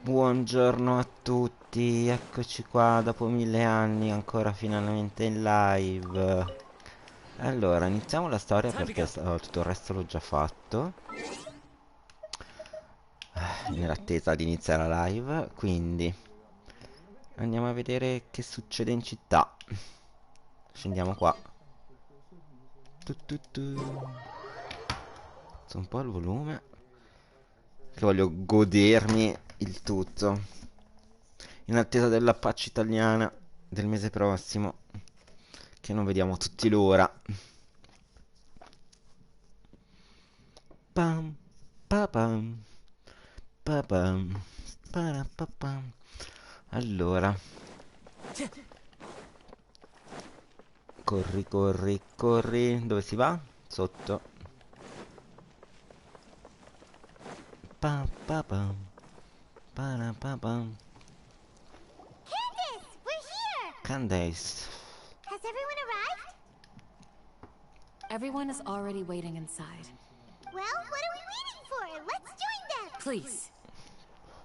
Buongiorno a tutti, eccoci qua dopo 1000 anni, ancora finalmente in live. Allora, iniziamo la storia perché tutto il resto l'ho già fatto, nell'attesa di iniziare la live, quindi andiamo a vedere che succede in città. Scendiamo qua. Tu tu tu. Alzo un po' il volume, che voglio godermi il tutto, in attesa della patch italiana del mese prossimo, che non vediamo tutti l'ora. Pam, pa pam, pa pam, para pa pam. Allora, corri, corri, corri. Dove si va? Sotto. Pa pa pam, para pa pam. Candace, we're here! Candace. Has everyone arrived? Everyone is already waiting inside. Well, what are we waiting for? Let's join them! Please,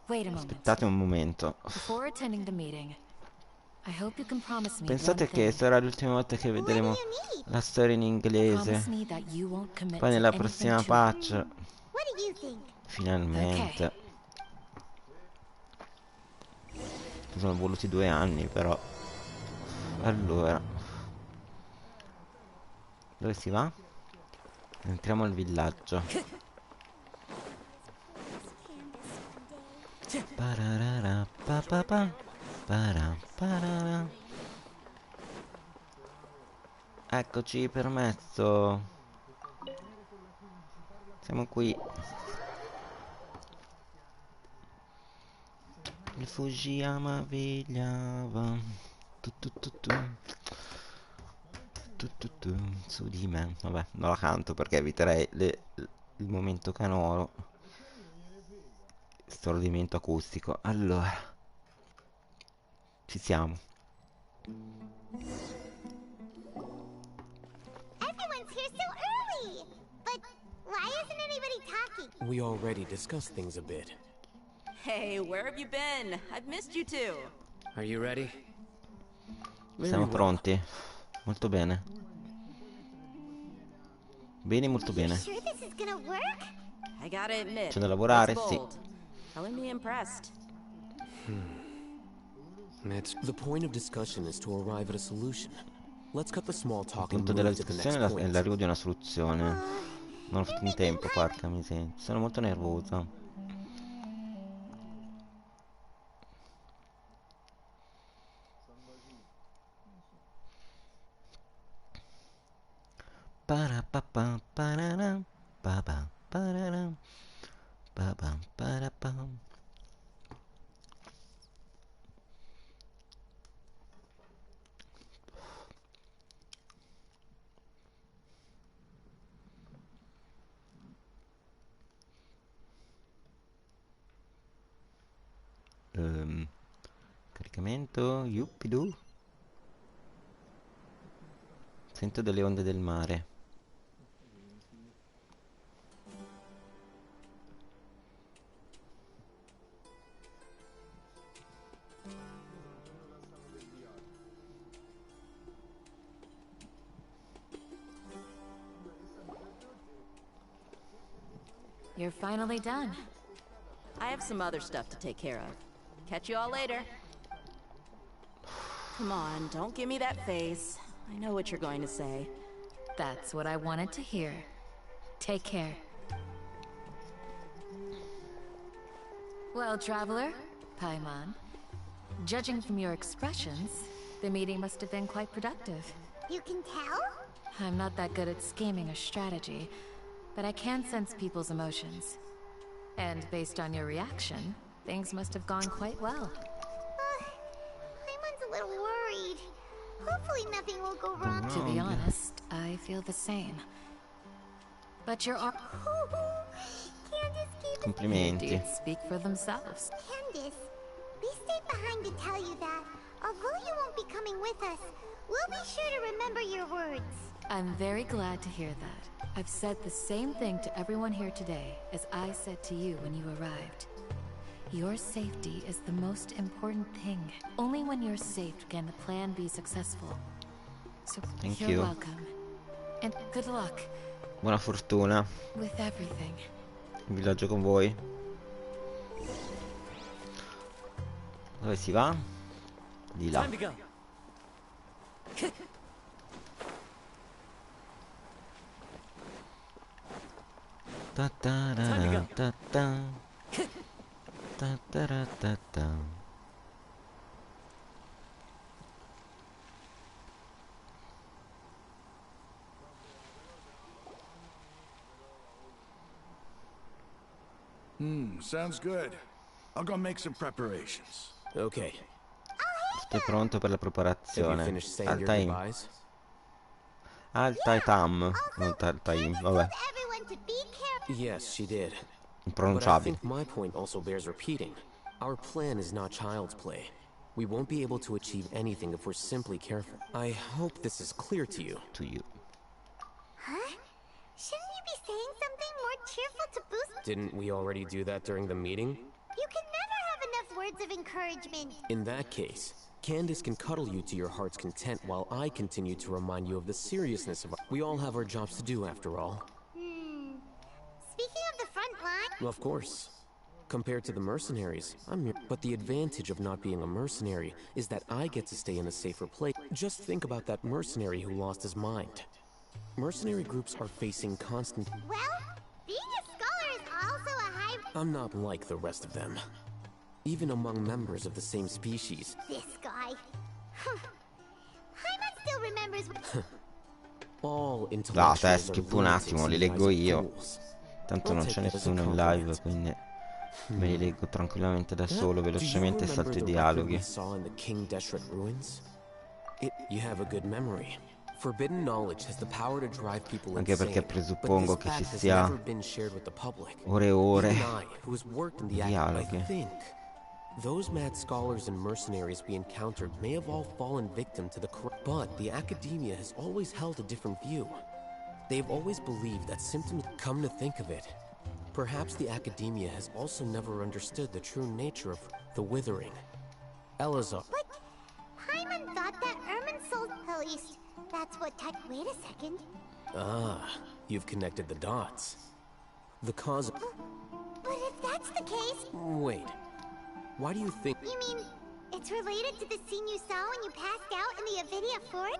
wait a moment. Aspettate un momento. Before attending the meeting, I hope you can promise me one Pensate che thing. sarà l'ultima volta che What do vedremo you need? la storia in Promise inglese. me that you won't commit Poi to nella anything prossima too... patch, What do you think? finalmente. Okay. Ci sono voluti 2 anni però. Allora, dove si va? Entriamo al villaggio. Pararara, pa pa pa, pararara. Eccoci, permesso. Siamo qui. Il vegliava. Tu tu tu tu. Tu tu tu. Su di me. Vabbè, non la canto perché eviterei il momento canoro. Stordimento acustico. Allora, ci siamo. Everyone's here so early! But why isn't anybody talking? We already discussed things a bit. Hey, where have you been? I've missed you too. Are you ready? Very Siamo well. pronti. Molto bene. Bene, molto You bene. sure this is gonna work? I gotta admit, C'è da lavorare, it's sì. bold. Telling me impressed. The point of discussion is to arrive at a solution. Let's cut the small Il talk and punto della move to the next discussione è point. l'arrivo di una soluzione. Non ho fatto in You're making tempo, porca miseria. Sono molto nervosa. Para pa pa parara, pa pa parara, pa pa para pa. Caricamento, yuppidu. Sento delle onde del mare. You're finally done. I have some other stuff to take care of. Catch you all later. Come on, don't give me that face. I know what you're going to say. That's what I wanted to hear. Take care. Well, traveler, Paimon, judging from your expressions, the meeting must have been quite productive. You can tell? I'm not that good at scheming or strategy, but I can sense people's emotions. And based on your reaction, things must have gone quite well. Paimon's a little worried. Hopefully nothing will go wrong. To be honest, I feel the same. But your Candace gave us... Complimenti. deeds speak for themselves. Candace, we stayed behind to tell you that, although you won't be coming with us, we'll be sure to remember your words. I'm very glad to hear that. I've said the same thing to everyone here today as I said to you when you arrived. Your safety is the most important thing. Only when you're safe can the plan be successful. So Thank you're you. welcome. And good luck Buona fortuna. with everything. In viaggio con voi. Dove si va? Di là. Time to go. Ta ta ra Time to ra go. ta ta. Ta ta ra ta ta. Sounds good. I'll go make some preparations. Okay. Sei pronto per la Have you preparazione? finished saying Al your time. goodbyes? Al time. Non time. Vabbè. Everyone to be careful. Yes, she did. But I Impronunciabile. think my point also bears repeating. Our plan is not child's play. We won't be able to achieve anything if we're simply careful. I hope this is clear to you. To you. Huh? Shouldn't you be saying something more cheerful to boost? Didn't we already do that during the meeting? You can never have enough words of encouragement. In that case, Candace can cuddle you to your heart's content while I continue to remind you of the seriousness of we all have our jobs to do after all. Speaking of the front line, Of course. Compared to the mercenaries, but the advantage of not being a mercenary is that I get to stay in a safer place. Just think about that mercenary who lost his mind. Mercenary groups are facing constant... well, being a scholar is also a high... I'm not like the rest of them. Even among members of the same species. This guy. Hyman still remembers... All No, te intellectuals are schippo un lunatics attimo, li in the leggo eyes of io. fools. Tanto I'll non take c'è that as a nessuno in compliment. live, quindi me li leggo tranquillamente da solo, Do you velocemente e remember salto i the record we dialoghi. saw in the King Deshret ruins? You have a good memory. Forbidden knowledge has the power to drive people Anche insane, perché but presuppongo this che ci fact has sia never been shared with the public. ore e ore Even I, who has worked in the I dialoghi. think those mad scholars and mercenaries we encountered may have all fallen victim to the but the academia has always held a different view. They've always believed that symptoms come to think of it. Perhaps the academia has also never understood the true nature of the withering. Elazar. But Hyman thought that Irminsul... At least, that's what tech... Wait a second. Ah, you've connected the dots. The cause of... But if that's the case... Wait. Why do you think... You mean, it's related to the scene you saw when you passed out in the Avidia Fort?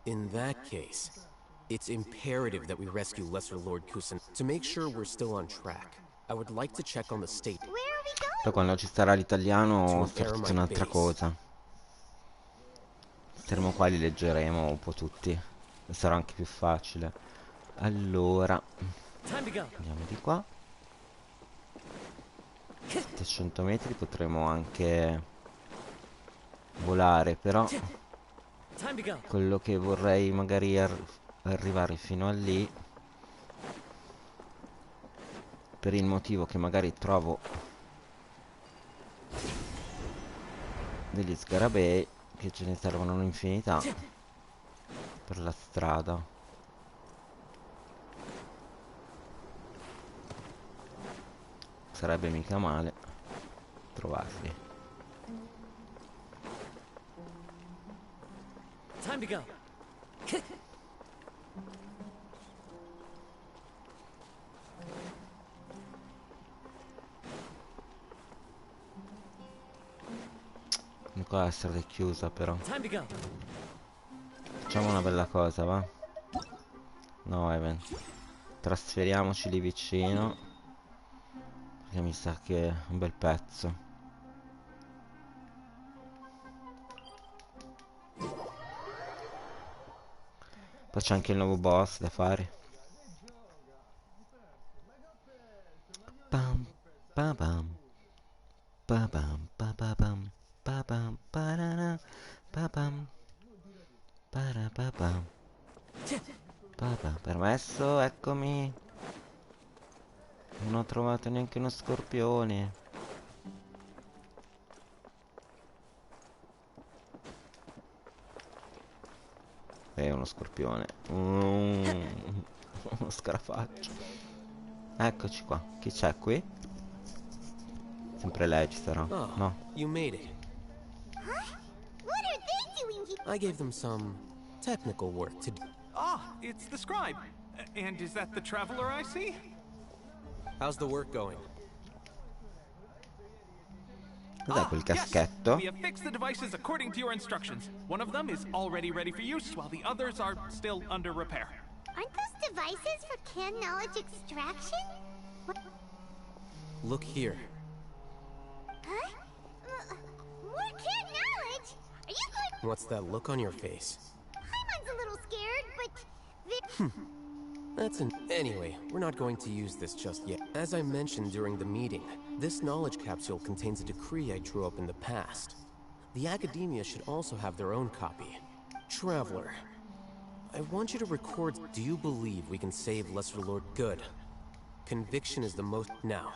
In that case, it's imperative that we rescue Lesser Lord Kusin. To make sure we're still on track, I would like to check on the state. Where are we going? Poi quando ci sarà l'italiano To sarà repair tutta my un'altra base. cosa. Saremo qua, li leggeremo un po' tutti. E sarà anche più facile. Allora, Time to go. andiamo di qua. 700 metri potremo anche volare, però Time to go. quello che vorrei magari arrivare fino a lì, per il motivo che magari trovo degli scarabei, che ce ne servono un'infinità per la strada. Sarebbe mica male trovarli. Time to go. Qua la strada è chiusa, però. Time to go. Facciamo una bella cosa, va? No, Evan. Trasferiamoci lì vicino, perché mi sa che è un bel pezzo. Poi c'è anche il nuovo boss da fare. Pam pa pam pa pam pa pa pam pa pam parara pa pam para pa pam pa pam. Permesso, eccomi. Non ho trovato neanche uno scorpione. Uno scorpione. Uno scarafaggio. Eccoci qua. Chi c'è qui? Sempre lei ci sarà, Oh, no? you made it. Huh? What are they doing here? I gave them some technical work to do. Ah, it's the scribe. And is that the traveler I see? How's the work going? Cos'è quel Yes. caschetto? We have fixed the devices according to your instructions. One of them is already ready for use, while the others are still under repair. Aren't those devices for canned knowledge extraction? What? Look here. Huh? More canned knowledge? Are you going? What's that look on your face? Paimon's a little scared, but That's an... Anyway, we're not going to use this just yet. As I mentioned during the meeting, this knowledge capsule contains a decree I drew up in the past. The academia should also have their own copy. Traveler, I want you to record... Do you believe we can save Lesser Lord? Good. Conviction is the most... Now,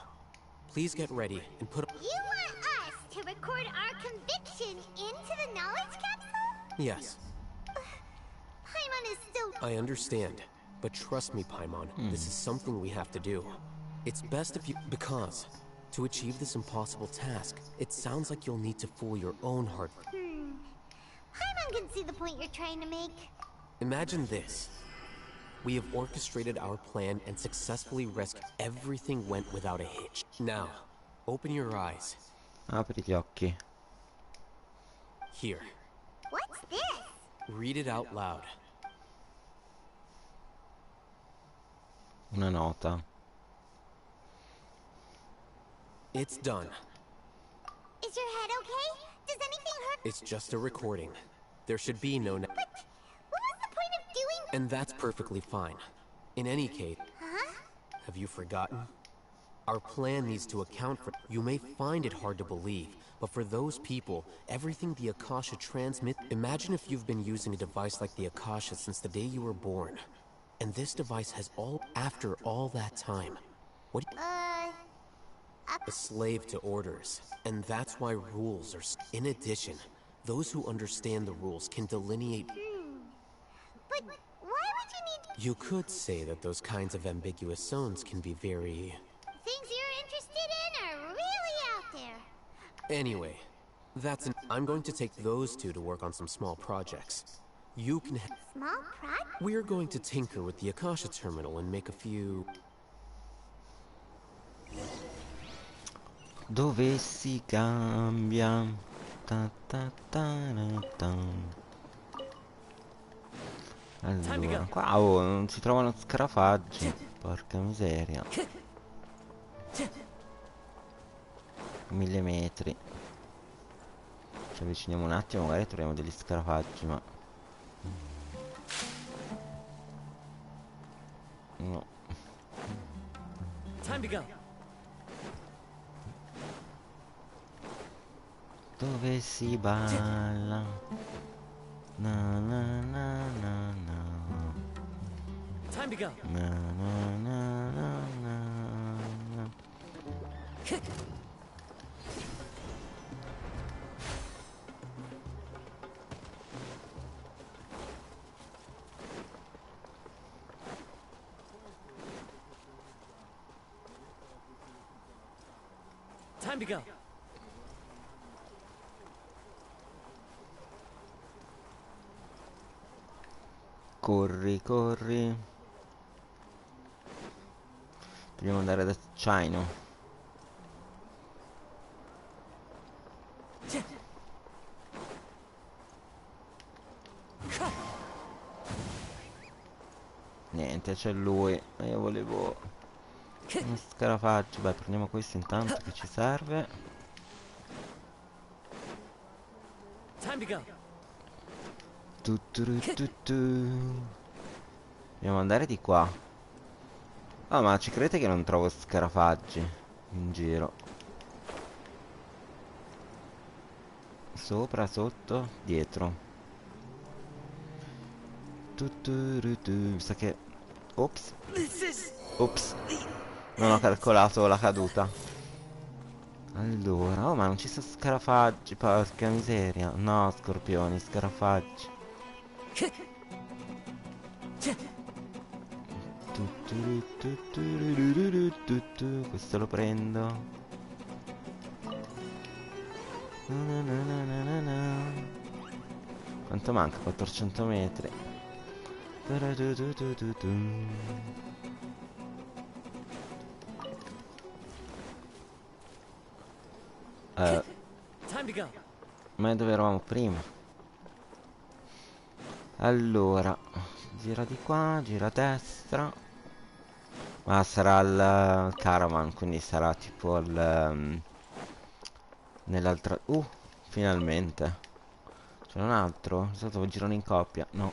please get ready and put... you want us to record our conviction into the knowledge capsule? Yes, Paimon is still. I understand. But trust me, Paimon, this is something we have to do. It's best if you... Because, to achieve this impossible task, it sounds like you'll need to fool your own heart. Paimon can see the point you're trying to make. Imagine this. We have orchestrated our plan and successfully rescued... Everything went without a hitch. Now, open your eyes. Apri gli occhi. Here. What's this? Read it out loud. Una nota. It's done. Is your head okay? Does anything hurt? It's just a recording. There should be no... But what was the point of doing? And that's perfectly fine. In any case... Huh? Have you forgotten? Our plan needs to account for... You may find it hard to believe, but for those people, everything the Akasha transmits... Imagine if you've been using a device like the Akasha since the day you were born. And this device has all... After all that time. What... A slave to orders. And that's why rules are... In addition, those who understand the rules can delineate... But why would you need You could say that those kinds of ambiguous zones can be very... things you're interested in are really out there? Anyway, that's an... I'm going to take those two to work on some small projects. You can... Small prod? We're going to tinker with the Akasha terminal and make a few... Dove si cambia? Ta ta ta ta ta. Allora, qua non si trovano scarafaggi. Porca miseria. 1000 metri. Ci avviciniamo un attimo, magari troviamo degli scarafaggi, ma... No. Time to go. Dove si balla? Na na na na na. Time to go. Na na na na na na. Time to go. Corri, corri. Dobbiamo andare ad acciaino. Niente, c'è lui. Ma io volevo uno scarafaggio. Beh, prendiamo questo intanto che ci serve. Time to go. Dobbiamo andare di qua. Ah, ma ci credete che non trovo scarafaggi in giro? Sopra, sotto, dietro. Mi sa che... Ops. Ops. Non ho calcolato la caduta. Allora, oh, ma non ci sono scarafaggi, porca miseria. No, scorpioni, scarafaggi. Questo lo prendo. Na na na na na na. Quanto manca? 400 metri. Time to go. Ma dove eravamo prima? Allora, gira di qua, gira a destra. Ma sarà il caravan, quindi sarà tipo nell'altra... finalmente. C'è un altro? È stato un girone in coppia. No.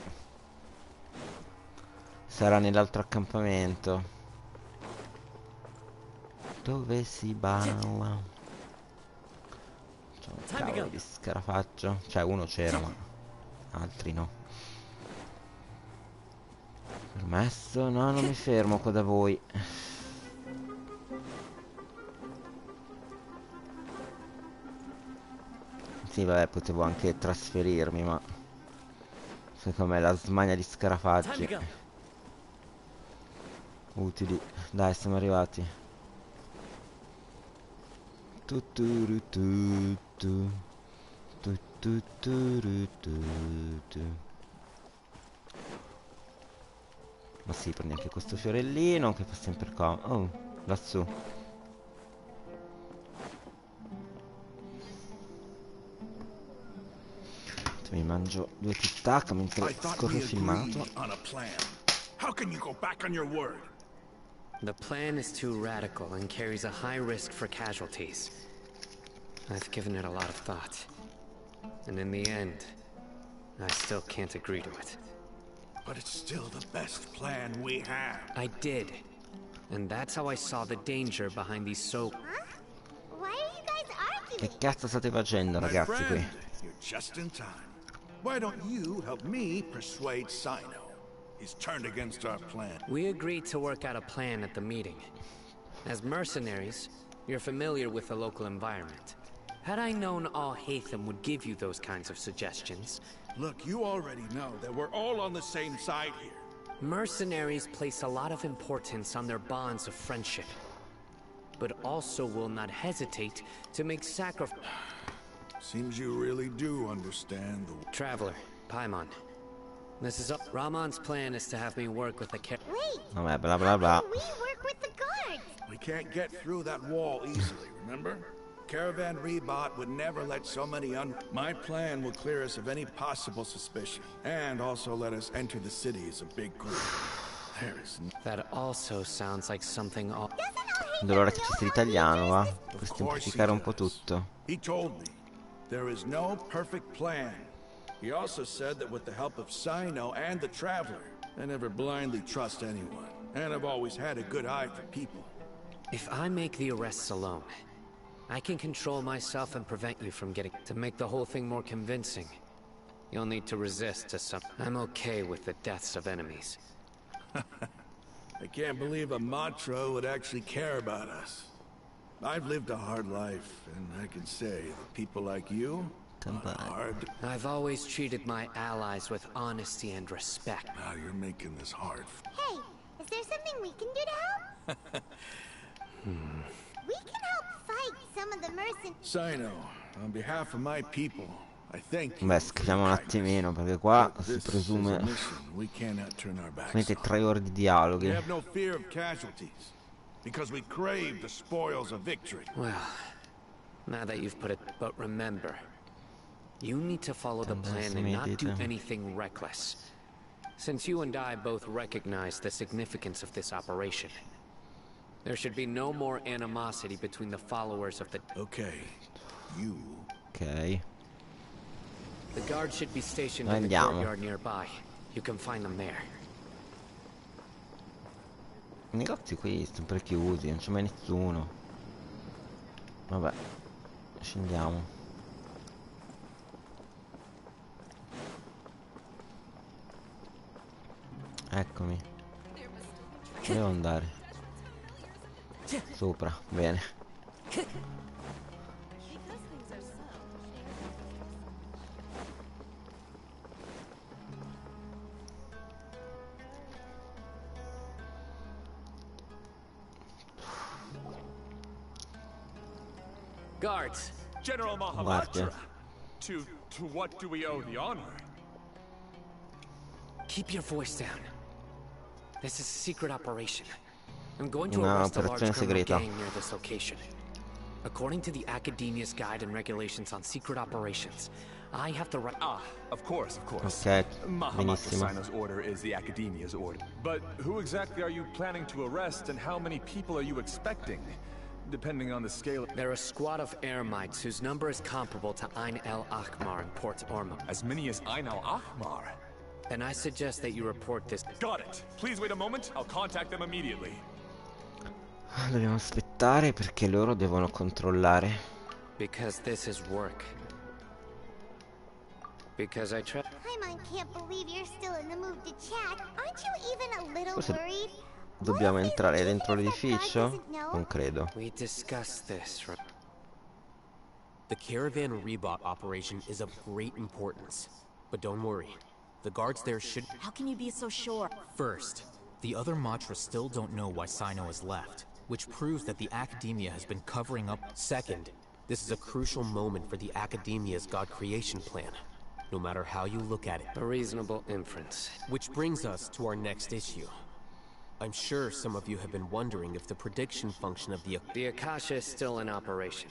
Sarà nell'altro accampamento. Dove si balla? C'è un cavolo di scarafaggio. Cioè uno c'era ma altri no. Permesso? No, non mi fermo qua da voi. Sì, vabbè, potevo anche trasferirmi, ma secondo me la smania di scarafaggi utili. Dai, siamo arrivati. Ma sì, prendi anche questo fiorellino che fa sempre comodo. Oh, lassù. Mi mangio 2 tic-tac mentre scorre il filmato. How can you go back on your word? The plan is too radical and carries a high risk for casualties. I've given it a lot of thought. And in the end, I still can't agree to it. But it's still the best plan we have. I did. And that's how I saw the danger behind these Huh? Why are you guys arguing? Che cazzo state facendo, My ragazzi, qui? friend, you're just in time. Why don't you help me persuade Sino? He's turned against our plan. We agreed to work out a plan at the meeting. As mercenaries, you're familiar with the local environment. Had I known all Hatham would give you those kinds of suggestions... Look, you already know that we're all on the same side here. Mercenaries place a lot of importance on their bonds of friendship, but also will not hesitate to make sacrifices. Seems you really do understand the... Traveler, Paimon. This is up. Rahman's plan is to have me work with the Wait, Vabbè, bla bla bla. we work with the guards. We can't get through that wall easily, remember? Caravan Rebot would never let so many My plan will clear us of any possible suspicion, and also let us enter the city as a big group. There is That also sounds like something all... Vedo l'ora che ci sia l'italiano, va? Per semplificare un po' tutto. He told me there is no perfect plan. He also said that with the help of Sino and the Traveler, I never blindly trust anyone, and I've always had a good eye for people. If I make the arrests alone, I can control myself and prevent you from getting... To make the whole thing more convincing, you'll need to resist to some... I'm okay with the deaths of enemies. I can't believe a Matra would actually care about us. I've lived a hard life, and I can say that people like you are hard. I've always treated my allies with honesty and respect. Now you're making this hard. Hey, is there something we can do to help? We can help fight some of the mercenaries. Sino, on behalf of my people, I thank you. Beh, scriviamo un attimino perché qua si This is a presume mission we cannot turn our backs finite on. 3 ore di We dialoghi. have no fear of casualties, because we crave the spoils of victory. Well, now that you've put it... But remember, you need to follow the plan and not do anything reckless. Since you and I both recognize the significance of this operation, there should be no more animosity between the followers of the... Okay, you... Ok. The guards should be stationed in the Andiamo. courtyard nearby. You can find them there. I negozi qui sono sempre chiusi, non c'è mai nessuno. Vabbè, scendiamo. Eccomi. Dove devo andare? Sopra, bene. Guards, General Guardia. Mahamatra. To what do we owe the honor? Keep your voice down. This is a secret operation. I'm going to Una arrest a large operazione criminal segreta. gang near this location. According to the Academia's Guide and Regulations on Secret Operations, I have the right... Ah, of course, of course. Ok, Mahamatra benissimo. Sino's order is the Academia's order. But who exactly are you planning to arrest, and how many people are you expecting? Depending on the scale... They're a squad of Eremites whose number is comparable to Ain el-Ahmar in Port Ormuz. As many as Ain al-Ahmar? And I suggest that you report this... Got it. Please wait a moment. I'll contact them immediately. Dobbiamo aspettare perché loro devono controllare. Because this is work. Because I try... Paimon can't believe you're still in the mood to chat. Aren't you even a little Forse worried? dobbiamo entrare dentro l'edificio? Non credo. We discussed this, right? The caravan rebot operation is of great importance. But don't worry. The guards there should... How can you be so sure? First, the other Matra still don't know why Sino has left, which proves that the Academia has been covering up. Second, this is a crucial moment for the Academia's God creation plan, no matter how you look at it. A reasonable inference. Which brings us to our next issue. I'm sure some of you have been wondering if the prediction function of the... The Akasha is still in operation.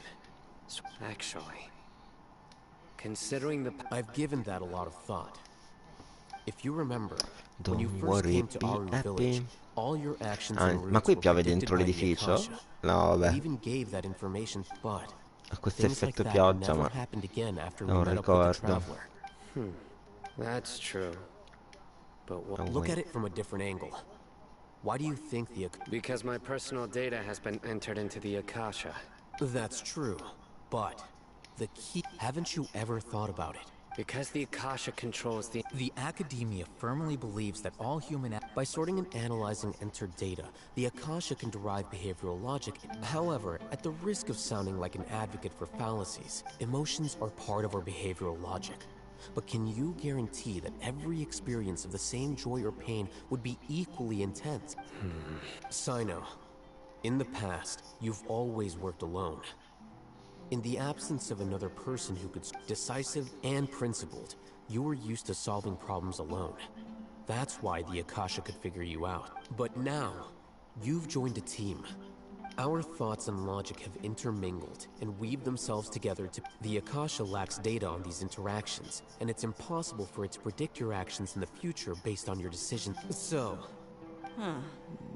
Actually, considering the... I've given that a lot of thought. If you remember, when Don't you first worry, came to be our happy. village, all your actions Ah, and ma routes qui were piove predicted dentro by the l'edificio? Akasha. No, We vabbè. even gave that information, but Ha questo things like effetto that pioggia, never ma happened again after we non met up with the ricordo. traveler. That's true. But what... Oh, Look wait. at it from a different angle. Why do you think the... Because my personal data has been entered into the Akasha. That's true, but the key... Haven't you ever thought about it? Because the Akasha controls the... The Academia firmly believes that all human... By sorting and analyzing entered data, the Akasha can derive behavioral logic. However, at the risk of sounding like an advocate for fallacies, emotions are part of our behavioral logic. But can you guarantee that every experience of the same joy or pain would be equally intense? Sino, in the past, you've always worked alone. In the absence of another person who could... Decisive and principled, you were used to solving problems alone. That's why the Akasha could figure you out. But now, you've joined a team. Our thoughts and logic have intermingled and weaved themselves together to... The Akasha lacks data on these interactions, and it's impossible for it to predict your actions in the future based on your decisions. So...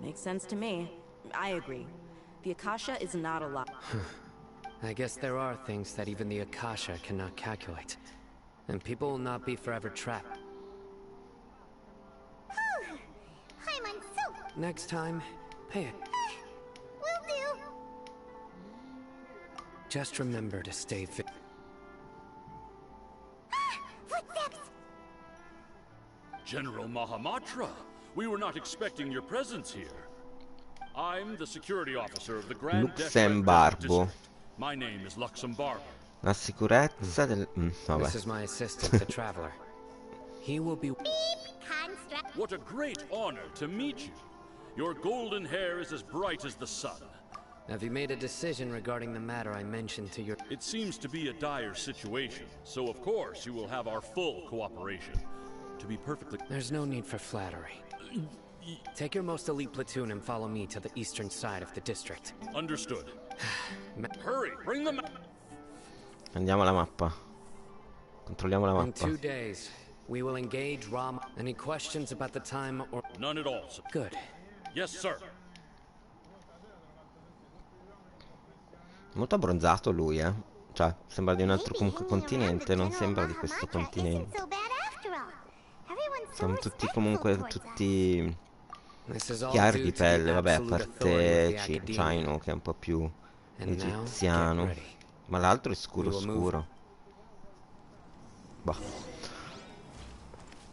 Makes sense to me. I agree. The Akasha is not a lot. I guess there are things that even the Akasha cannot calculate. And people will not be forever trapped. Paimon, so... Next time, pay it. Will do. Just remember to stay fit. Footsteps! General Mahamatra, we were not expecting your presence here. I'm the security officer of the Grand Luxembargo. My name is Luxembargo. La sicurezza del... vabbè. This is my assistant, the Traveler. He will be... What a great honor to meet you. Your golden hair is as bright as the sun. Have you made a decision regarding the matter I mentioned to your... It seems to be a dire situation, so of course you will have our full cooperation. To be perfectly... There's no need for flattery. Take your most elite platoon and follow me to the eastern side of the district. Understood. Hurry, bring them... Andiamo alla mappa. Controlliamo la In mappa. 2 days, we will engage Ram. Any questions about the time or... None at all, sir. Good. Yes, sir. Molto abbronzato lui, eh. Cioè, sembra di un altro comunque continente, non sembra di questo continente. Siamo tutti comunque tutti chiari di pelle, vabbè, a parte Chino che è un po' più egiziano. Ma l'altro è scuro scuro. Boh.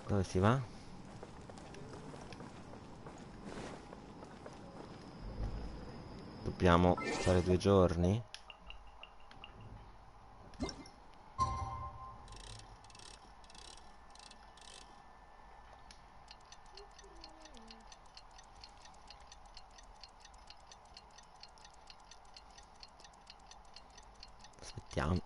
Dove si va? Dobbiamo fare 2 giorni? Aspettiamo.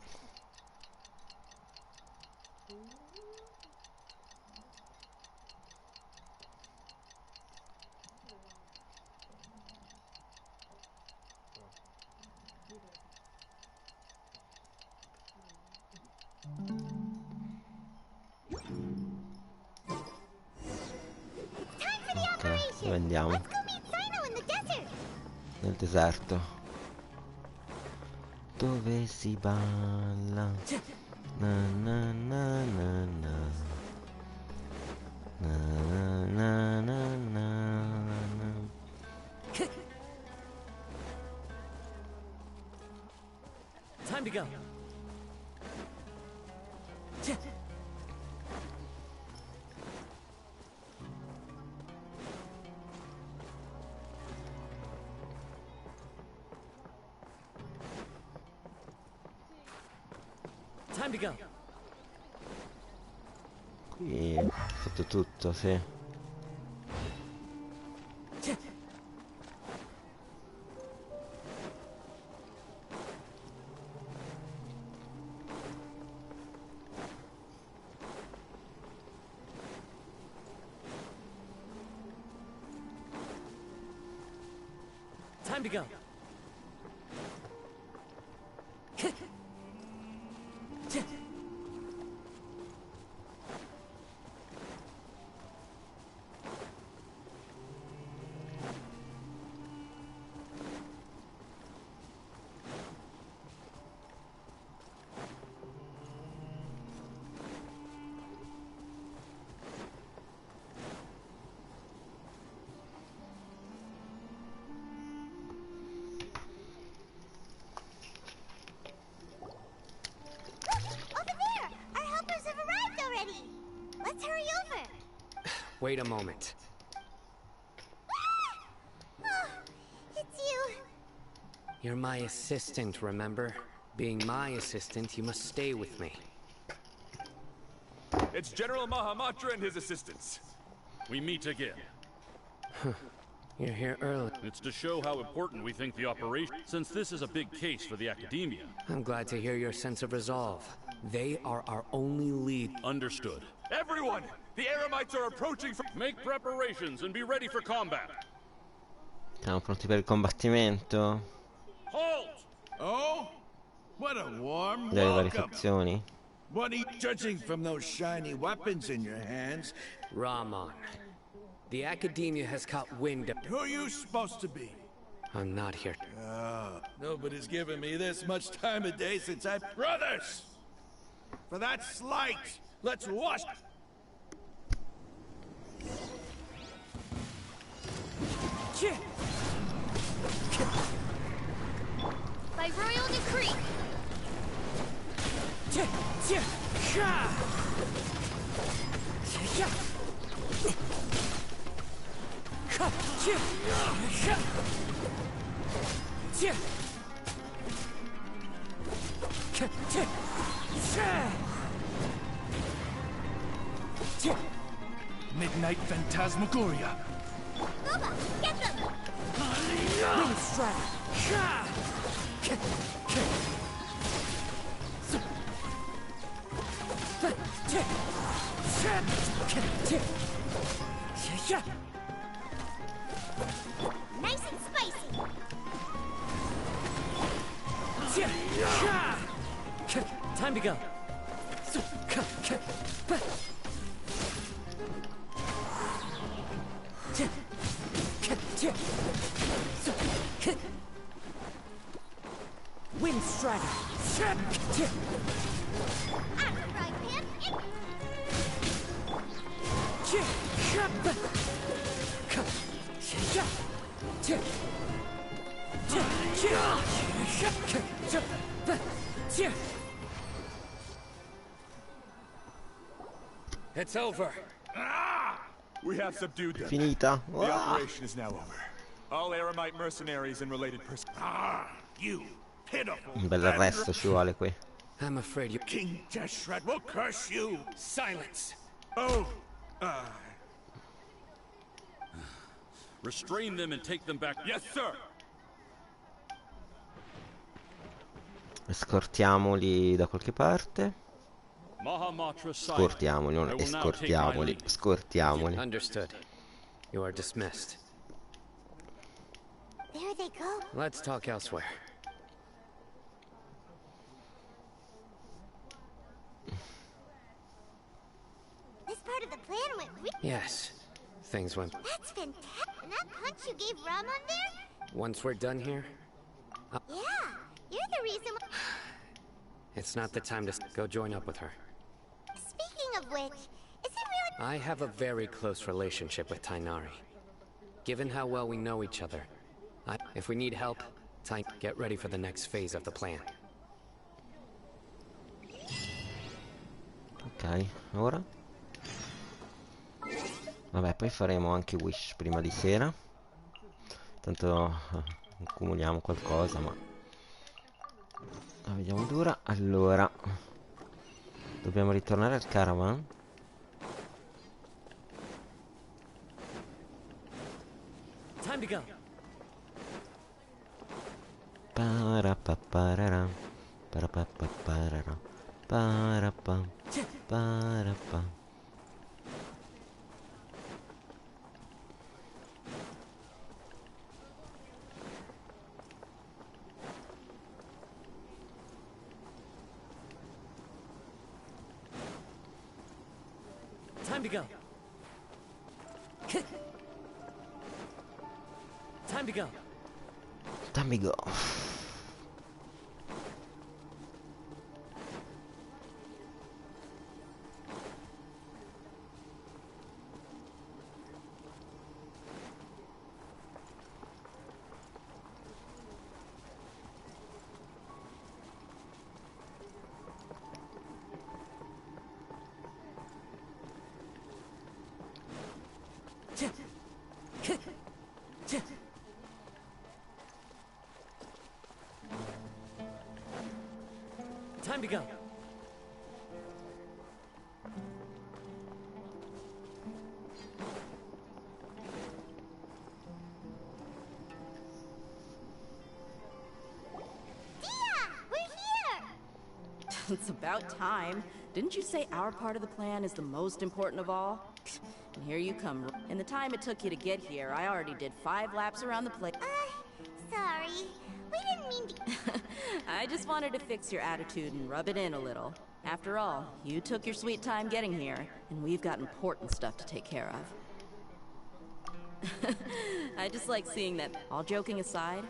Dove andiamo? Let's go meet Sino in the desert. Nel deserto. Dove si balla. Na na na na na. Na na na na na. Time to go. Time to go. Qui ho fatto tutto, sì. Time to go. Let's hurry over. Wait a moment. Oh, it's you. You're my assistant, remember? Being my assistant, you must stay with me. It's General Mahamatra and his assistants. We meet again. You're here early. It's to show how important we think the operation, since this is a big case for the academia. I'm glad to hear your sense of resolve. They are our only lead. Understood. Everyone! The Eremites are approaching from... Make preparations and be ready for combat. Siamo pronti per il combattimento. Halt! Oh? What a warm Delle varie welcome. fazioni. What are you judging from those shiny weapons in your hands? Rahman. The academia has caught wind of... Who are you supposed to be? I'm not here. Nobody's given me this much time of day since I... Brothers! For that slight, let's wash... By royal decree. Midnight Phantasmagoria. Boba, get them! Wind strike. Nice and spicy. Time to go. Wind strider. I'm a frying pan. It's over. We have subdued them. Finita. The operation is now over. All Eremite mercenaries and related persons. You pitiful... Un bel arresto ci vuole qui. I'm afraid you... King Deshret will curse you. Silence! Oh, Restrain them and take them back. Yes, sir! Scortiamoli da qualche parte. Mahamatra silent. Scortiamoli, non I will now take my escortiamoli. leave. Scortiamoli. Understood. You are dismissed. There they go. Let's talk elsewhere. This part of the plan went Yes. things went. That's fantastic. And that punch you gave Ram on there? Once we're done here, Yeah, you're the reason why. it's not the time to go join up with her. Speaking of which, is it really? I have a very close relationship with Tainari. Given how well we know each other, if we need help, get ready for the next phase of the plan. Ok, ora? Vabbè, poi faremo anche wish prima di sera. Tanto accumuliamo qualcosa, ma la vediamo dura. Allora, dobbiamo ritornare al caravan. Time to go. Parapaparara, parapapaparara, parapa, parapa. Time to go. Time to go. Dammi go. Time to go. It's about time. Didn't you say our part of the plan is the most important of all? And here you come. In the time it took you to get here, I already did 5 laps around the place. Sorry. We didn't mean to. I just wanted to fix your attitude and rub it in a little. After all, you took your sweet time getting here, and we've got important stuff to take care of. I just like seeing that. All joking aside,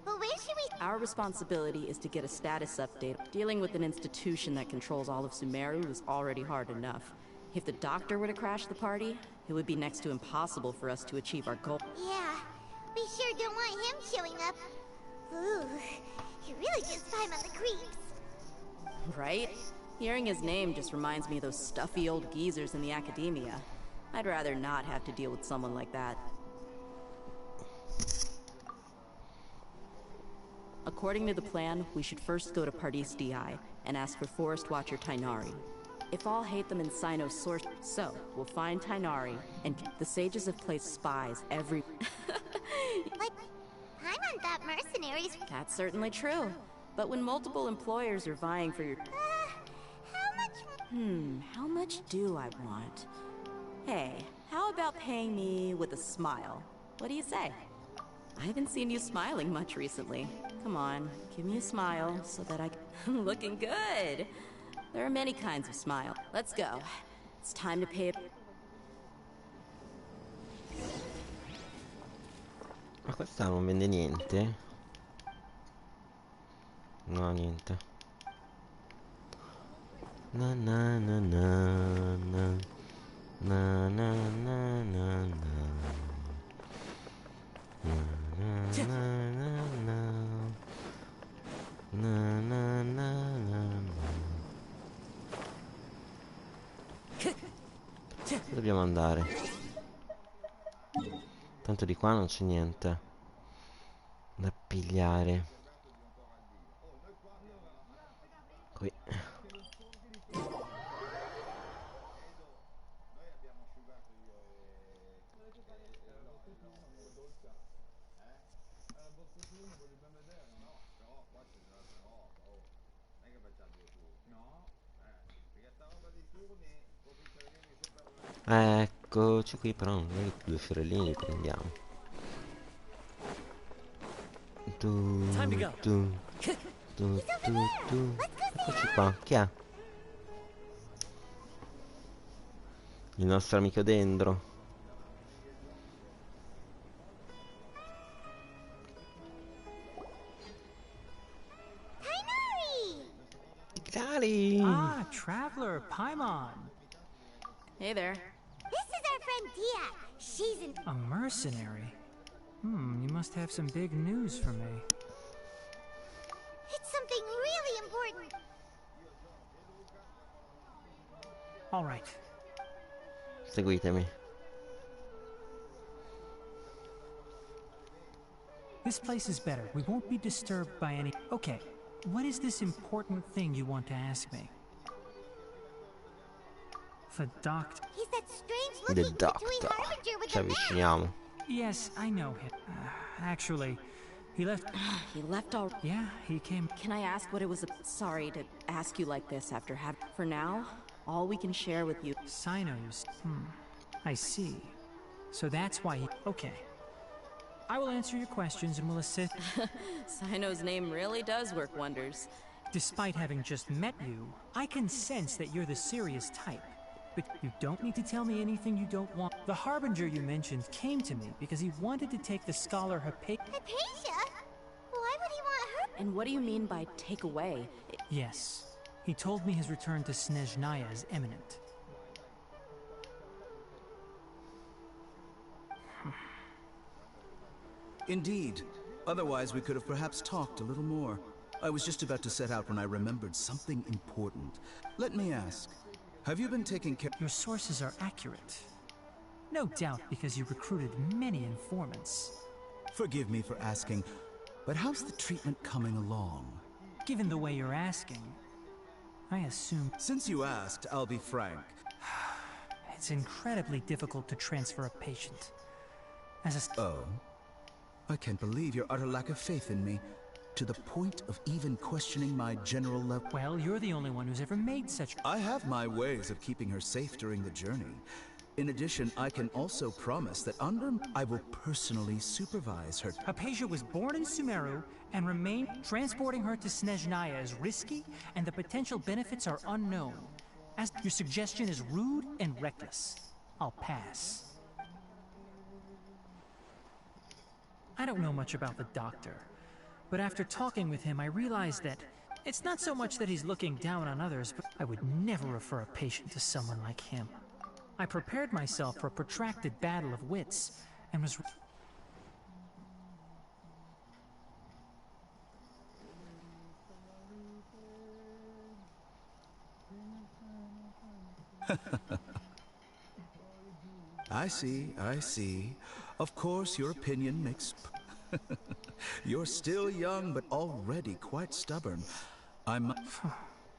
But where should we? our responsibility is to get a status update. Dealing with an institution that controls all of Sumeru is already hard enough. If the doctor were to crash the party, it would be next to impossible for us to achieve our goal. Yeah, we sure don't want him showing up. Ooh, he really gives Paimon the creeps. Right? Hearing his name just reminds me of those stuffy old geezers in the academia. I'd rather not have to deal with someone like that. According to the plan, we should first go to Pardee's DI and ask for Forest Watcher Tainari. If all hate them in Sino's source, so we'll find Tainari, and the sages have placed spies every. Like, Paimon thought mercenaries. That's certainly true. But when multiple employers are vying for your. How much? How much do I want? Hey, how about paying me with a smile? What do you say? I haven't seen you smiling much recently. Come on, give me a smile so that I can. Looking good. There are many kinds of smile. Let's go. It's time to pay. Ma questa non vende niente? No, niente. Na na na na na na na na na na na na na na. Dove dobbiamo andare? Tanto di qua non c'è niente da pigliare. Qui. Eccoci qui, però noi 2 fiorellini li prendiamo. Tu, tu, tu, tu. Eccoci qua, chi è? Il nostro amico Dendro. animali. Ah, traveler, Paimon. Hey there. This is our friend Dia. She's an... A mercenary? You must have some big news for me. It's something really important. All right. Seguitemi. This place is better. We won't be disturbed by any... Okay, what is this important thing you want to ask me? The doctor... He's that strange-looking Katui harbinger with Ci the map. avviciniamo. Yes, I know him. Actually, he left... He left all... Yeah, he came... Can I ask what it was? Sorry to ask you like this after having... For now, all we can share with you... Sinos. I see. So that's why he... Okay. I will answer your questions and will assist... Sino's name really does work wonders. Despite having just met you, I can sense that you're the serious type. But you don't need to tell me anything you don't want. The harbinger you mentioned came to me because he wanted to take the scholar Hypatia? Why would he want her? And what do you mean by take away? Yes. He told me his return to Snezhnaya is imminent. Indeed. Otherwise, we could have perhaps talked a little more. I was just about to set out when I remembered something important. Let me ask, have you been taking care... Your sources are accurate. No doubt because you recruited many informants. Forgive me for asking, but how's the treatment coming along? Given the way you're asking, I assume... Since you asked, I'll be frank. It's incredibly difficult to transfer a patient. As a... Oh? I can't believe your utter lack of faith in me, to the point of even questioning my general level. Well, you're the only one who's ever made such... I have my ways of keeping her safe during the journey. In addition, I can also promise that I will personally supervise her. Hypatia was born in Sumeru and remained. Transporting her to Snezhnaya is risky, and the potential benefits are unknown. As your suggestion is rude and reckless, I'll pass. I don't know much about the doctor, but after talking with him, I realized that it's not so much that he's looking down on others, but I would never refer a patient to someone like him. I prepared myself for a protracted battle of wits, and was... I see. Of course, your opinion makes... You're still young, but already quite stubborn.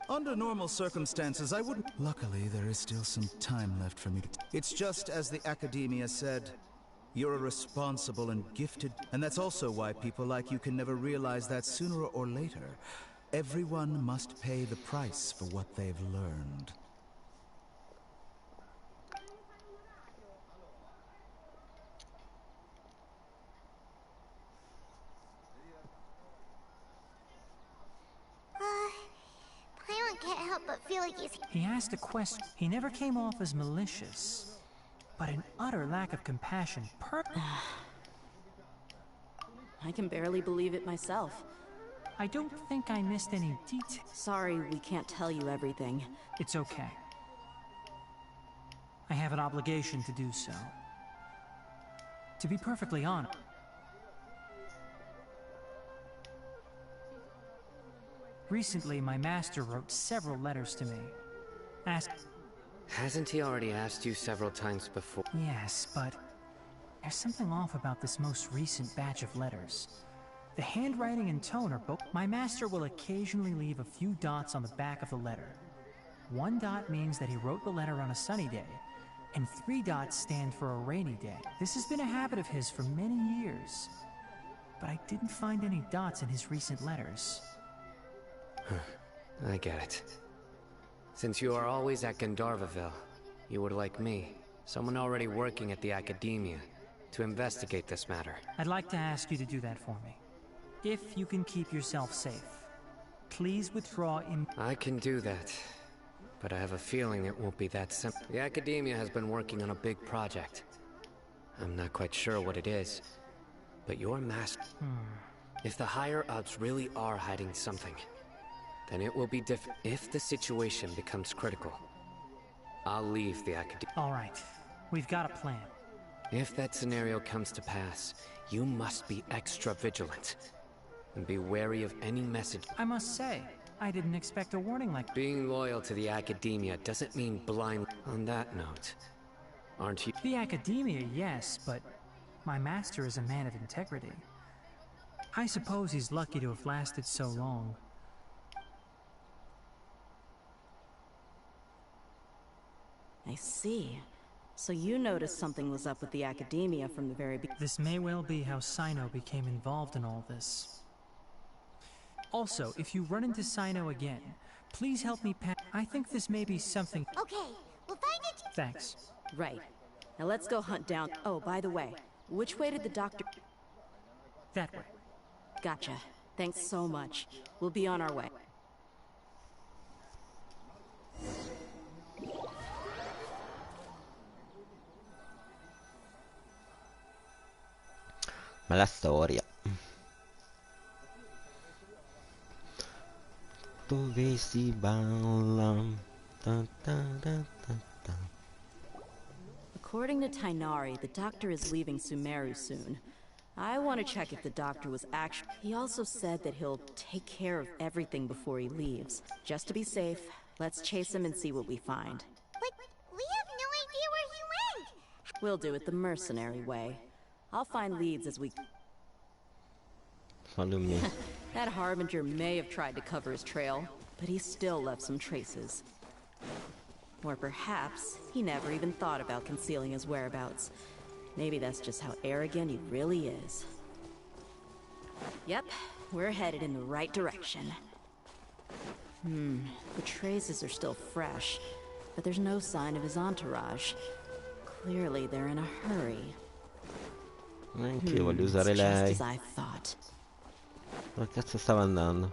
Under normal circumstances, I wouldn't... Luckily, there is still some time left for me to... It's just as the Academia said. You're a responsible and gifted... And that's also why people like you can never realize that sooner or later, everyone must pay the price for what they've learned. Paimon can't help but feel like he's... He asked a question. He never came off as malicious, but an utter lack of compassion. I can barely believe it myself. I don't think I missed any details. Sorry, we can't tell you everything. It's okay. I have an obligation to do so. To be perfectly honest... Recently, my master wrote several letters to me. Hasn't he already asked you several times before? Yes, but there's something off about this most recent batch of letters. The handwriting and tone are both... My master will occasionally leave a few dots on the back of the letter. 1 dot means that he wrote the letter on a sunny day, and 3 dots stand for a rainy day. This has been a habit of his for many years, but I didn't find any dots in his recent letters. I get it. Since you are always at Gandharvaville, you would like me, someone already working at the Academia, to investigate this matter. I'd like to ask you to do that for me. If you can keep yourself safe, please withdraw in... I can do that, but I have a feeling it won't be that simple. The Academia has been working on a big project. I'm not quite sure what it is, but your master... If the higher-ups really are hiding something, then it will be different. If the situation becomes critical, I'll leave the academy. All right. We've got a plan. If that scenario comes to pass, you must be extra vigilant. And be wary of any message. I must say, I didn't expect a warning like... Being loyal to the academia doesn't mean blind. On that note, aren't you? The academia, yes, but my master is a man of integrity. I suppose he's lucky to have lasted so long. I see. So you noticed something was up with the academia from the very beginning. This may well be how Sino became involved in all this. Also, if you run into Sino again, please help me I think this may be something... Okay, we'll find it. Thanks. Right. Now let's go hunt down... Oh, by the way, which way did the doctor... That way. Gotcha. Thanks so much. We'll be on our way. Bella storia. Dove si balla? Ta ta ta ta ta. According to Tainari, the doctor is leaving Sumeru soon. I want to check if the doctor was actually... He also said that he'll take care of everything before he leaves. Just to be safe, let's chase him and see what we find. But we have no idea where he went. We'll do it the mercenary way. I'll find leads as we... Follow me. That harbinger may have tried to cover his trail, but he still left some traces. Or perhaps he never even thought about concealing his whereabouts. Maybe that's just how arrogant he really is. Yep, we're headed in the right direction. The traces are still fresh, but there's no sign of his entourage. Clearly they're in a hurry. Anch'io voglio usare Just lei. as I thought. Dove cazzo stava andando?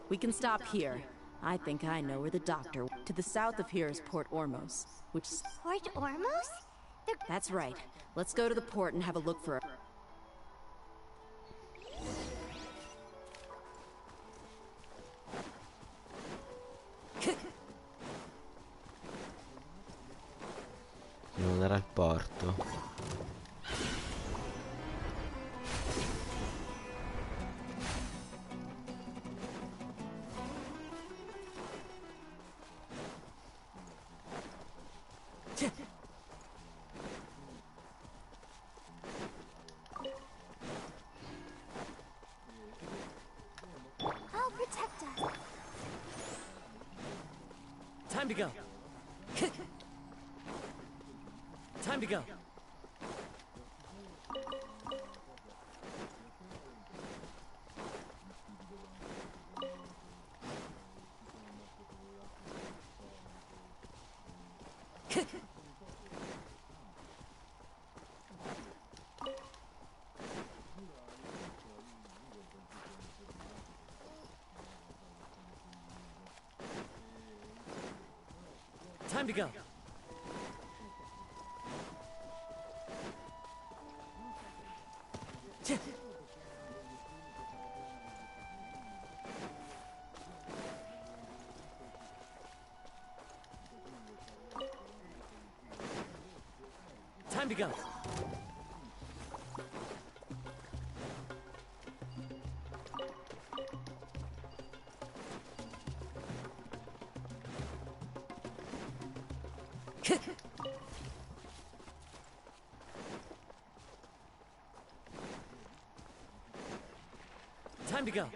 We can stop here. I think I know where the doctor... To the south of here is Port Ormos, which... Port Ormos? That's right. Let's go to the port and have a look for... Devo andare al porto. I'll protect us. Time to go. Time to go. Time to go. Time to go. Time to go.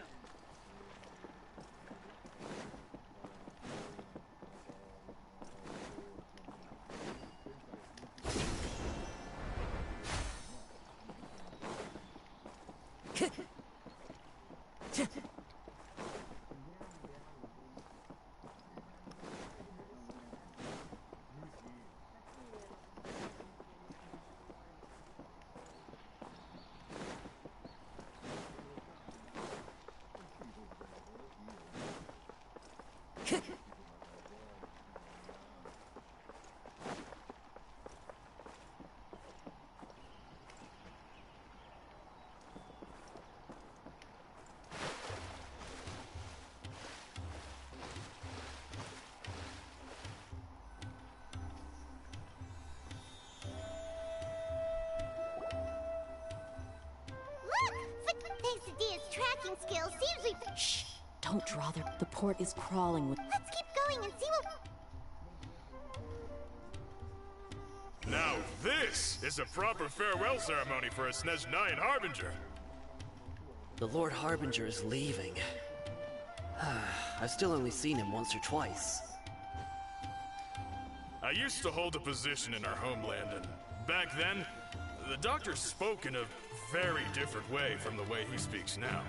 skills seems we've... Shh! Don't draw there. The port is crawling with... Let's keep going and see what... Now this is a proper farewell ceremony for a Snezhnayan Harbinger. The Lord Harbinger is leaving. I've still only seen him once or twice. I used to hold a position in our homeland, and back then, the doctor spoke in a very different way from the way he speaks now.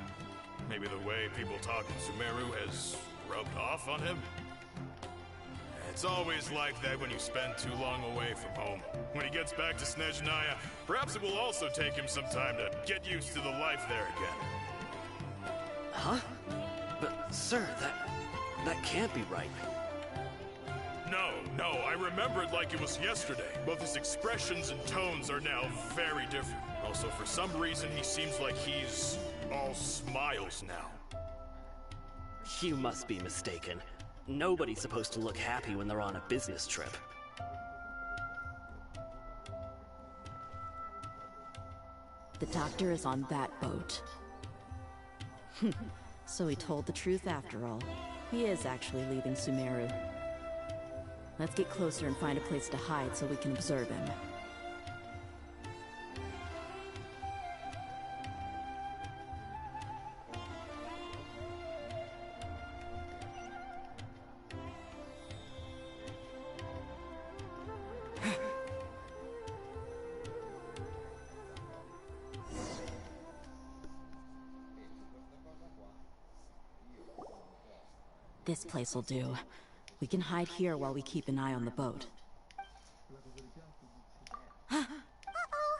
Maybe the way people talk in Sumeru has rubbed off on him? It's always like that when you spend too long away from home. When he gets back to Snezhnaya, perhaps it will also take him some time to get used to the life there again. Huh? But, sir, that can't be right. No, I remember it like it was yesterday. Both his expressions and tones are now very different. Also, for some reason, he seems like he's all smiles now. You must be mistaken. Nobody's supposed to look happy when they're on a business trip. The doctor is on that boat. So he told the truth after all. He is actually leaving Sumeru. Let's get closer and find a place to hide so we can observe him. This place will do. We can hide here while we keep an eye on the boat. Uh-oh.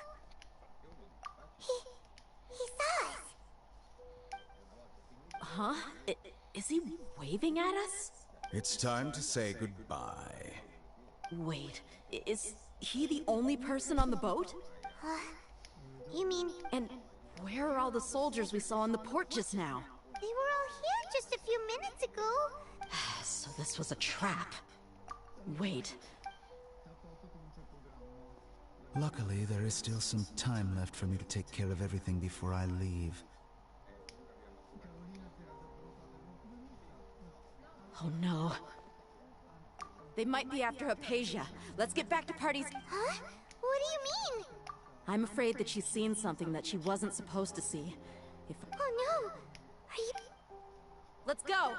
He saw us. Huh? Is he waving at us? It's time to say goodbye. Wait, is he the only person on the boat? You mean... And where are all the soldiers we saw in the port just now? They were all here just a few minutes ago. So this was a trap. Wait. Luckily, there is still some time left for me to take care of everything before I leave. Oh no. They might be after Hypatia. Let's get back to Parte's... Huh? What do you mean? I'm afraid that she's seen something that she wasn't supposed to see. If... Oh no! Are you... Let's go!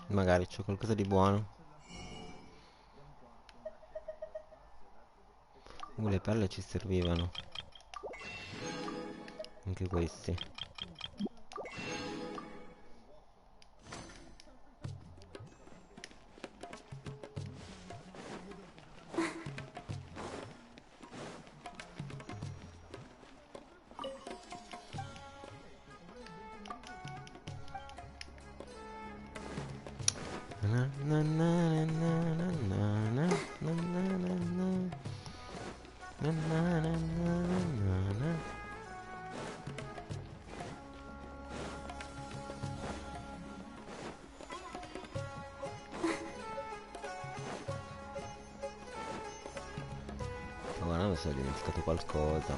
Magari c'è qualcosa di buono. Le perle ci servivano. Anche questi. Guarda, si è dimenticato qualcosa.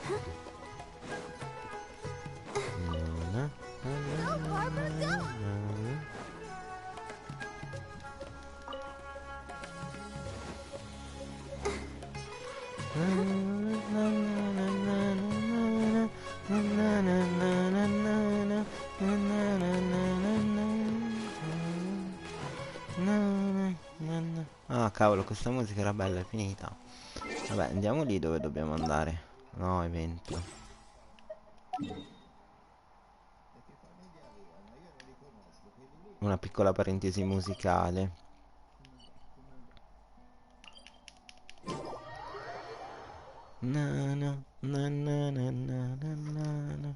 Ah cavolo, questa musica era bella, è finita. Vabbè, andiamo lì dove dobbiamo andare. No, evento. Una piccola parentesi musicale. Na na na na na na na na.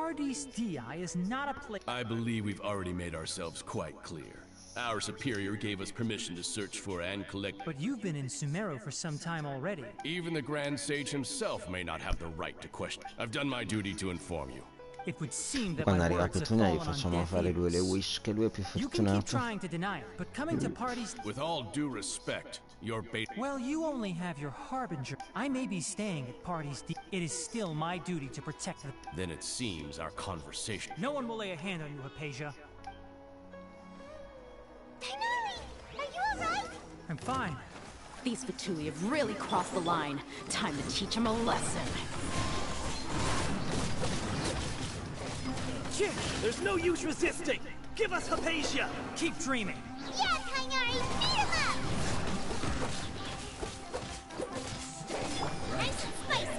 Paradise Di is not a place. I believe we've already made ourselves quite clear. Our superior gave us permission to search for and collect. But you've been in Sumeru for some time already. Even the Grand Sage himself may not have the right to question. I've done my duty to inform you. It would seem that Quando my arriva words have Petunia gli fallen on facciamo deaf fare lui le ears. wish, che lui è più You can keep fortunato. trying to deny it, but coming to parties. With all due respect, your bait. Well, you only have your harbinger. I may be staying at parties. It is still my duty to protect the. Then it seems our conversation. No one will lay a hand on you, Hypatia. Are you alright? I'm fine. These Fatui have really crossed the line. Time to teach them a lesson. Chick, there's no use resisting. Give us Hypatia. Keep dreaming. Yes, Hainari, beat him up! Nice and spicy.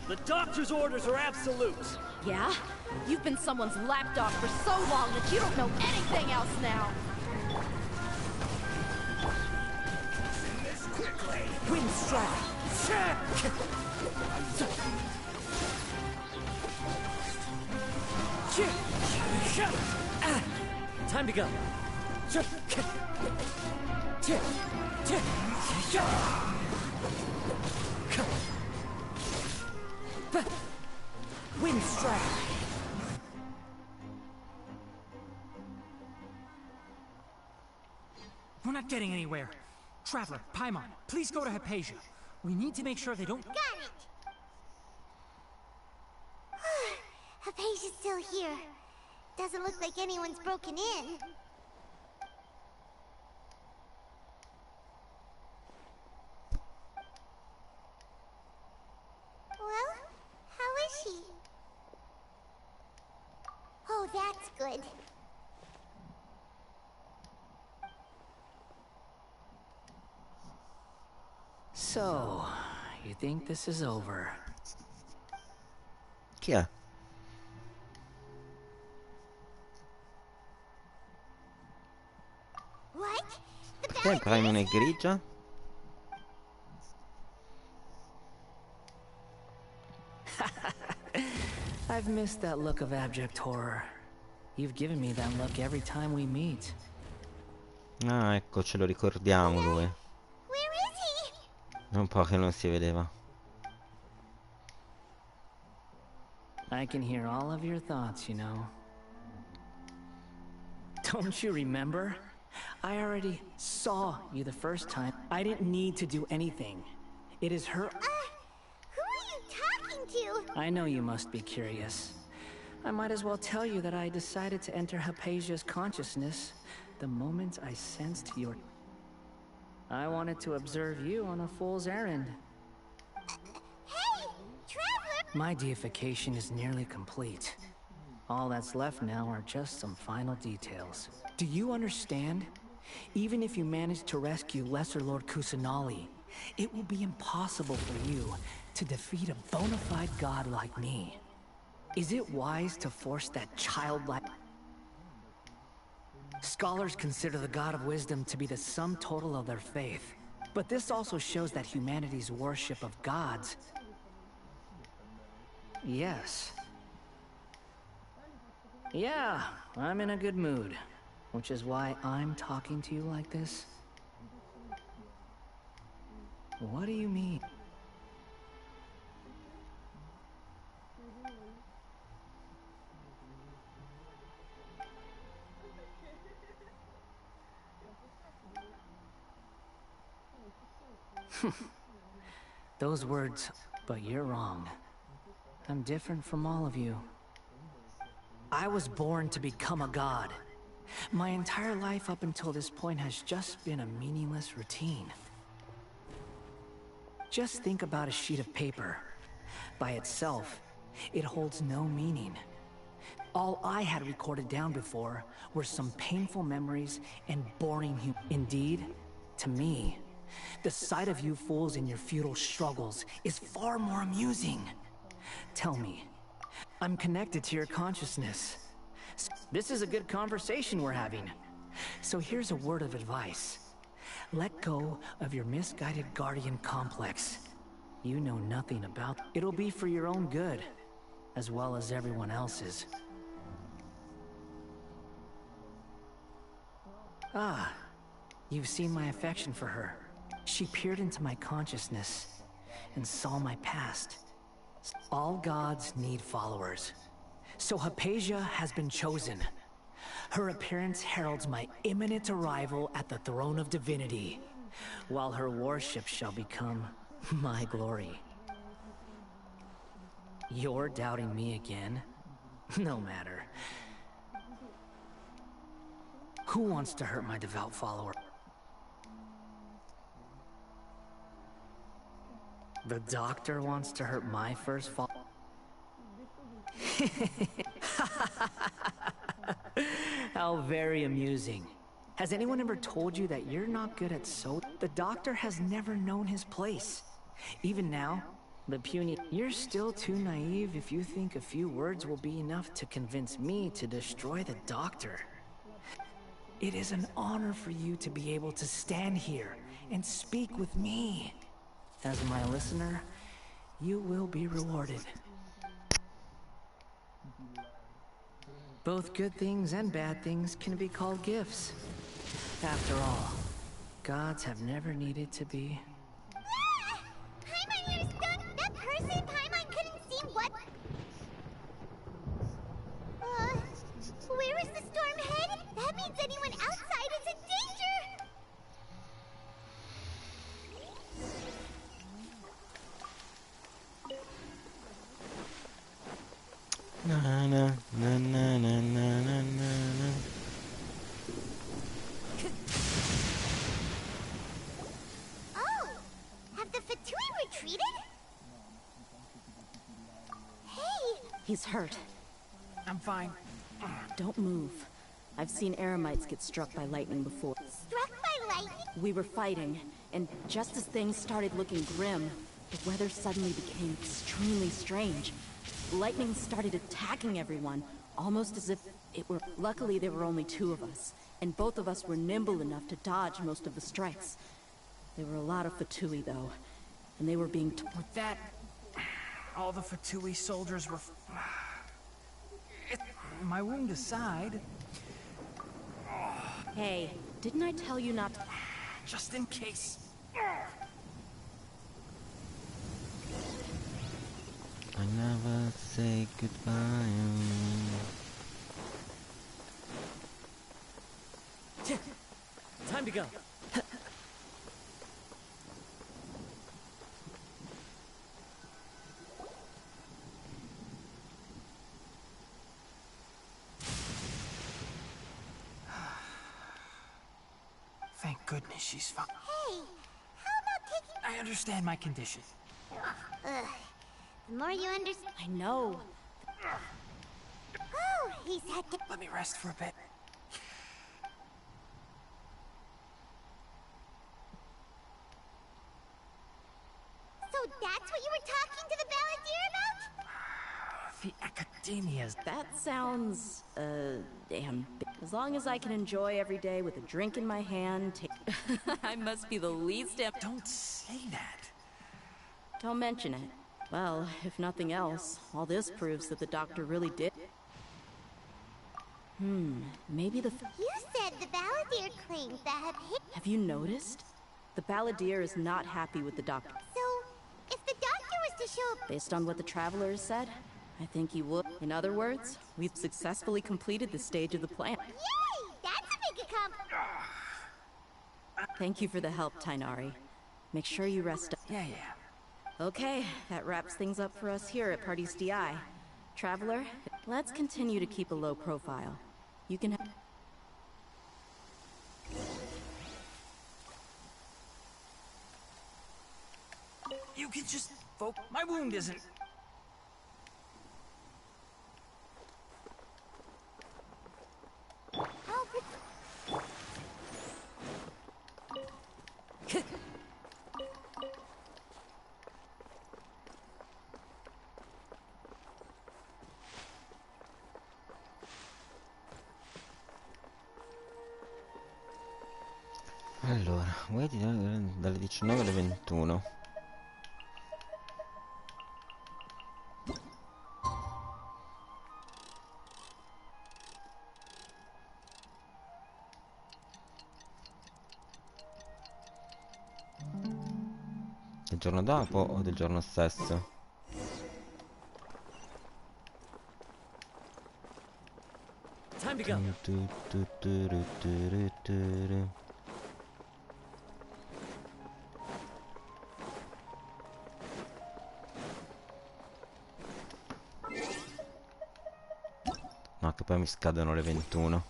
The doctor's orders are absolute. Yeah? You've been someone's lapdog for so long that you don't know anything else now. Windstrike. Time to go. Windstrike. We're not getting anywhere. Traveler, Paimon, please go to Hypatia. We need to make sure they don't. Got it! Hypatia's still here. Doesn't look like anyone's broken in. Well, how is she? Oh, that's good. So, you think this is over? Chi è? What? Perché il Paimon è grigia? I've missed that look of abject horror. You've given me that look every time we meet. Ah, ecco, ce lo ricordiamo lui. Where is he? È un po' che non si vedeva. I can hear all of your thoughts, you know. Don't you remember? I already saw you the first time. I didn't need to do anything. It is her. Who are you talking to? I know you must be curious. I might as well tell you that I decided to enter Hypatia's consciousness the moment I sensed your. I wanted to observe you on a fool's errand. Hey, Traveler! My deification is nearly complete. All that's left now are just some final details. Do you understand? Even if you manage to rescue Lesser Lord Kusanali, it will be impossible for you to defeat a bona fide god like me. Is it wise to force that childlike... Scholars consider the God of Wisdom to be the sum total of their faith. But this also shows that humanity's worship of gods... Yes. Yeah, I'm in a good mood. Which is why I'm talking to you like this. What do you mean? Those words, but you're wrong. I'm different from all of you. I was born to become a god. My entire life up until this point has just been a meaningless routine. Just think about a sheet of paper. By itself, it holds no meaning. All I had recorded down before were some painful memories and boring Indeed, to me, the sight of you fools in your futile struggles is far more amusing. Tell me, I'm connected to your consciousness. This is a good conversation we're having. So here's a word of advice. Let go of your misguided guardian complex. You know nothing about it. It'll be for your own good, as well as everyone else's. Ah, you've seen my affection for her. She peered into my consciousness and saw my past. All gods need followers. So Hypatia has been chosen. Her appearance heralds my imminent arrival at the throne of divinity, while her worship shall become my glory. You're doubting me again? No matter. Who wants to hurt my devout follower? The doctor wants to hurt my first follower. How very amusing. Has anyone ever told you that you're not good at The doctor has never known his place. Even now, the puny... You're still too naive if you think a few words will be enough to convince me to destroy the doctor. It is an honor for you to be able to stand here and speak with me. As my listener, you will be rewarded. Both good things and bad things can be called gifts. After all, gods have never needed to be. Paimon, you're stuck! That person Paimon couldn't see what... where is the storm headed? That means anyone outside is in danger! Na na na na na na na na. Oh! Have the Fatui retreated? Hey! He's hurt. I'm fine. Don't move. I've seen Eremites get struck by lightning before. Struck by lightning? We were fighting, and just as things started looking grim, the weather suddenly became extremely strange. Lightning started attacking everyone, almost as if it were... Luckily, there were only two of us, and both of us were nimble enough to dodge most of the strikes. There were a lot of Fatui, though, and they were being... With that, all the Fatui soldiers were... My wound aside... Hey, didn't I tell you not to... Just in case. I never say goodbye. Time to go. Thank goodness she's fine. Hey, how about taking... I understand my condition. Ugh. The more you understand... I know. Oh, he's had to... Let me rest for a bit. So that's what you were talking to the balladeer about? The academia's... That sounds, damn... As long as I can enjoy every day with a drink in my hand, I must be the least... Don't say that. Don't mention it. Well, if nothing else, all this proves that the doctor really did... maybe the... You said the balladeer claimed that... Have you noticed? The balladeer is not happy with the doctor. So, if the doctor was to show... Based on what the travelers said, I think he would. In other words, we've successfully completed this stage of the plan. Yay! That's a big accomplishment! Thank you for the help, Tainari. Make sure you rest up. Yeah. Okay, that wraps things up for us here at Party's DI. Traveler, let's continue to keep a low profile. You can... You can just... My wound isn't... Allora, vedi dalle 19 alle 21. Del giorno dopo o del giorno stesso? Time to go. No, che poi mi scadono le 21.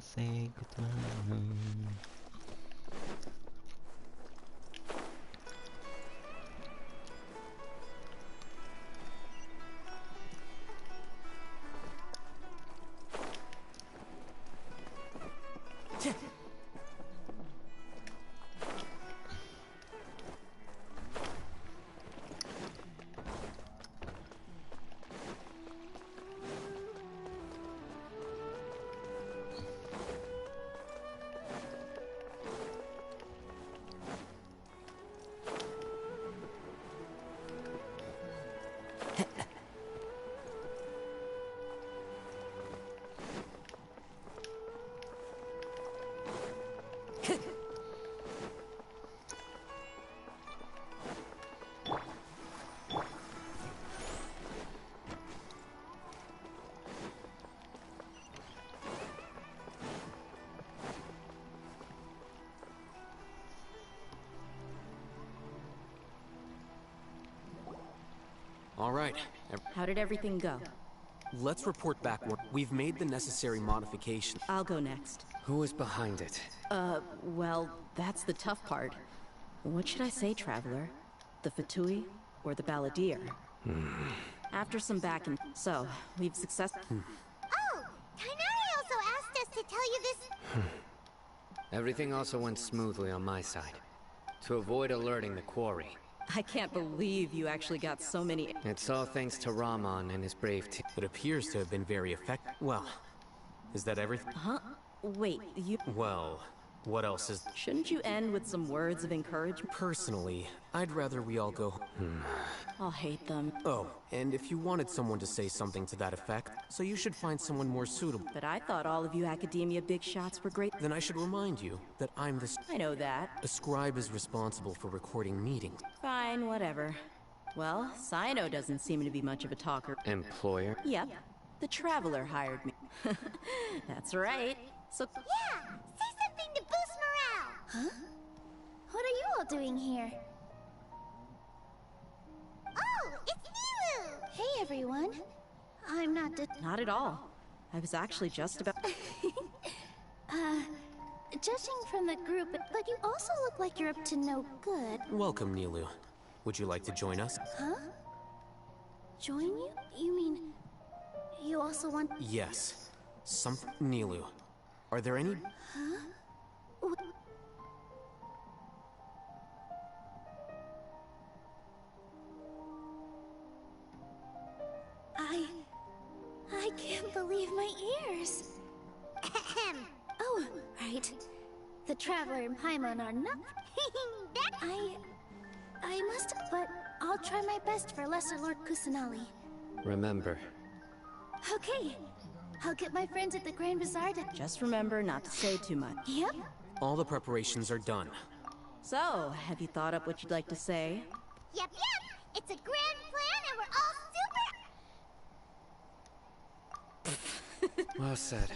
Say goodbye. All right. How did everything go? Let's report back. We've made the necessary modifications. I'll go next. Who is behind it? Well, that's the tough part. What should I say, Traveler? The Fatui or the Balladeer? After some back and... So, we've success... Oh! Canale also asked us to tell you this... Everything also went smoothly on my side. To avoid alerting the quarry. I can't believe you actually got so many... It's all thanks to Rahman and his brave team. It appears to have been very effective. Well, is that everything? Huh? Wait, you... Well, what else is... Shouldn't you end with some words of encouragement? Personally, I'd rather we all go... I'll hate them. Oh, and if you wanted someone to say something to that effect, so you should find someone more suitable. But I thought all of you academia big shots were great. Then I should remind you that I'm the... I know that. A scribe is responsible for recording meetings. Fine, whatever. Well, Sino doesn't seem to be much of a talker. Employer? Yep. The Traveler hired me. That's right. So... Yeah! Say something to boost morale! Huh? What are you all doing here? Oh, it's Nilu! Hey, everyone. I'm not Not at all. I was actually just about... Judging from the group, but you also look like you're up to no good. Welcome, Nilu. Would you like to join us? Huh? Join you? You mean... You also want... Yes. Nilu. Are there any... Huh? I can't believe my ears. Oh, right. The Traveler and Paimon are not... I must... But I'll try my best for Lesser Lord Kusanali. Remember. Okay. I'll get my friends at the Grand Bazaar to... Just remember not to say too much. Yep. All the preparations are done. So, have you thought up what you'd like to say? Yep. It's a grand plan and we're all Well said.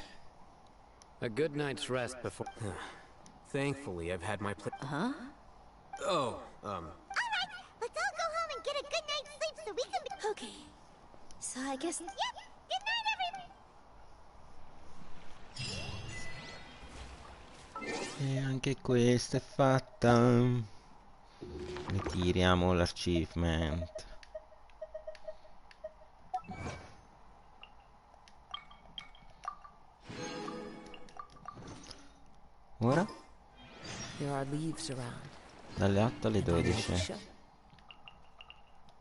A good night's rest before... Thankfully, I've had my Huh? Oh, Alright, let's all go home and get a good night's sleep so we can be... Okay. So I guess... Yep! Good night, everyone! Anche questa è fatta. Ritiriamo l'achievement. Ora? There are leaves around. Dalle 8 alle 12.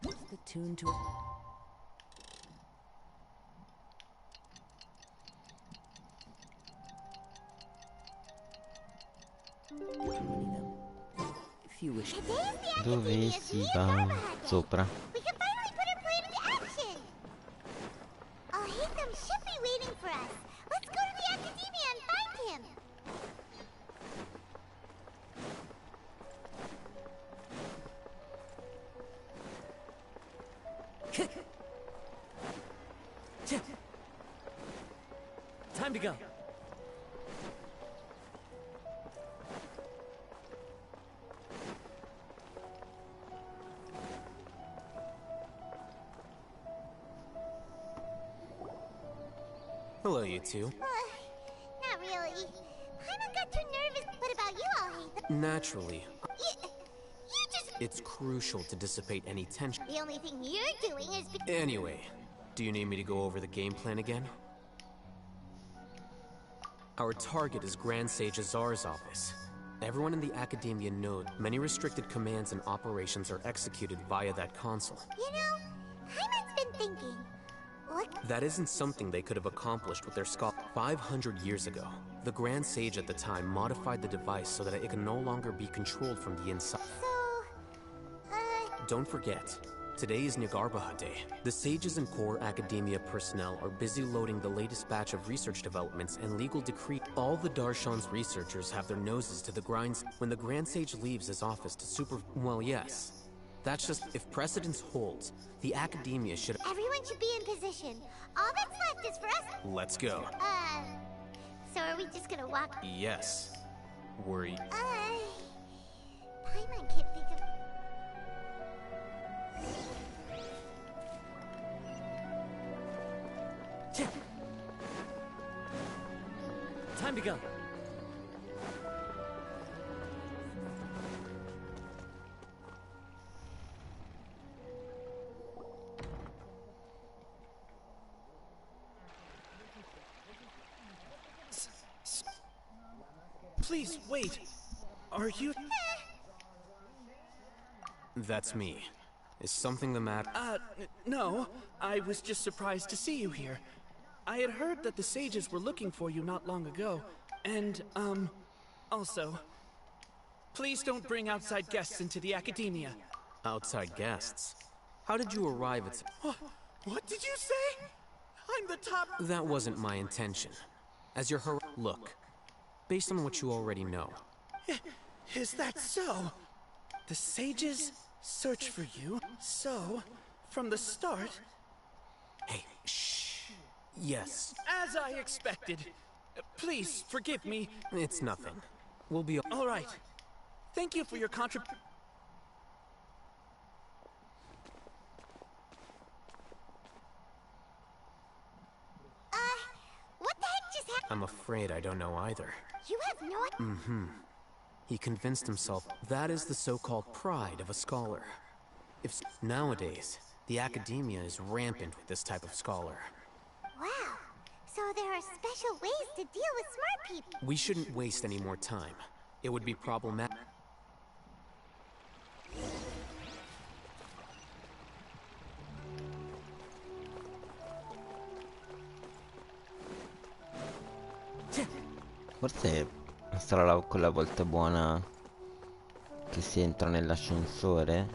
What's the tune to if you wish. Dove si va? Sopra. We can finally put our plan into action! I'll hate them should be waiting for us. Let's go to the academia and find him! Time to go. Hello, you two. Not really. Paimon got too nervous. What about you, I'll hate them? Naturally, You just... it's crucial to dissipate any tension. The only thing you're doing is... Anyway, do you need me to go over the game plan again? Our target is Grand Sage Azar's office. Everyone in the Academia knows many restricted commands and operations are executed via that console. You know, Paimon's been thinking. What? That isn't something they could have accomplished with their skull. 500 years ago, the Grand Sage at the time modified the device so that it can no longer be controlled from the inside. Don't forget, today is Nagarbaha Day. The sages and core academia personnel are busy loading the latest batch of research developments and legal decree. All the Darshan's researchers have their noses to the grinds when the Grand Sage leaves his office to well, yes. That's just, if precedence holds, the academia should... Everyone should be in position. All that's left is for us... Let's go. So are we just gonna walk... Yes. Worry. Paimon can't think of... Time to go. Please, wait. Are you... That's me. Is something the matter? No. I was just surprised to see you here. I had heard that the sages were looking for you not long ago. And, also... Please don't bring outside guests into the academia. Outside guests? How did you arrive at... What did you say? I'm the top... That wasn't my intention. As your Look, based on what you already know. Is that so? The sages search for you, so, from the start... Hey, shh. Yes. As I expected. Please, forgive me. It's nothing. We'll be... All right. Thank you for your what the heck just happened? I'm afraid I don't know either. You have no... Mm-hmm. He convinced himself that is the so-called pride of a scholar. Nowadays, the academia is rampant with this type of scholar. Wow. So there are special ways to deal with smart people. We shouldn't waste any more time. It would be problematic. Forse sarà quella volta buona che si entra nell'ascensore.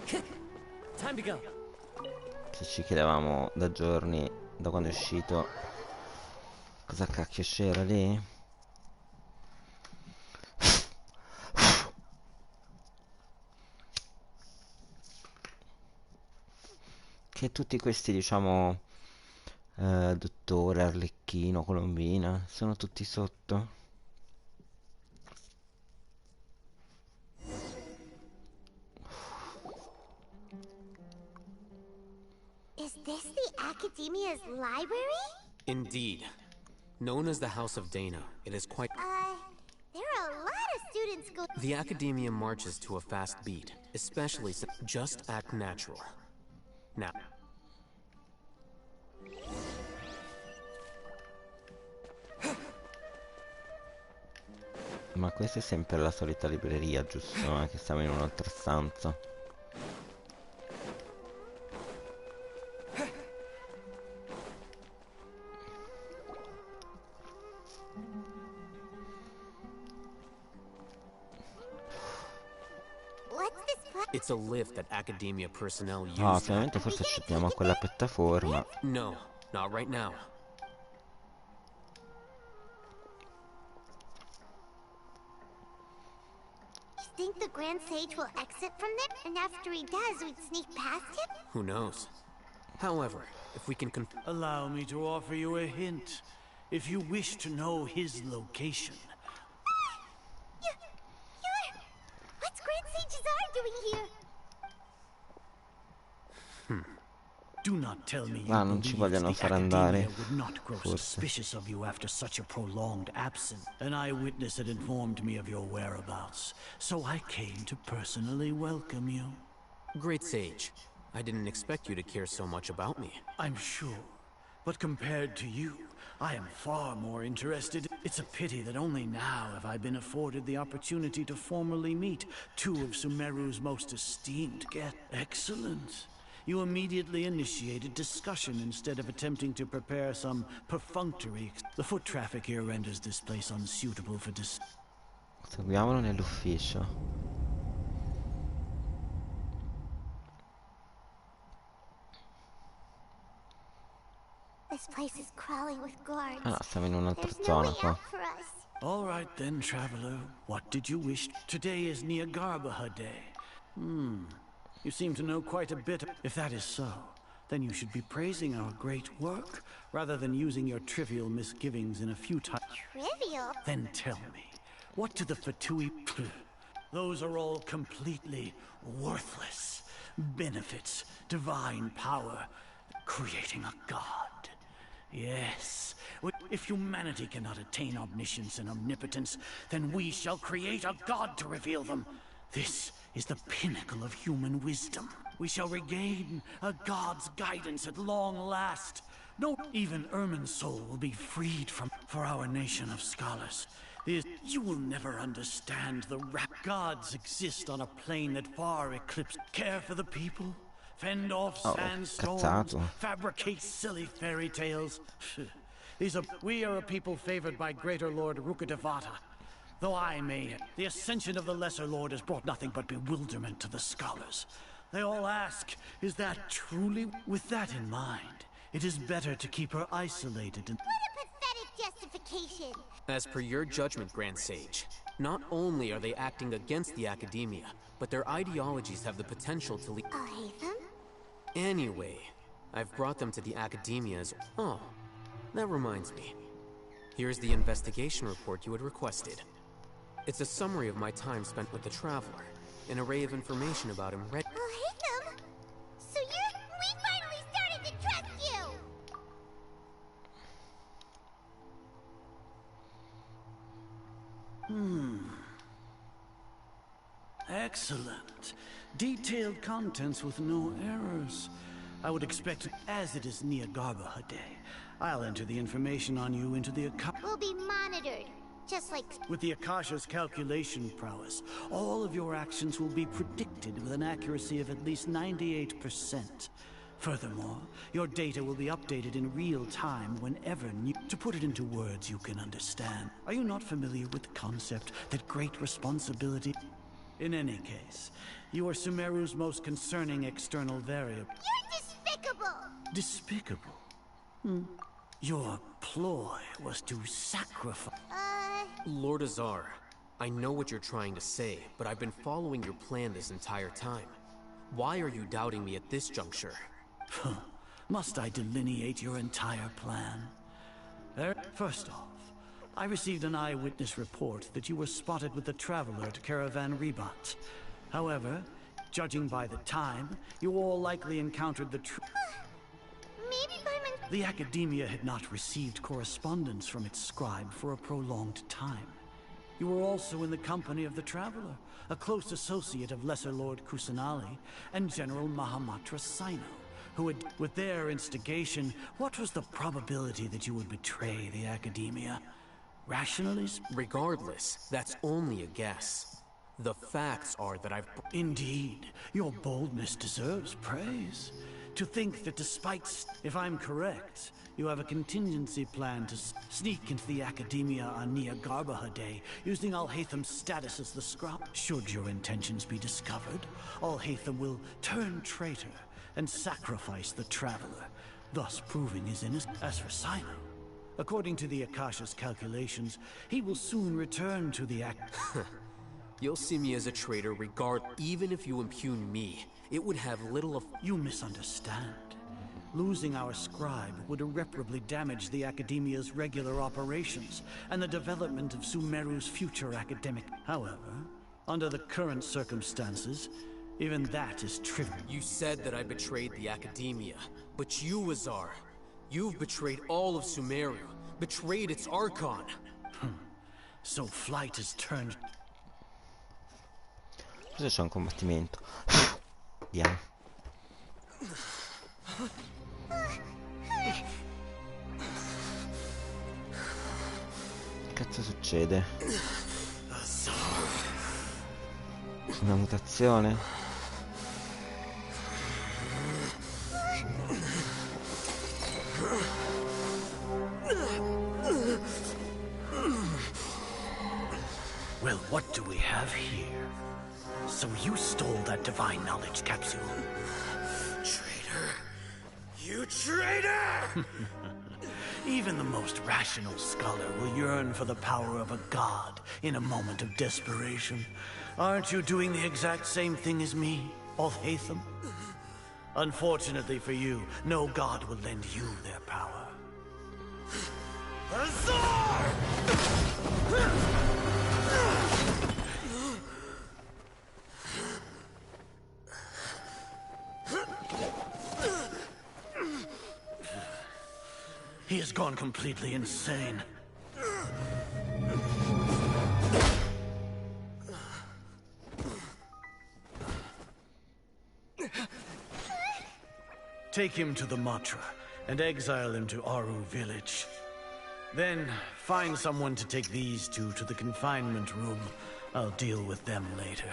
Time to go. Che ci chiedevamo da giorni, da quando è uscito, cosa cacchio c'era lì? Che tutti questi, diciamo, dottore, Arlecchino, Colombina, sono tutti sotto. Is this the Academia's library? Indeed. Known as the House of Dana, it is quite... There are a lot of students The academia marches to a fast beat, especially since just act natural. Now. Ma questa è sempre la solita libreria, giusto? Che siamo in un'altra stanza. It's a lift that academia personnel use. Ah, finalmente forse accettiamo a quella piattaforma. No, not right now. You think the Grand Sage will exit from there? And after he does, we'd sneak past him? Who knows? However, if we can allow me to offer you a hint. If you wish to know his location. What's Grand Sage's eye doing here? Do not tell me you non ci vogliono far andare. would not grow suspicious of you after such a prolonged absence. An eyewitness had informed me of your whereabouts, so I came to personally welcome you. Great Sage, I didn't expect you to care so much about me. I'm sure, but compared to you, I am far more interested. It's a pity that only now have I been afforded the opportunity to formally meet two of Sumeru's most esteemed guests. Excellent. You immediately initiated discussion instead of attempting to prepare some perfunctory. The foot traffic here renders this place unsuitable for Seguiamolo nell'ufficio. This place is crawling with guards. Ah, siamo in un'altra There's no zona way qua. out for us. All right then, traveler. What did you wish? Today is Niagarbaha Day. You seem to know quite a bit. If that is so, then you should be praising our great work, rather than using your trivial misgivings in a futile... Trivial? Then tell me, what do the Fatui... Those are all completely worthless benefits, divine power, creating a god. Yes, if humanity cannot attain omniscience and omnipotence, then we shall create a god to reveal them. This is the pinnacle of human wisdom. We shall regain a god's guidance at long last. No, even Ermin's soul will be freed from... For our nation of scholars, you will never understand the rap. Gods exist on a plane that far eclipses. Care for the people, fend off sandstorms, fabricate silly fairy tales. We are a people favored by Greater Lord Rukadevata. Though I may, the ascension of the Lesser Lord has brought nothing but bewilderment to the scholars. They all ask, is that truly? With that in mind, it is better to keep her isolated and... What a pathetic justification! As per your judgment, Grand Sage, not only are they acting against the academia, but their ideologies have the potential to lead... I hate them? Anyway, I've brought them to the academia as... Oh, that reminds me. Here's the investigation report you had requested. It's a summary of my time spent with the Traveler, an array of information about him read... I hate them? So we finally started to trust you! Excellent. Detailed contents with no errors. I would expect, as it is Niagarbaha Day, I'll enter the information on you into the Akasha. We'll be monitored, just like... With the Akasha's calculation prowess, all of your actions will be predicted with an accuracy of at least 98%. Furthermore, your data will be updated in real time whenever new... To put it into words you can understand, are you not familiar with the concept that great responsibility... In any case, you are Sumeru's most concerning external variable. You're despicable! Despicable? Your ploy was to sacrifice... Lord Azar, I know what you're trying to say, but I've been following your plan this entire time. Why are you doubting me at this juncture? Must I delineate your entire plan? First off, I received an eyewitness report that you were spotted with the Traveler at Caravan Rebat. However, judging by the time, you all likely encountered the Maybe by my... The Academia had not received correspondence from its scribe for a prolonged time. You were also in the company of the Traveler, a close associate of Lesser Lord Kusanali and General Mahamatra Sino, who had, with their instigation, what was the probability that you would betray the Academia? Rationally? Regardless, that's only a guess. The facts are that I've... Indeed, your boldness deserves praise. To think that despite, if I'm correct, you have a contingency plan to sneak into the Academia on Niagarbaha Day, using Al-Haytham's status as the scrap. Should your intentions be discovered, Al-Haytham will turn traitor and sacrifice the Traveler, thus proving his innocence. As for Sino, according to the Akasha's calculations, he will soon return to the You'll see me as a traitor even if you impugn me. It would have little of... You misunderstand. Losing our scribe would irreparably damage the Academia's regular operations and the development of Sumeru's future academic. However, under the current circumstances, even that is trivial. You said that I betrayed the Academia, but you, Azar, you've betrayed all of Sumeru, betrayed its Archon. So flight has turned... Forse c'è un combattimento. Vediamo. Che cazzo succede? Una mutazione? Well, what do we have here? So you stole that divine knowledge capsule? Traitor! You traitor! Even the most rational scholar will yearn for the power of a god in a moment of desperation. Aren't you doing the exact same thing as me, Al-Haytham? Unfortunately for you, no god will lend you their power. Azar! He has gone completely insane. Take him to the Matra and exile him to Aru village. Then find someone to take these two to the confinement room. I'll deal with them later.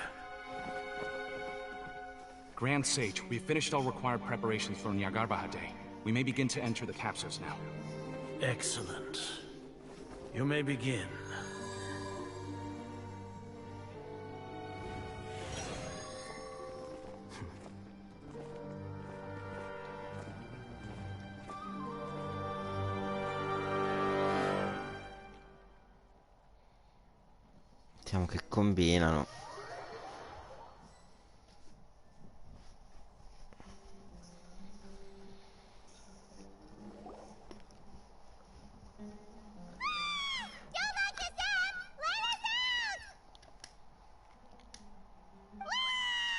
Grand Sage, we've finished all required preparations for Niagarbaha Day. We may begin to enter the capsules now. Excellent. You may begin. Vediamo che combinano.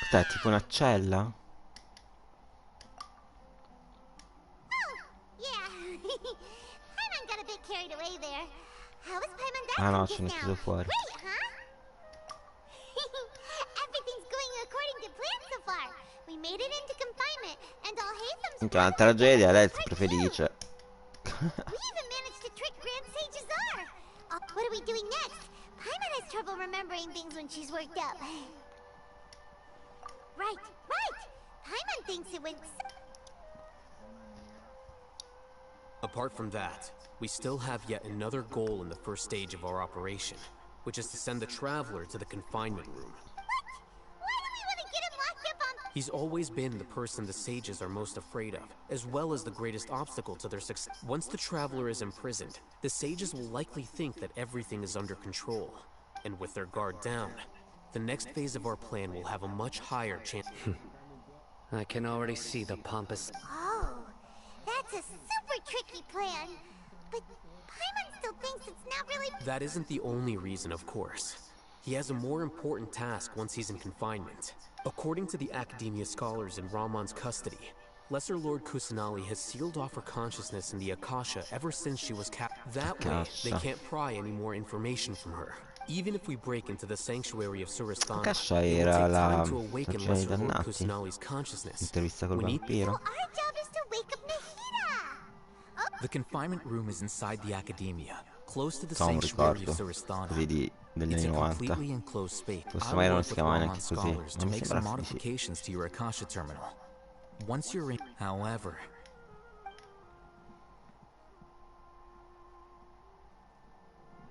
Cos'è, tipo una cella? Ah no, ce n'è chiuso fuori. Minchia, una tragedia, lei è super felice. What are we doing next? Paimon has trouble remembering things when she's worked up. Right. Paimon thinks it went... Apart from that, we still have yet another goal in the first stage of our operation, which is to send the Traveler to the confinement room. He's always been the person the sages are most afraid of, as well as the greatest obstacle to their success. Once the Traveler is imprisoned, the sages will likely think that everything is under control. And with their guard down, the next phase of our plan will have a much higher chance. I can already see the pompous... Oh, that's a super tricky plan. But Paimon still thinks it's not really... That isn't the only reason, of course. He has a more important task once he's in confinement. According to the Academia scholars in Ramon's custody, Lesser Lord Kusanali has sealed off her consciousness in the Akasha ever since she was That way, they can't pry any more information from her. Even if we break into the sanctuary of Surasthana, Kasha it will era take la time to awaken stagione dei Lesser Lord dannati. Kusanali's consciousness. Intervista col We need vampiro. Our job is to wake up Nahida. The confinement room is inside the academia, close to the Un sanctuary ricordo of Surasthana. così degli It's anni a 90. completely enclosed space. Forse I magari non work si with chiamava Raman neanche così. scholars to Non mi make sembra some di sì. modifications to your Akasha terminal. Once you're in, however,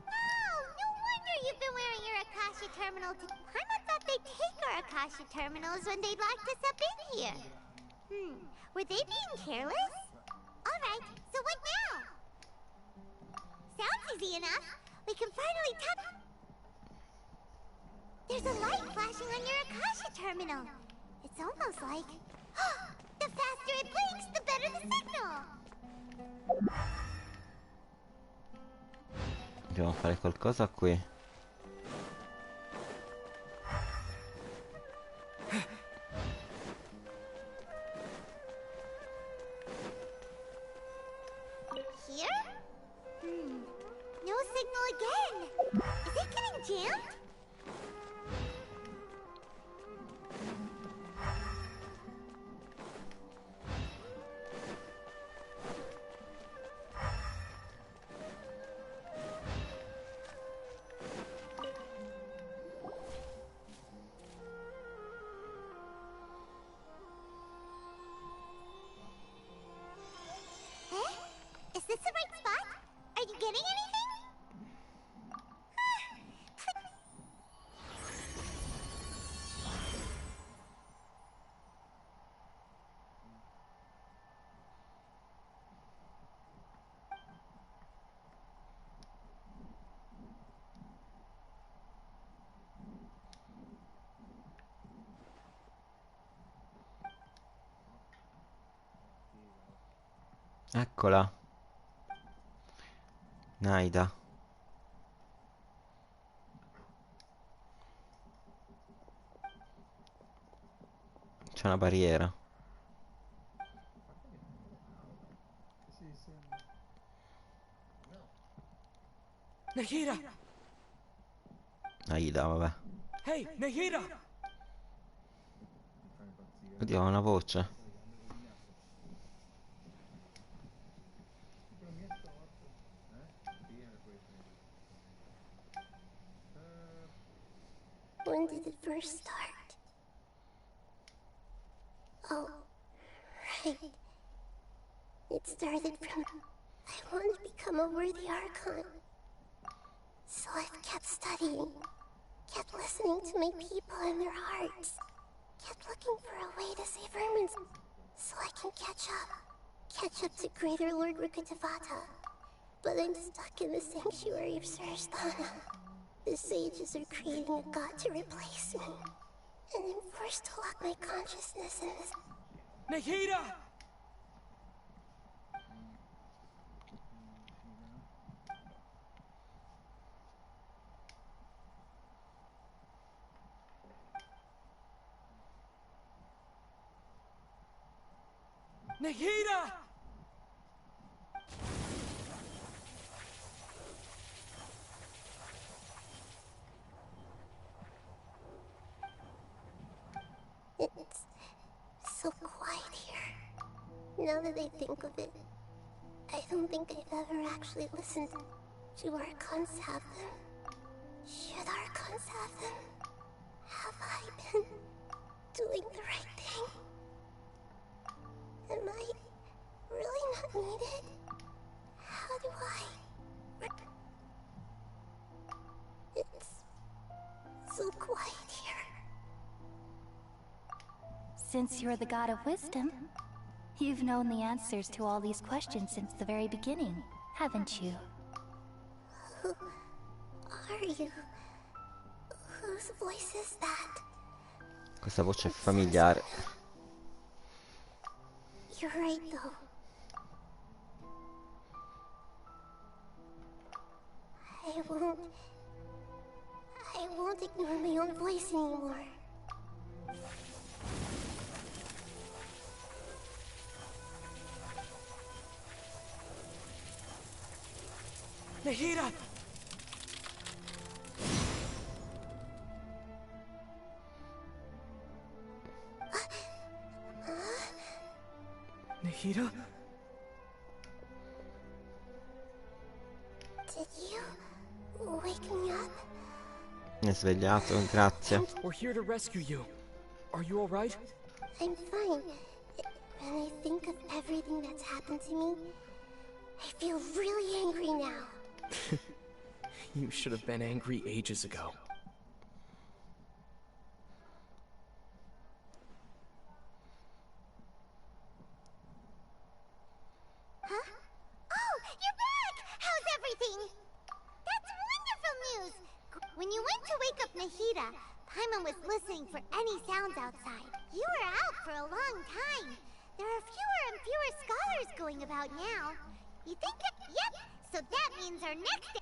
No wonder you've been wearing your Akasha terminal to... Paimon thought they'd take our Akasha terminals when they locked us up in here. Were they being careless? Alright, so what now? Sounds easy enough. We can finally tap... There's a light flashing on your Akasha terminal. It's almost like... The faster it blinks, the better the signal. Dobbiamo fare qualcosa qui. Here? No signal again. Is it getting jammed? Is this the right spot? Are you getting anything? Eccola. Nahida. C'è una barriera. Nahida! Nahida, vabbè. Hey, Nahida! Oddio, ha una voce. When did it first start? Oh, right. It started from... I want to become a worthy Archon. So I've kept studying, kept listening to my people and their hearts, kept looking for a way to save Vermins so I can catch up to Greater Lord Rukutavata. But I'm stuck in the sanctuary of Surasthana. The sages are creating a god to replace me, and I'm forced to lock my consciousness in this... Nahida! Nahida! It's so quiet here. Now that I think of it, I don't think I've ever actually listened to Archons have them. Should Archons have them? Have I been doing the right thing? Am I really not needed? How do I... It's so quiet here. Since you're the god of wisdom, you've known the answers to all these questions since the very beginning, haven't you? Who are you? Whose voice is that? Questa voce è familiare. You're right, though. I won't ignore my own voice anymore. Nahida! Nahida? Did you wake me up? Mi hai svegliato, grazie. We're here to rescue you. Are you alright? I'm fine. When I think of everything that's happened to me, I feel really angry now. You should have been angry ages ago. Huh? Oh, you're back! How's everything? That's wonderful news! When you went to wake up Nahida, Paimon was listening for any sounds outside. You were out for a long time. There are fewer and fewer scholars going about now. You think it? Yep! So that means our next...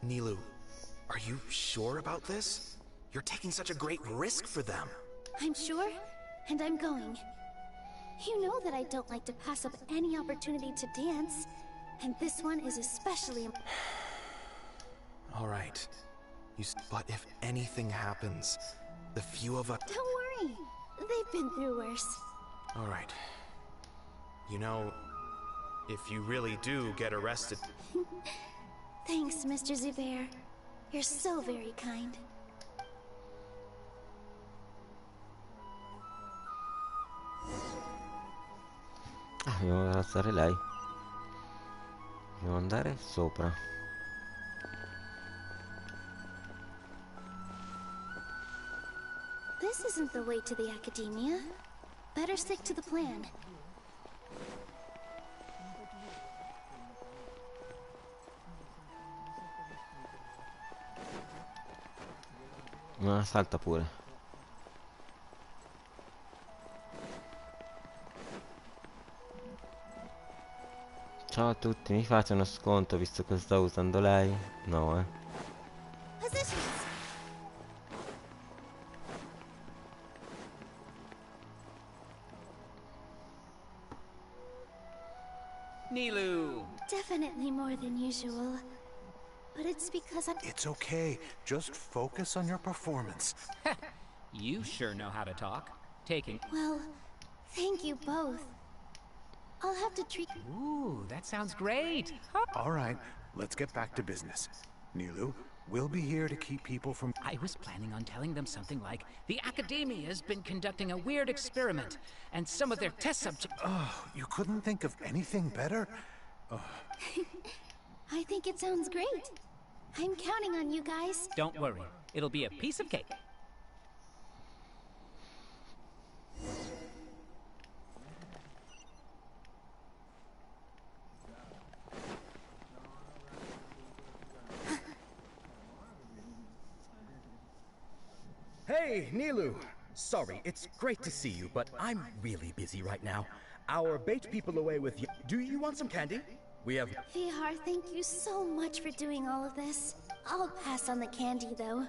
Nilou, are you sure about this? You're taking such a great risk for them. I'm sure, and I'm going. You know that I don't like to pass up any opportunity to dance, and this one is especially... All right. But if anything happens, the few of us... Don't worry. They've been through worse. All right. You know, if you really do get arrested... Thanks, Mr. Zubair. You're so very kind. Dobbiamo alzare lei. Dobbiamo andare sopra. This isn't the way to the Academia. Better stick to the plan. Ma salta pure. Ciao a tutti, mi fate uno sconto visto che sto usando lei? No, Positions! Nilou! Definitely more than usual. But it's because It's okay. Just focus on your performance. You sure know how to talk. Taking... Well, thank you both. I'll have to treat... Ooh, that sounds great. All right, let's get back to business. Nilou, we'll be here to keep people from... I was planning on telling them something like, the Academia has been conducting a weird experiment, and some of their test subjects... Oh, you couldn't think of anything better? Oh. I think it sounds great. I'm counting on you guys. Don't worry, it'll be a piece of cake. Hey, Nilou! Sorry, it's great to see you, but I'm really busy right now. Our bait people away with you. Do you want some candy? We have... Vihar, thank you so much for doing all of this. I'll pass on the candy, though.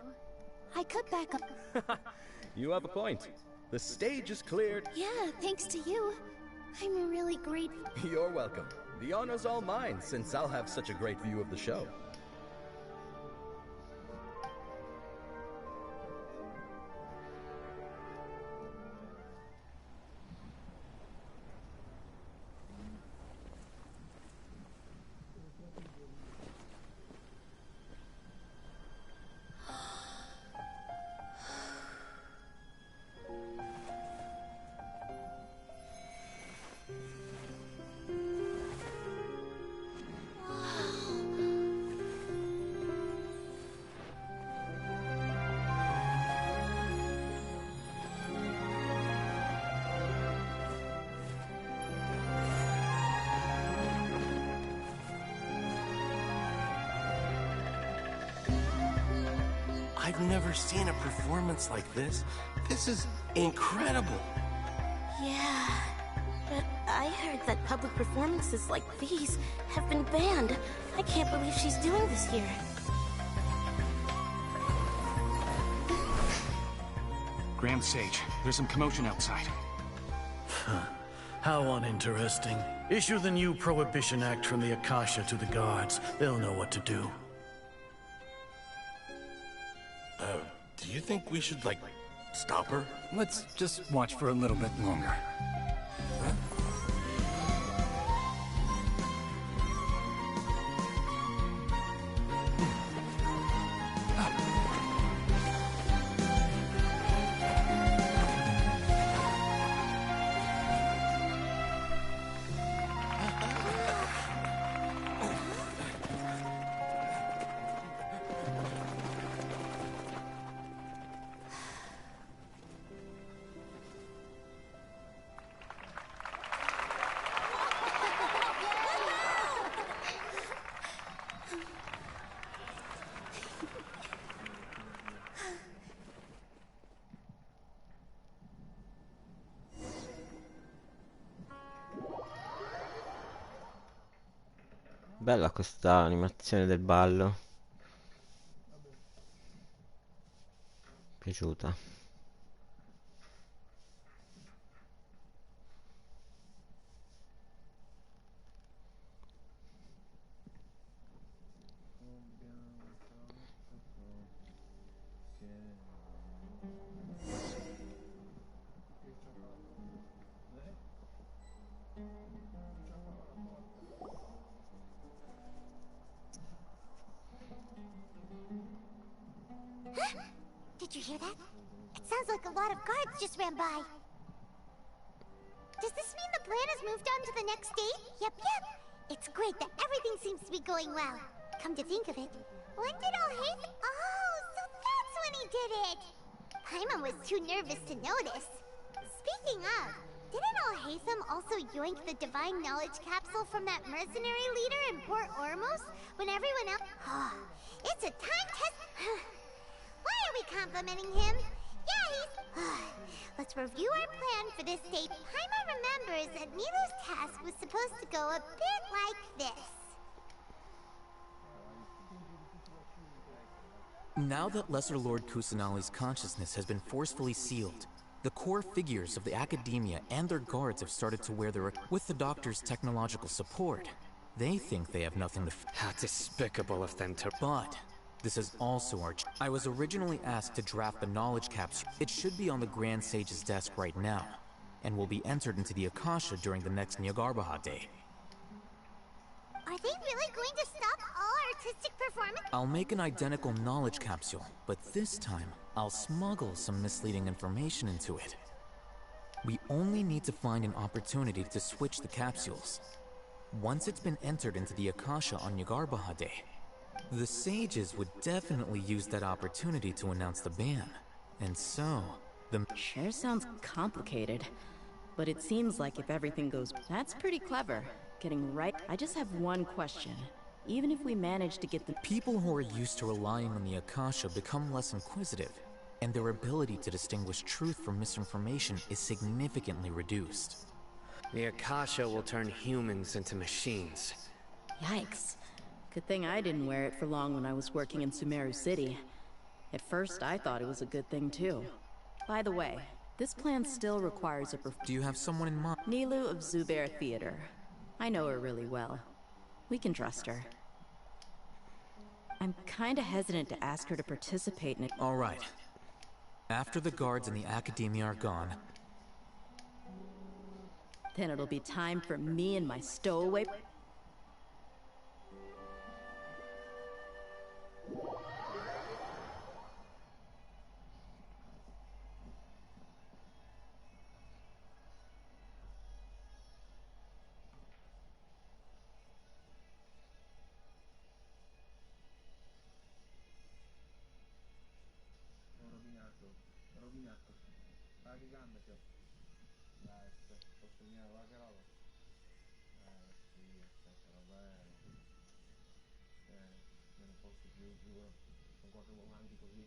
I could back up... You have a point. The stage is cleared. Yeah, thanks to you. I'm really grateful. You're welcome. The honor's all mine, since I'll have such a great view of the show. I've never seen a performance like this. This is incredible. Yeah, but I heard that public performances like these have been banned. I can't believe she's doing this here. Grand Sage, there's some commotion outside. How uninteresting. Issue the new Prohibition Act from the Akasha to the guards. They'll know what to do. Do you think we should, like, stop her? Let's just watch for a little bit longer. Bella questa animazione del ballo. Piaciuta. Did you hear that? It sounds like a lot of guards just ran by. Does this mean the plan has moved on to the next date? Yep. It's great that everything seems to be going well. Come to think of it, when did Alhaith... Oh, so that's when he did it! Paimon was too nervous to notice. Speaking of, didn't Alhaitham also yoink the divine knowledge capsule from that mercenary leader in Port Ormos when everyone else... Oh, it's a time test... Why are we complimenting him? Yeah, he's... Let's review our plan for this date. Paimon remembers that Nilu's task was supposed to go a bit like this. Now that Lesser Lord Kusanali's consciousness has been forcefully sealed, the core figures of the academia and their guards have started to wear their... With the Doctor's technological support, they think they have nothing to... How despicable of them to... But this is also our... I was originally asked to draft the knowledge capsule. It should be on the Grand Sage's desk right now, and will be entered into the Akasha during the next Nyagarbha Day. Are they really going to stop all artistic performance? I'll make an identical knowledge capsule, but this time, I'll smuggle some misleading information into it. We only need to find an opportunity to switch the capsules. Once it's been entered into the Akasha on Nyagarbha Day, the sages would definitely use that opportunity to announce the ban. And so, the... Sure sounds complicated, but it seems like if everything goes... That's pretty clever. Getting right... I just have one question. Even if we manage to get the... People who are used to relying on the Akasha become less inquisitive, and their ability to distinguish truth from misinformation is significantly reduced. The Akasha will turn humans into machines. Yikes. Good thing I didn't wear it for long when I was working in Sumeru City. At first, I thought it was a good thing too. By the way, this plan still requires a... Do you have someone in mind? Nilu of Zubair Theater. I know her really well. We can trust her. I'm kinda hesitant to ask her to participate in it. All right. After the guards and the academia are gone... Then it'll be time for me and my stowaway... Non posso più, giuro. Con qualche momento così.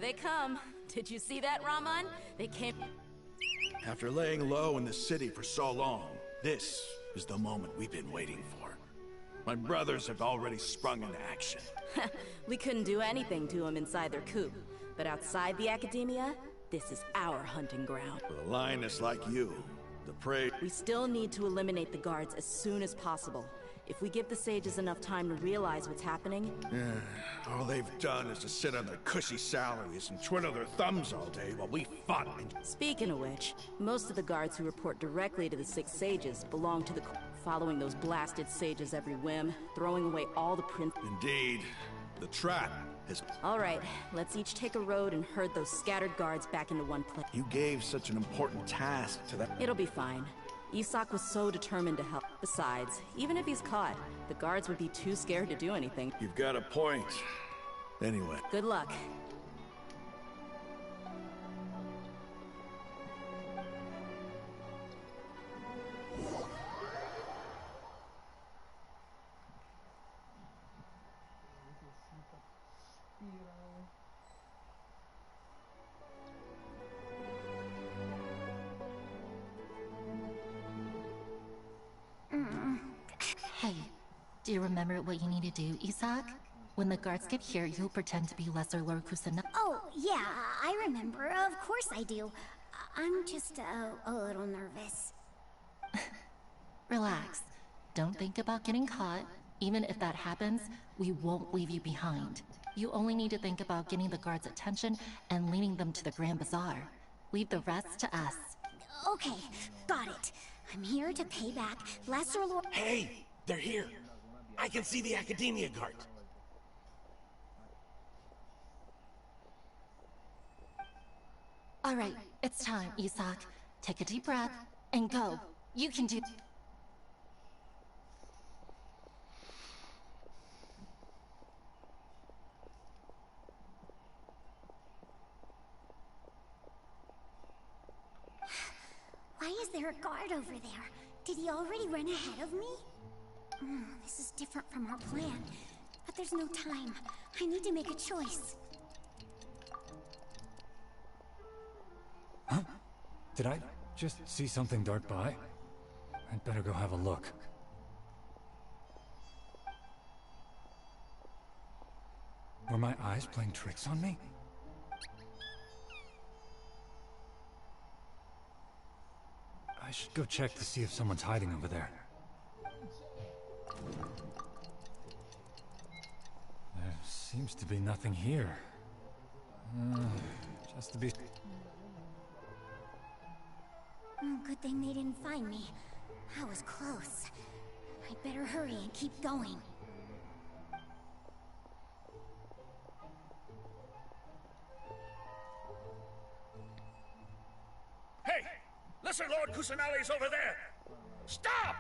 they come. Did you see that, Rahman? They came... After laying low in the city for so long, this is the moment we've been waiting for. My brothers have already sprung into action. We couldn't do anything to them inside their coop. But outside the academia, this is our hunting ground. For the lioness like you, the prey... We still need to eliminate the guards as soon as possible. If we give the sages enough time to realize what's happening... all they've done is to sit on their cushy salaries and twiddle their thumbs all day while we fought. Speaking of which, most of the guards who report directly to the 6 sages belong to the... following those blasted sages every whim, throwing away all the prints... Indeed. The trap has... Alright, let's each take a road and herd those scattered guards back into one place. You gave such an important task to that... It'll be fine. Isak was so determined to help. Besides, even if he's caught, the guards would be too scared to do anything. You've got a point. Anyway. Good luck. Hey, do you remember what you need to do, Isak? When the guards get here, you'll pretend to be Lesser Lord Kusanagi. Oh, yeah, I remember. Of course I do. I'm just a little nervous. Relax. Don't think about getting caught. Even if that happens, we won't leave you behind. You only need to think about getting the guards' attention and leading them to the Grand Bazaar. Leave the rest to us. Okay, got it. I'm here to pay back Lesser Lord... Hey! They're here! I can see the Academia guard! Alright, it's time, Isak. Take a deep breath, and go. You can do... Why is there a guard over there? Did he already run ahead of me? This is different from our plan. But there's no time. I need to make a choice. Huh? Did I just see something dart by? I'd better go have a look. Were my eyes playing tricks on me? I should go check to see if someone's hiding over there. There seems to be nothing here. Just to be... Good thing they didn't find me. I was close. I'd better hurry and keep going. Hey! Lesser Lord Kusanali's over there! Stop!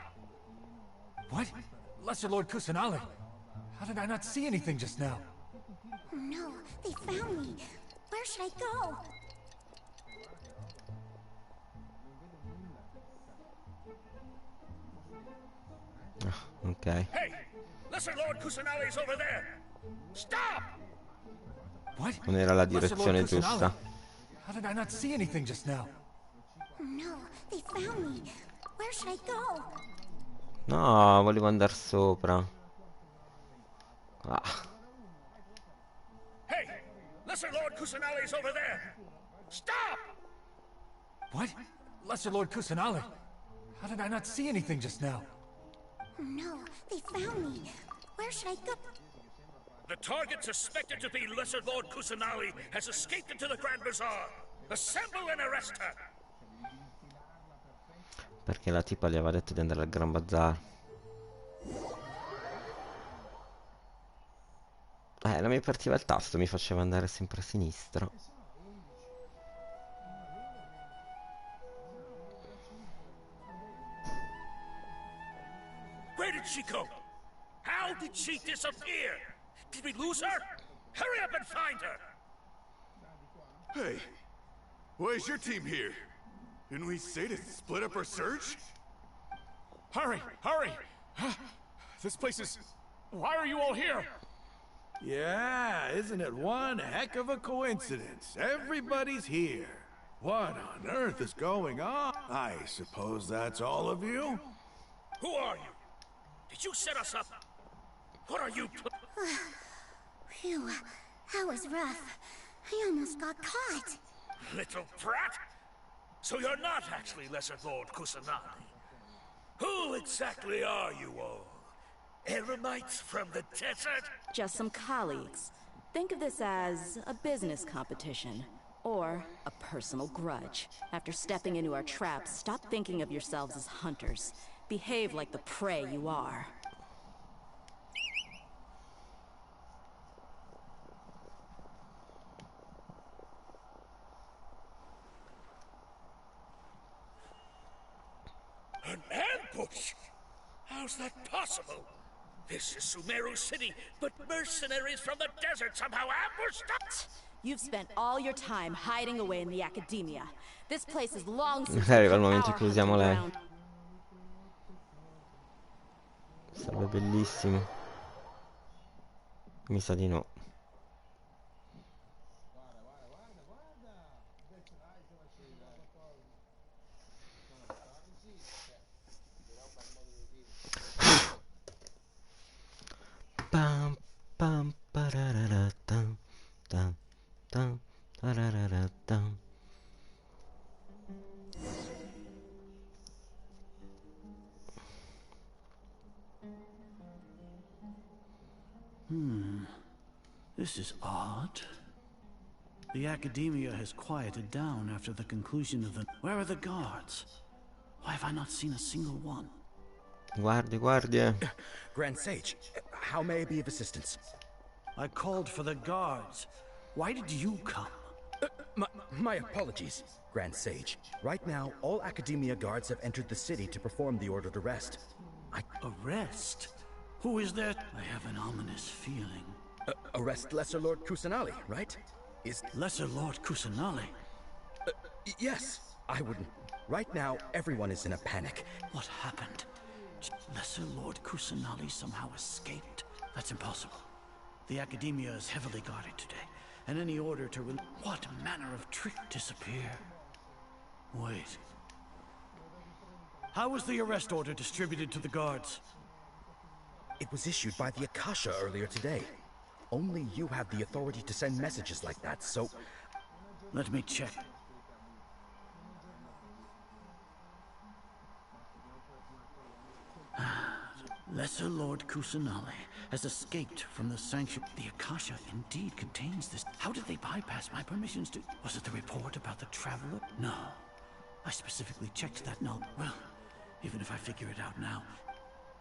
What? Lesser Lord Kusanali? How did I not see anything just now? Oh no, they found me. Where should I go? Ok. Hey! Lesser Lord Kusanali's over there! Stop! What? Non era la direzione giusta. How did I not see anything just now? Oh no, they found me. Where should I go? No, volevo andare sopra. Ah. Hey! Lesser Lord Kusanali's over there! Stop! What? Lesser Lord Kusanali? How did I not see anything just now? Oh no, they found me. Where should I go? The target suspected to be Lesser Lord Kusanali has escaped into the Grand Bazaar. Assemble and arrest her! Perché la tipa gli aveva detto di andare al Gran Bazar. Non mi partiva il tasto, mi faceva andare sempre a sinistra. Where did she go? How did she disappear? Did we lose her? Hurry up and find her! Hey, why is your team here? Didn't we say to split up our search? Hurry! Hurry! This place is... Why are you all here? Yeah, isn't it one heck of a coincidence? Everybody's here. What on earth is going on? I suppose that's all of you? Who are you? Did you set us up? What are you? Phew, that was rough. I almost got caught. Little brat? So you're not actually Lesser Lord Kusanagi. Who exactly are you all? Eremites from the desert? Just some colleagues. Think of this as a business competition. Or a personal grudge. After stepping into our traps, stop thinking of yourselves as hunters. Behave like the prey you are. An ambush? How's that possible? This is Sumeru City, but mercenaries from the desert somehow ambushed us? You've spent all your time hiding away in the academia. This place is long since Arriva il momento in our cui usiamo hunting lei. ground. Sarebbe bellissimo. Mi sa di no. Pam pam pararara tam tam tam pararara tam. This is odd. The academia has quieted down after the conclusion of the... Where are the guards? Why have I not seen a single one? Guardie, guardie. Grand Sage, how may I be of assistance? I called for the guards. Why did you come? My apologies, Grand Sage. Right now, all Academia guards have entered the city to perform the ordered arrest. Arrest? Who is there? I have an ominous feeling. Arrest Lesser Lord Kusanagi, right? Is Lesser Lord Kusanagi? Yes, I wouldn't. Right now, everyone is in a panic. What happened? Lesser Lord Kusanagi somehow escaped? That's impossible. The Academia is heavily guarded today, and any order to what manner of trick disappear? Wait. How was the arrest order distributed to the guards? It was issued by the Akasha earlier today. Only you have the authority to send messages like that, so... Let me check. Lesser Lord Kusanagi has escaped from the sanctuary. The Akasha indeed contains this. How did they bypass my permissions to... Was it the report about the traveler? No. I specifically checked that note. Well, even if I figure it out now.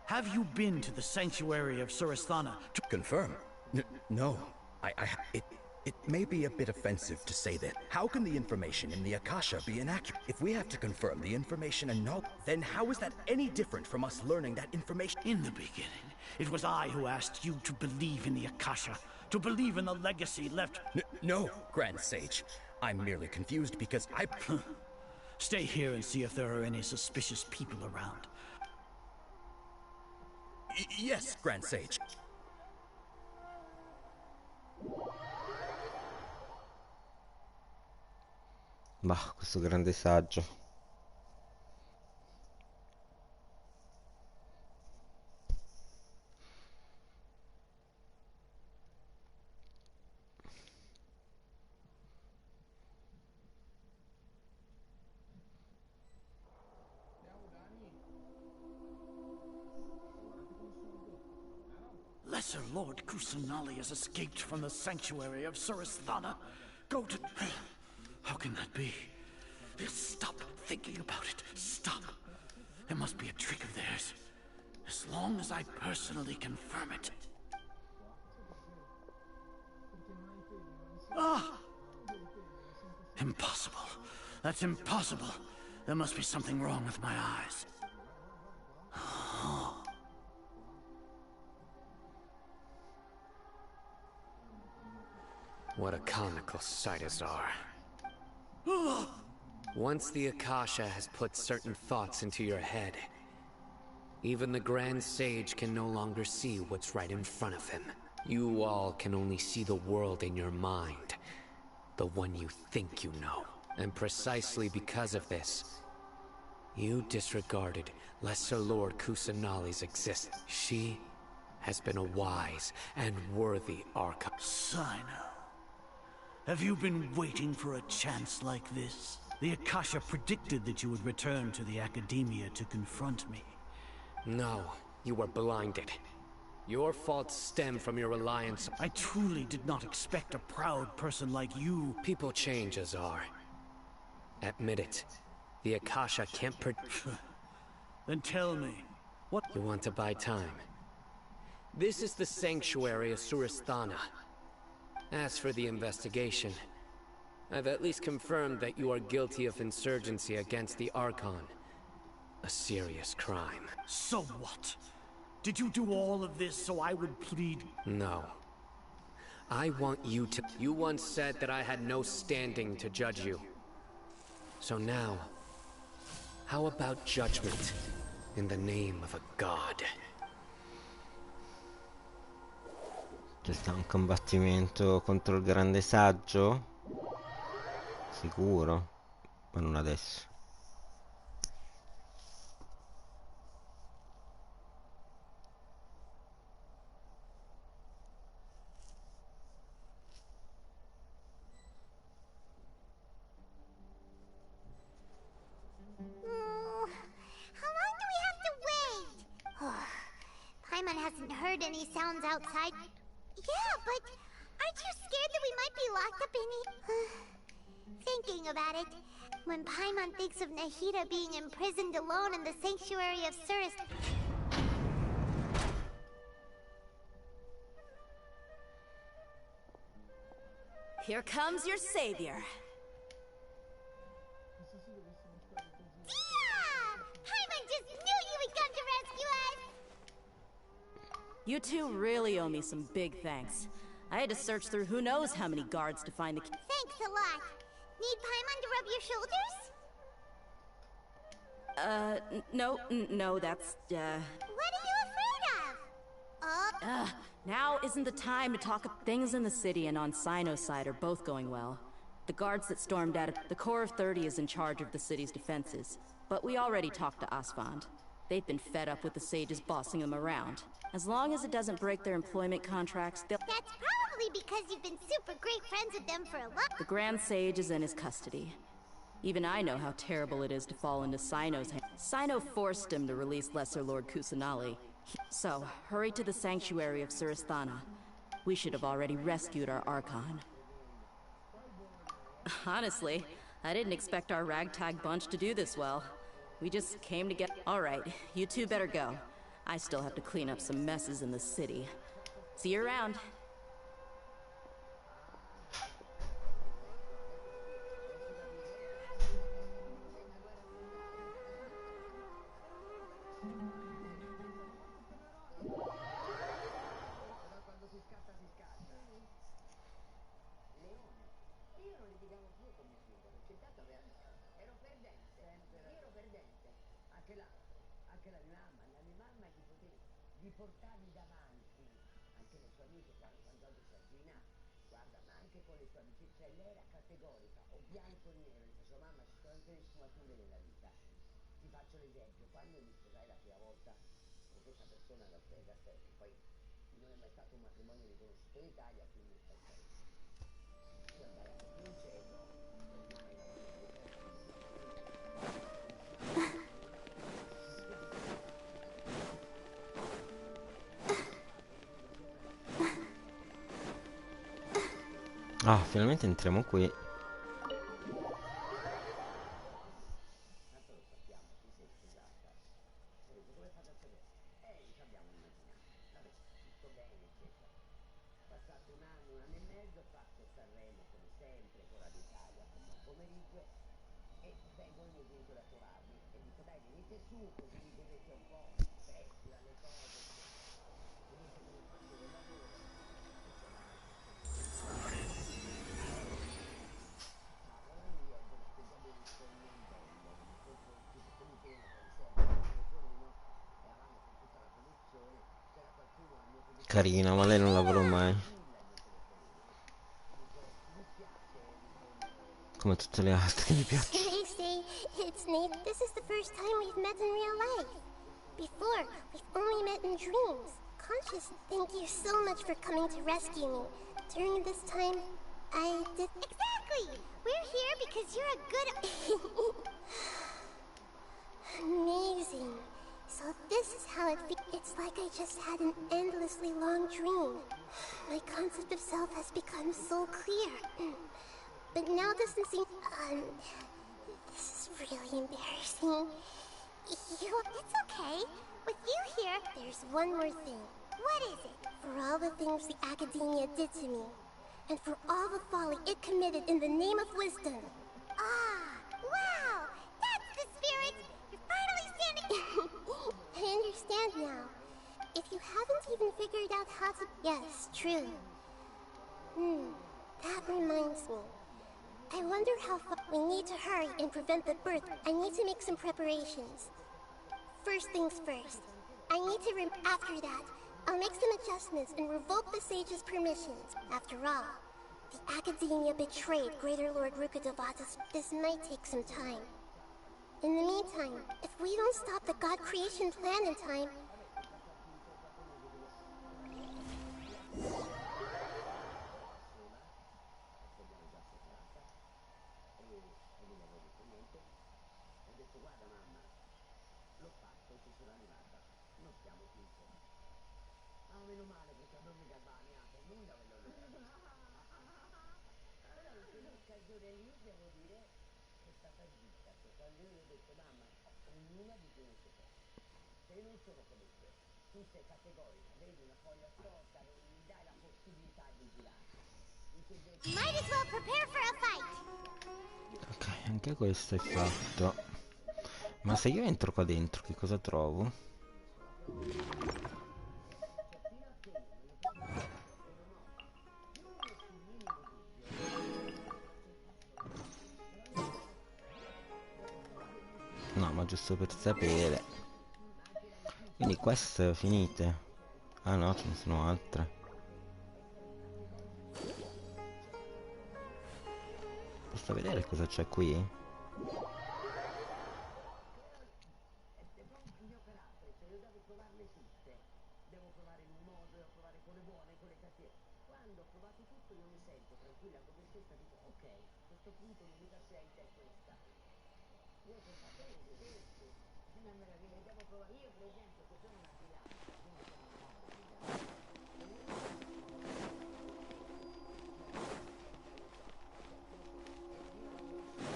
Have you been to the sanctuary of Surasthana to... Confirm? No. It may be a bit offensive to say that. How can the information in the Akasha be inaccurate? If we have to confirm the information and know, then how is that any different from us learning that information? In the beginning, it was I who asked you to believe in the Akasha, to believe in the legacy left... No, Grand Sage. I'm merely confused because I... Stay here and see if there are any suspicious people around. Yes, Grand Sage. Bah, questo grande saggio. Lesser Lord Kusanagi has escaped from the sanctuary of Surasthana. Go to... How can that be? Stop thinking about it. Stop. There must be a trick of theirs. As long as I personally confirm it. Ah! Impossible. That's impossible. There must be something wrong with my eyes. What a comical sight is are. Once the Akasha has put certain thoughts into your head, even the Grand Sage can no longer see what's right in front of him. You all can only see the world in your mind. The one you think you know. And precisely because of this, you disregarded Lesser Lord Kusanali's existence. She has been a wise and worthy archive. Sino, have you been waiting for a chance like this? The Akasha predicted that you would return to the Academia to confront me. No, you were blinded. Your faults stem from your reliance. I truly did not expect a proud person like you. People change, Azar. Admit it. The Akasha can't Then tell me, what— You want to buy time? This is the sanctuary of Surasthana. As for the investigation, I've at least confirmed that you are guilty of insurgency against the Archon. A serious crime. So what? Did you do all of this so I would plead? No. I want you to— You once said that I had no standing to judge you. So now, how about judgment in the name of a god? C'è sta un combattimento contro il grande saggio? Sicuro? Ma non adesso. How long do we have to wait? Paimon hasn't heard any sounds outside. Yeah, but aren't you scared that we might be locked up in it? Thinking about it, when Paimon thinks of Nahida being imprisoned alone in the sanctuary of Surus... Here comes your savior. Yeah! Paimon just knew you would come to rescue us! You two really owe me some big thanks. I had to search through who knows how many guards to find the... Thanks a lot. Need Paimon to rub your shoulders? No, that's, What are you afraid of? now isn't the time to talk of things in the city and on Sino's side are both going well. The guards that stormed out of the Corps of 30 is in charge of the city's defenses, but we already talked to Asfand. They've been fed up with the sages bossing them around. As long as it doesn't break their employment contracts, they'll— That's probably because you've been super great friends with them for a long— The Grand Sage is in his custody. Even I know how terrible it is to fall into Sino's hands. Sino forced him to release Lesser Lord Kusanali. So, hurry to the sanctuary of Surasthana. We should have already rescued our Archon. Honestly, I didn't expect our ragtag bunch to do this well. We just came to get— Alright, you two better go. I still have to clean up some messes in the city. See you around. Ah, finalmente entriamo qui. Carina, ma lei non l'avrò mai. Come tutte le altre che mi piacciono. Seriously, it's Nate. This is the first time we've met in real life. Before, we've only met in dreams. Conscious, thank you so much for coming to rescue me. During this time, I did... Exactly! We're here because you're a good... Amazing. So this is how it feels. It's like I just had an endlessly long dream. My concept of self has become so clear. But now doesn't seem... this is really embarrassing. It's okay. With you here... There's one more thing. What is it? For all the things the academia did to me, and for all the folly it committed in the name of wisdom. Ah, wow! That's the spirit! You're finally standing... I understand now. If you haven't even figured out how to... Yes, true. That reminds me. I wonder how far... We need to hurry and prevent the birth. I need to make some preparations. First things first. I need to After that, I'll make some adjustments and revoke the sage's permissions. After all, the academia betrayed Greater Lord Rukadavatas. This might take some time. In the meantime, if we don't stop the God creation plan in time... Might as well prepare for a fight. Ok, anche questo è fatto. Ma se io entro qua dentro, che cosa trovo? No, ma giusto per sapere. Quindi queste finite. Ah no, ce ne sono altre. Posso vedere cosa c'è qui?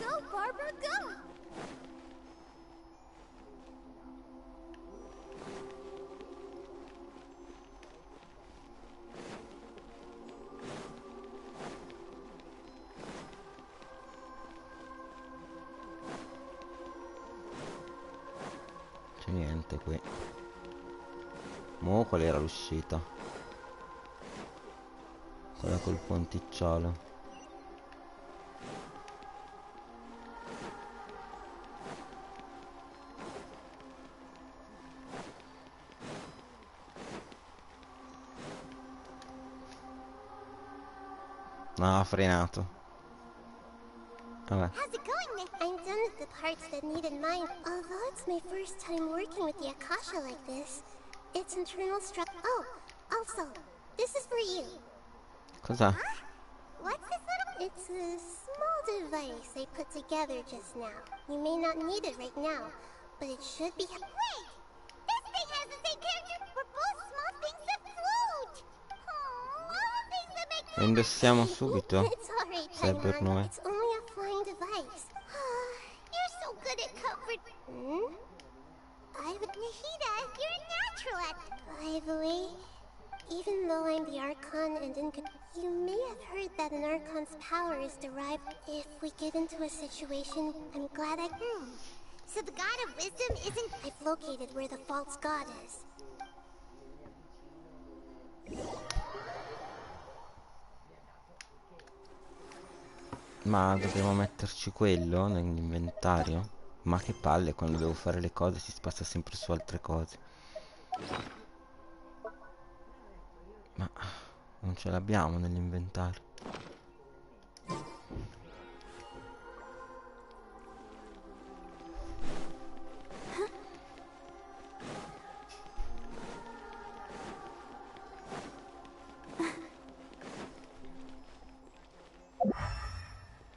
Go, Barbara, go! C'è niente qui. Mo' qual era l'uscita? Quella col ponticciolo. No, ha frenato. Vabbè. How's it going, Nick? I'm done with the parts that needed mine. Although it's my first time working with the Akasha like this, its internal structure... Oh, also, this is for you. Cos'è? What's this little... It's a small device I put together just now. You may not need it right now, but it should be... Wait! This thing has the same character! We're both small things that float! Oh, all things that make... Lo indossiamo subito. It's alright, Se è per noi. It's only a flying device. You're so good at comfort. Nahida, you're a natural at... By the way, even though I'm the Archon and you may have heard that an Archon's power is derived if we get into a situation. I'm glad I... So the God of Wisdom isn't... I've located where the false god is. Ma dobbiamo metterci quello nell'inventario? Ma che palle, quando devo fare le cose si spazza sempre su altre cose. Ma non ce l'abbiamo nell'inventario.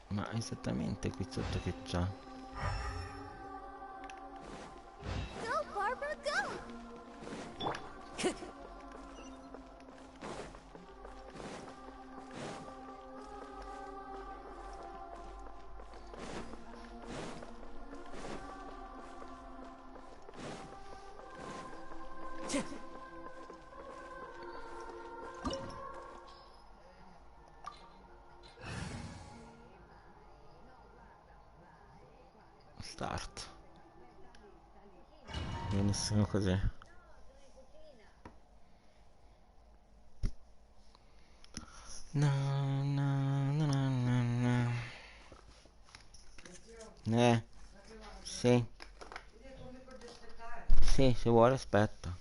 Ma esattamente qui sotto che c'ha? Go, Barbara, go! Start. Benissimo così. Na, na, na, na, na, na. Sì. Sì, se vuole aspetta.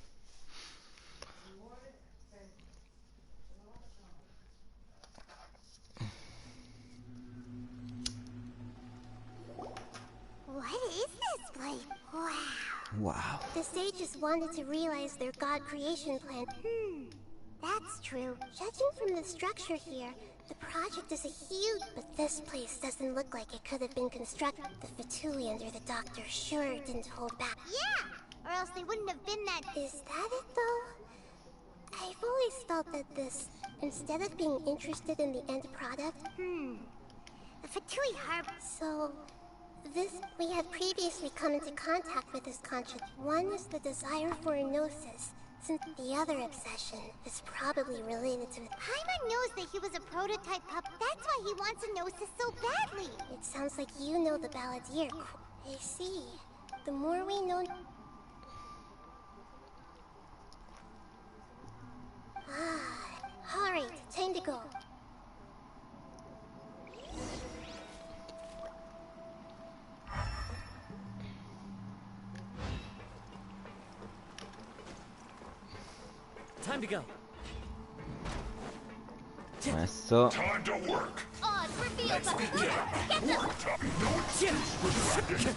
What is this place? Wow. Wow. The sages wanted to realize their god creation plan. That's true. Judging from the structure here, the project is a huge... But this place doesn't look like it could have been constructed. The Fatui under the doctor sure didn't hold back. Yeah! Or else they wouldn't have been that... Is that it, though? I've always felt that this, instead of being interested in the end product... The Fatui Harp... So... we have previously come into contact with this conscience. One is the desire for a gnosis, since the other obsession is probably related to... Paimon knows that he was a prototype pup. That's why he wants a gnosis so badly. It sounds like you know the balladeer. I see. The more we know... Alright, time to go. Time to go. Questo. Time to work. Oz, reveal Let's the... begin. Get them! Work time. No excuse for dragging.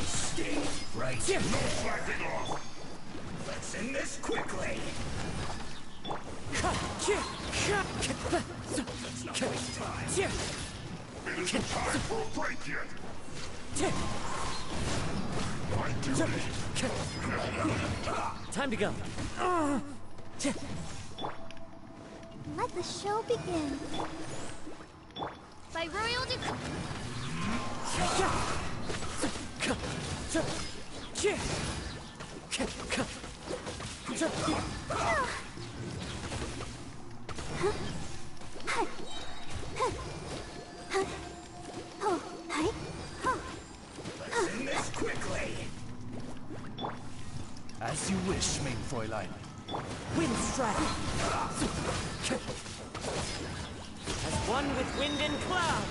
Stay right here. No slacking off. Let's end this quickly. Let's not waste time. It isn't time for a break yet. My duty. Time to go. Let the show begin. By royal decree... Let's end this quickly. As you wish, main Fräulein. Wind strike. As one with wind and cloud.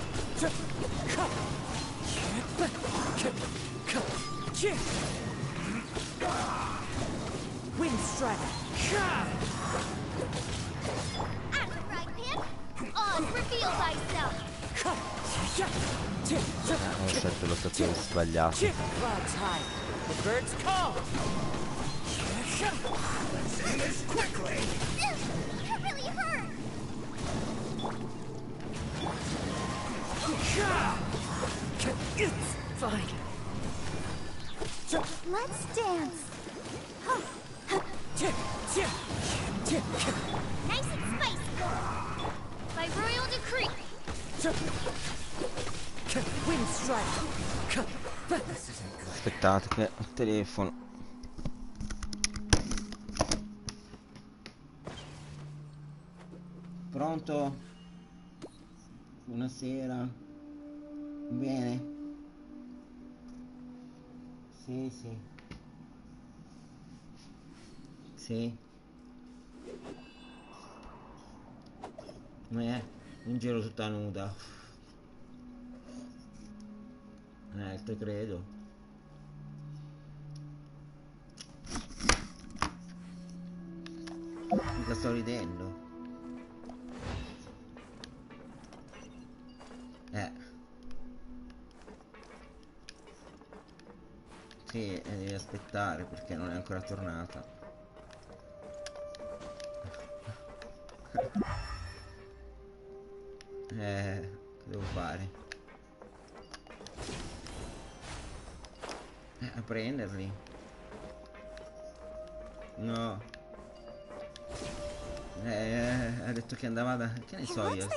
Wind strike. At the right pan, Oz, reveal thyself. Ho scelto lo stazione sbagliato. Clouds high. The birds call. Let's end this quickly. That really hurt. It's fine. Let's dance. Nice and spicy. By royal decree. Wind strike. Aspettate che il telefono. Pronto? Buonasera. Bene? Sì, sì. Sì. In giro tutta nuda. Te credo. Mica sto ridendo. Sì, devi aspettare perché non è ancora tornata. Che devo fare? A prenderli. No. Ha detto che andava da... Che ne so io?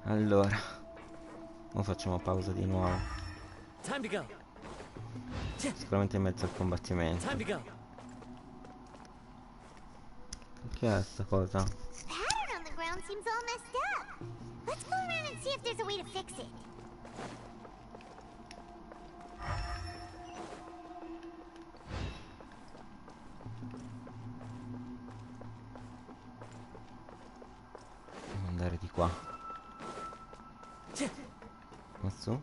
Allora, ora facciamo pausa di nuovo. Time to go. Sicuramente in mezzo al combattimento. Time to go. Che è sta cosa? The pattern on the ground seems all messed up. Let's go around and see if there's a way to fix it. Devo andare di qua. Su?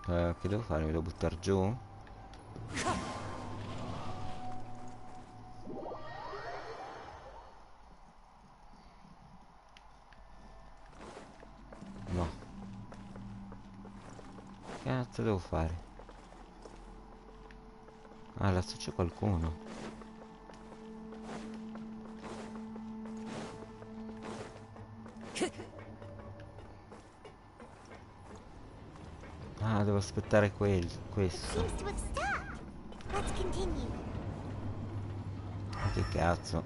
Che devo fare? Mi devo buttare giù? No. Che cazzo devo fare? Ah, lassù c'è qualcuno. Ah, devo aspettare questo. Che cazzo?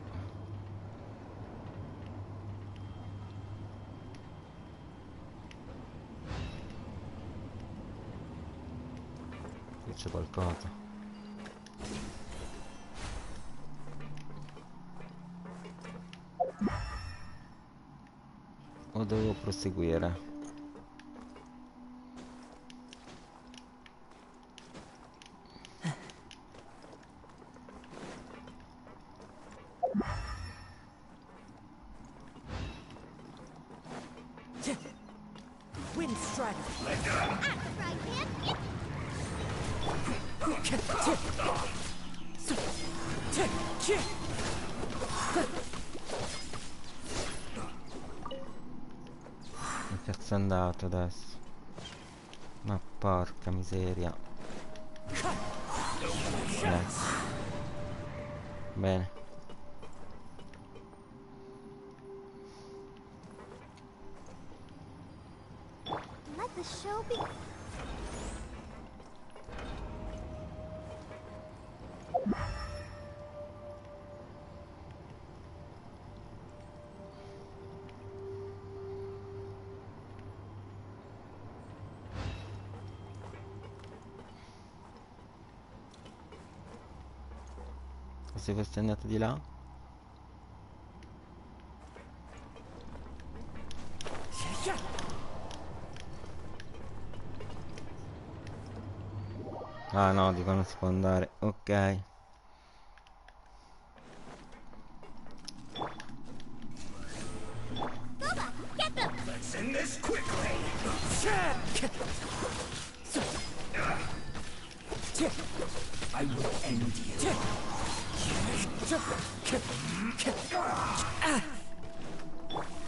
Qui c'è qualcosa. O devo proseguire? Cazzo è andato adesso? Ma porca miseria. Bene. Let the show be. Se questo è andato di là? Ah no, di qua non si può andare. Ok. Let's end this quickly. I will end you.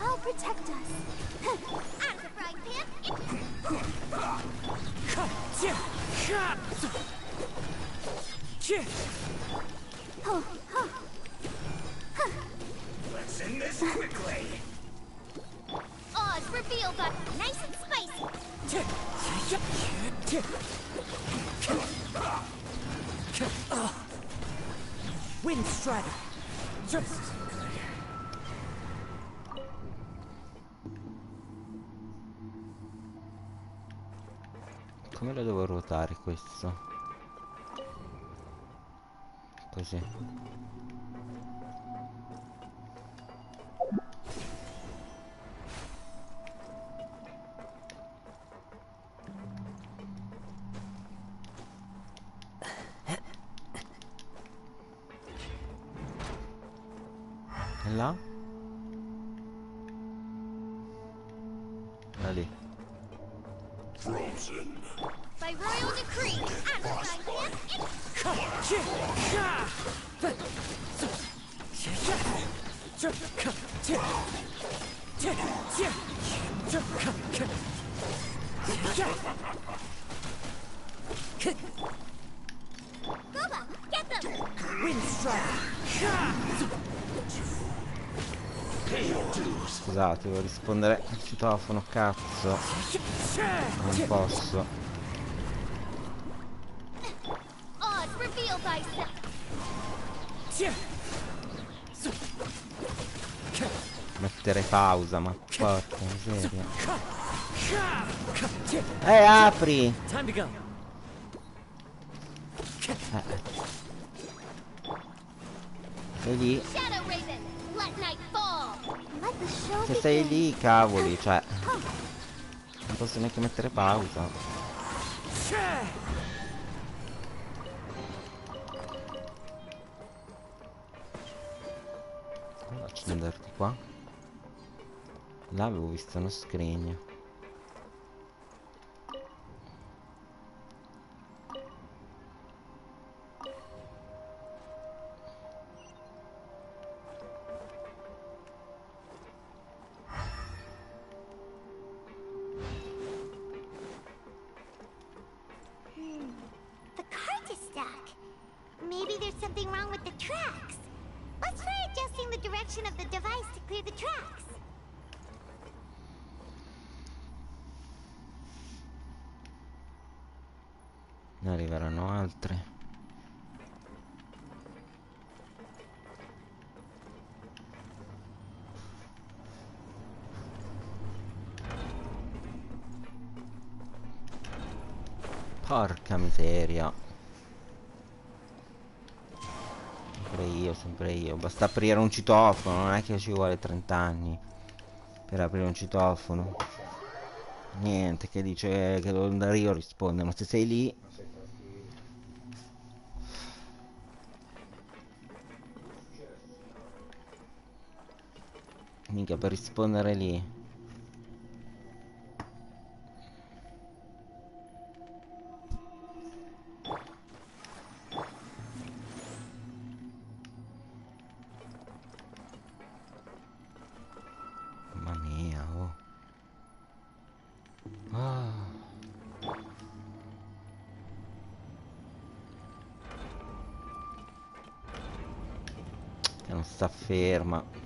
I'll protect us. Out of the frying Let's end this quickly. Oz reveal got nice and spicy. Come lo devo ruotare questo? Così. E là? Da lì. Frozen. By royal decree, Boba, get them! Scusate, devo rispondere al citofono, cazzo. Non posso. Odds reveal thyself. Mettere pausa, ma porca miseria. Apri! Time to go. Sei lì? Shadow Raven, let night fall. Let the show Se sei lì, cavoli, cioè. Non posso neanche mettere pausa. Come faccio ad andare di qua? Là avevo visto uno scrigno. The cart is stuck. Maybe there's something wrong with the tracks. Let's try adjusting the direction of the device to clear the tracks. Ne arriveranno altre. Porca miseria. Sempre io. Basta aprire un citofono, non è che ci vuole 30 anni per aprire un citofono. Niente, che dice che devo andare io a rispondere, ma se sei lì... Minchia, per rispondere lì. Mamma mia, oh. Ah. Che non sta ferma.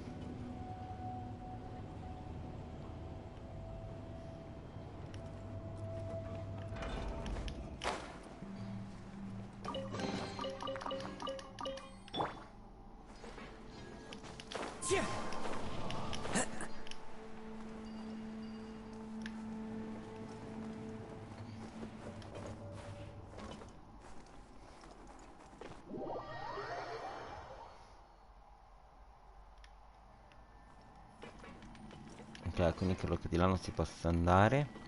Ok, quindi credo che di là non si possa andare.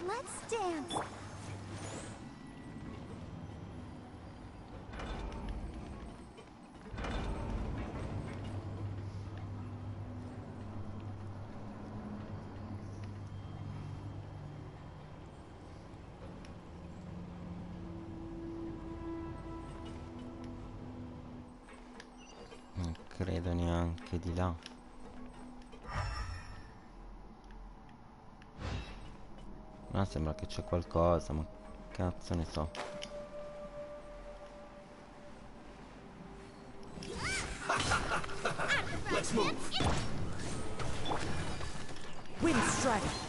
Let's dance. Non credo neanche di là. Ah, sembra che c'è qualcosa, ma cazzo ne so. Let's move. Wind strike.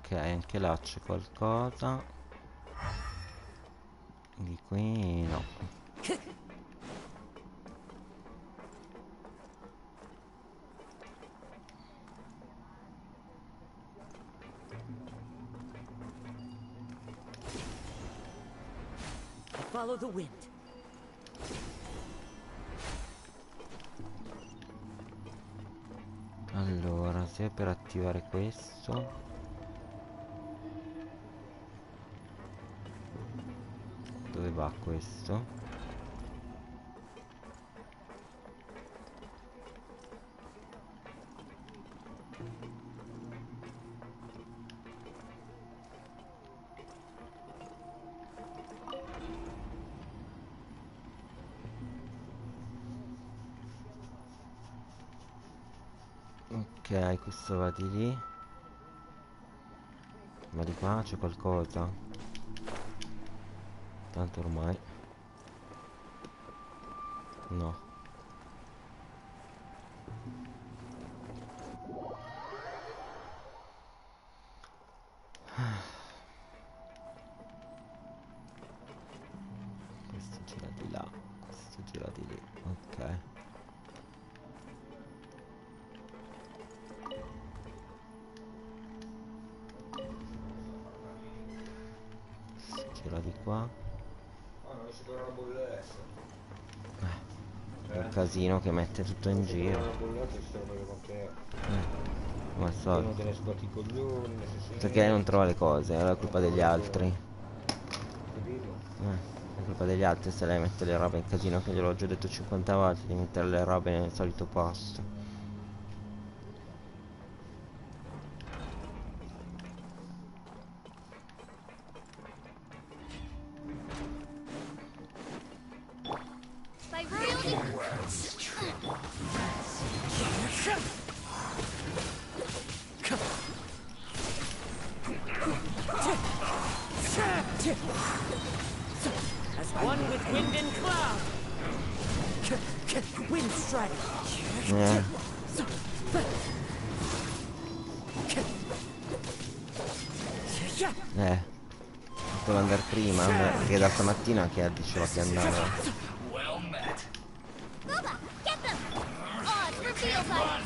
Ok, anche là c'è qualcosa. Di qui no. Follow the wind. Allora, se per attivare questo. Dove va questo? Ok, questo va di lì. Ma di qua c'è qualcosa? Tanto ormai. No. Questo gira di là. Questo gira di lì. Ok. Gira di qua. È un casino che mette tutto in giro. Come al solito. Perché non trova le cose, è la colpa degli altri. È colpa degli altri se lei mette le robe in casino, che gliel'ho già detto 50 volte di mettere le robe nel solito posto. As one with wind and cloud. Wind strike. Devo andare prima, perché da stamattina che diceva che andava. Bubba, get them! Oh, it's reveal time!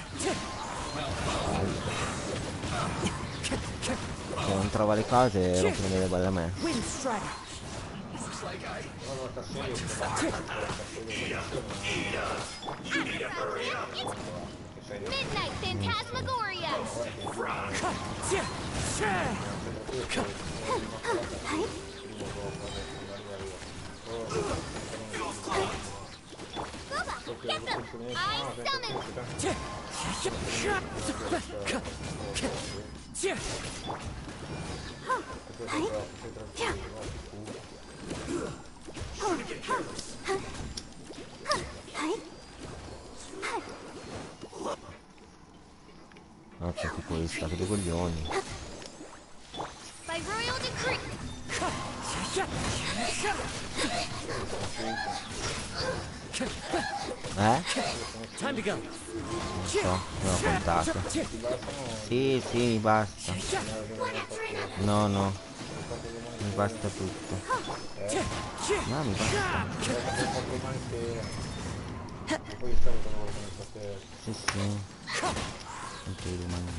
Se non trova le cose rompono le balle a me. Wind strike. Midnight Phantasmagoria! Bubba, get them! I summon! Ah, c'è tipo di stacco dei coglioni. By royal decree! Time to go. Non so, non ho contato. Sì, mi basta. No, mi basta tutto. No, mi basta. Sì. Anche i rumani.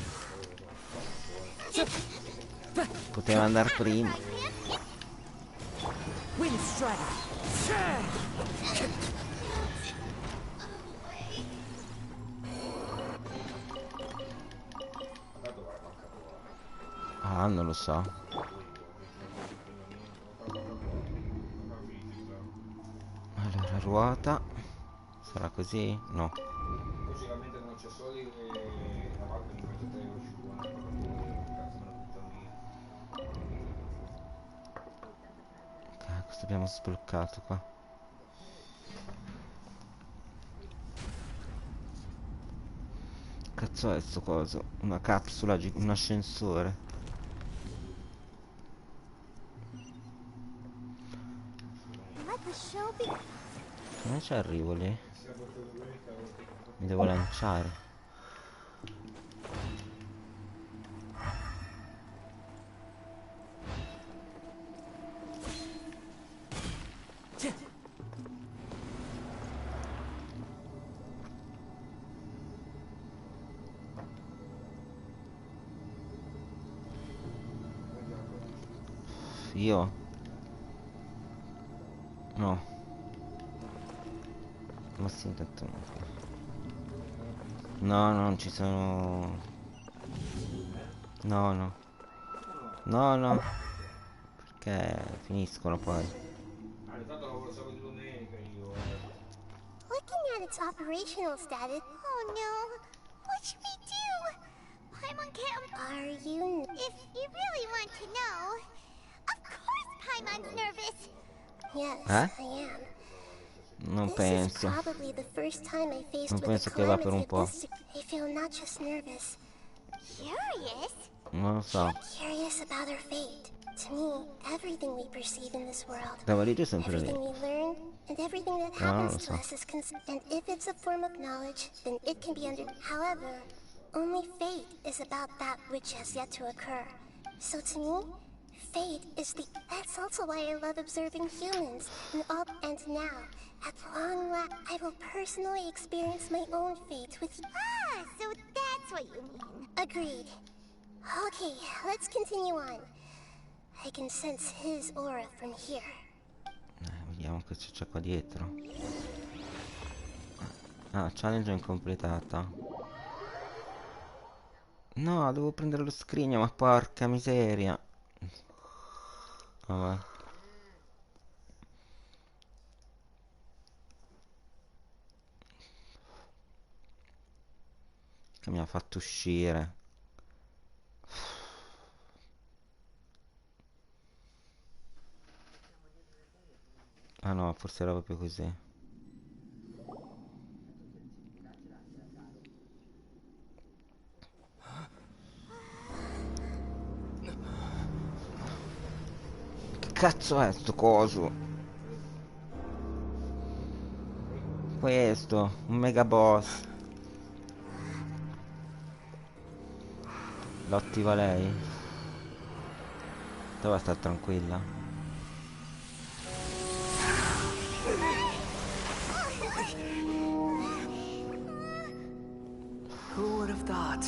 Poteva andare prima. Wind strike. Ah, non lo so. Allora, ruota. Sarà così? No. Logicamente non c'è soldi e la macchina mi mette 3 euro ci buona, cazzo me la buttano via. Cosa abbiamo sbloccato qua? Cazzo è sto coso? Una capsula, un ascensore. Come ci arrivo lì? Mi devo lanciare. Io? No. Ma sì, intanto no, non ci sono. No, no. No, no. Perché finiscono poi. Looking at its operational status. Oh no. What should we do? Paimon can't. Are you? If you really want to know, of course Paimon's nervous. Yes, Eh? I am. Non penso. Non penso che va per un po'. I feel not just nervous. Curious? Non lo so. Curious about our fate. To me, everything we perceive in this world, La valigia è sempre lì. everything we learn, and everything that No, non happens lo to so. us is and if it's a form of knowledge, then it can be under. However, only fate is about that which has yet to occur. So to me, fate is the. That's also why I love observing humans, and now, at long last, I will personally experience my own fate with. Ah, so that's what you mean. Agreed. Okay, let's continue on. I can sense his aura from here. Vediamo cosa c'è qua dietro. Ah, challenge incompletata. No, devo prendere lo scrigno, ma porca miseria. Vabbè. Che mi ha fatto uscire. Ah no, forse era proprio così. Che cazzo è sto coso? Questo, un mega boss. Lo attiva lei? Dove sta tranquilla? Who would have thought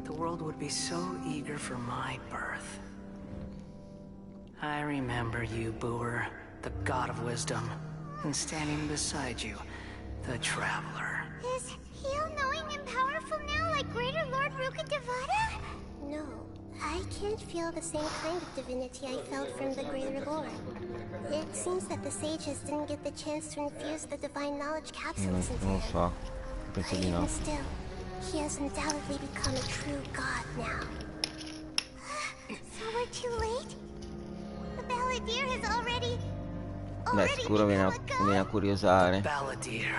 the world would be so eager for my birth? I remember you, Booer, the god of wisdom, and standing beside you, the traveler. Is he all-knowing and powerful now like Greater Lord Rukkhadevata? No, I can't feel the same kind of divinity I felt from the Greater Lord. It seems that the sages didn't get the chance to infuse the divine knowledge capsules into Non lo him. so. Penso di no. Even still, he has undoubtedly become a true god now. So we're too late? The Balladeer has already Beh, sicuro viene a curiosare. Balladeer,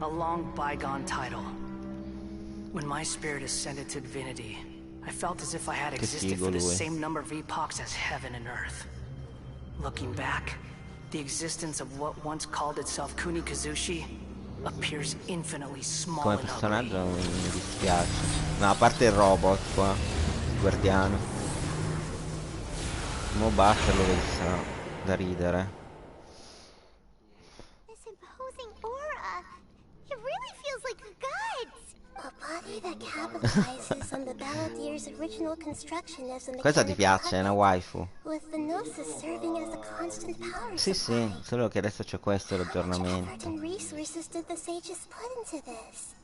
a long bygone title. When my spirit ascended to divinity, I felt as if I had existed for the same number of epochs as heaven and earth. Looking back, the existence of what once called itself Kunikazushi appears infinitely small Come and ugly. personaggio mi dispiace. No, a parte il robot qua, il guardiano. Mo batterlo sarà da ridere. This imposing aura. It really feels like the gods. A body that capitalizes on the Balladeer's original construction as a Questa ti piace, è una waifu. with the Gnosis serving as a constant power Sì, sì, solo che adesso c'è questo effort l'aggiornamento. and resources did the sages put into this?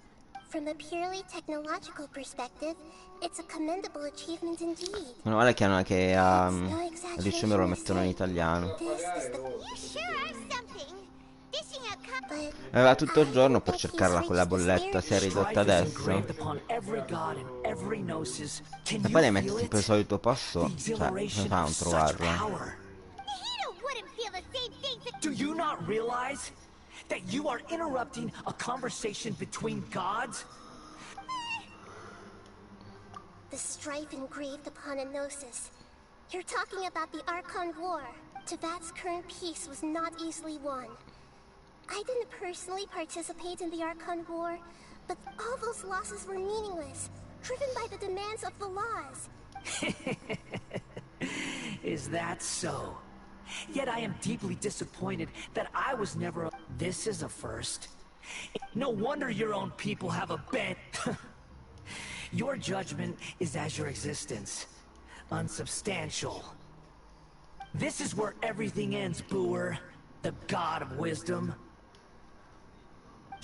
From a purely technological perspective, it's a commendable achievement indeed. Meno male che a dicembre lo mettono in italiano. You sure are something. Aveva tutto il giorno per cercarla quella bolletta, si è ridotta adesso. E poi le metti sempre al solito posto, cioè, come fa a non trovarla? Do you not realize that you are interrupting a conversation between gods? The strife engraved upon a gnosis. You're talking about the Archon War. Teyvat's current peace was not easily won. I didn't personally participate in the Archon War, but all those losses were meaningless, driven by the demands of the laws. Is that so? Yet I am deeply disappointed that I was never. This is a first. No wonder your own people have a bent. Your judgment is as your existence, unsubstantial. This is where everything ends, Booer, the god of wisdom.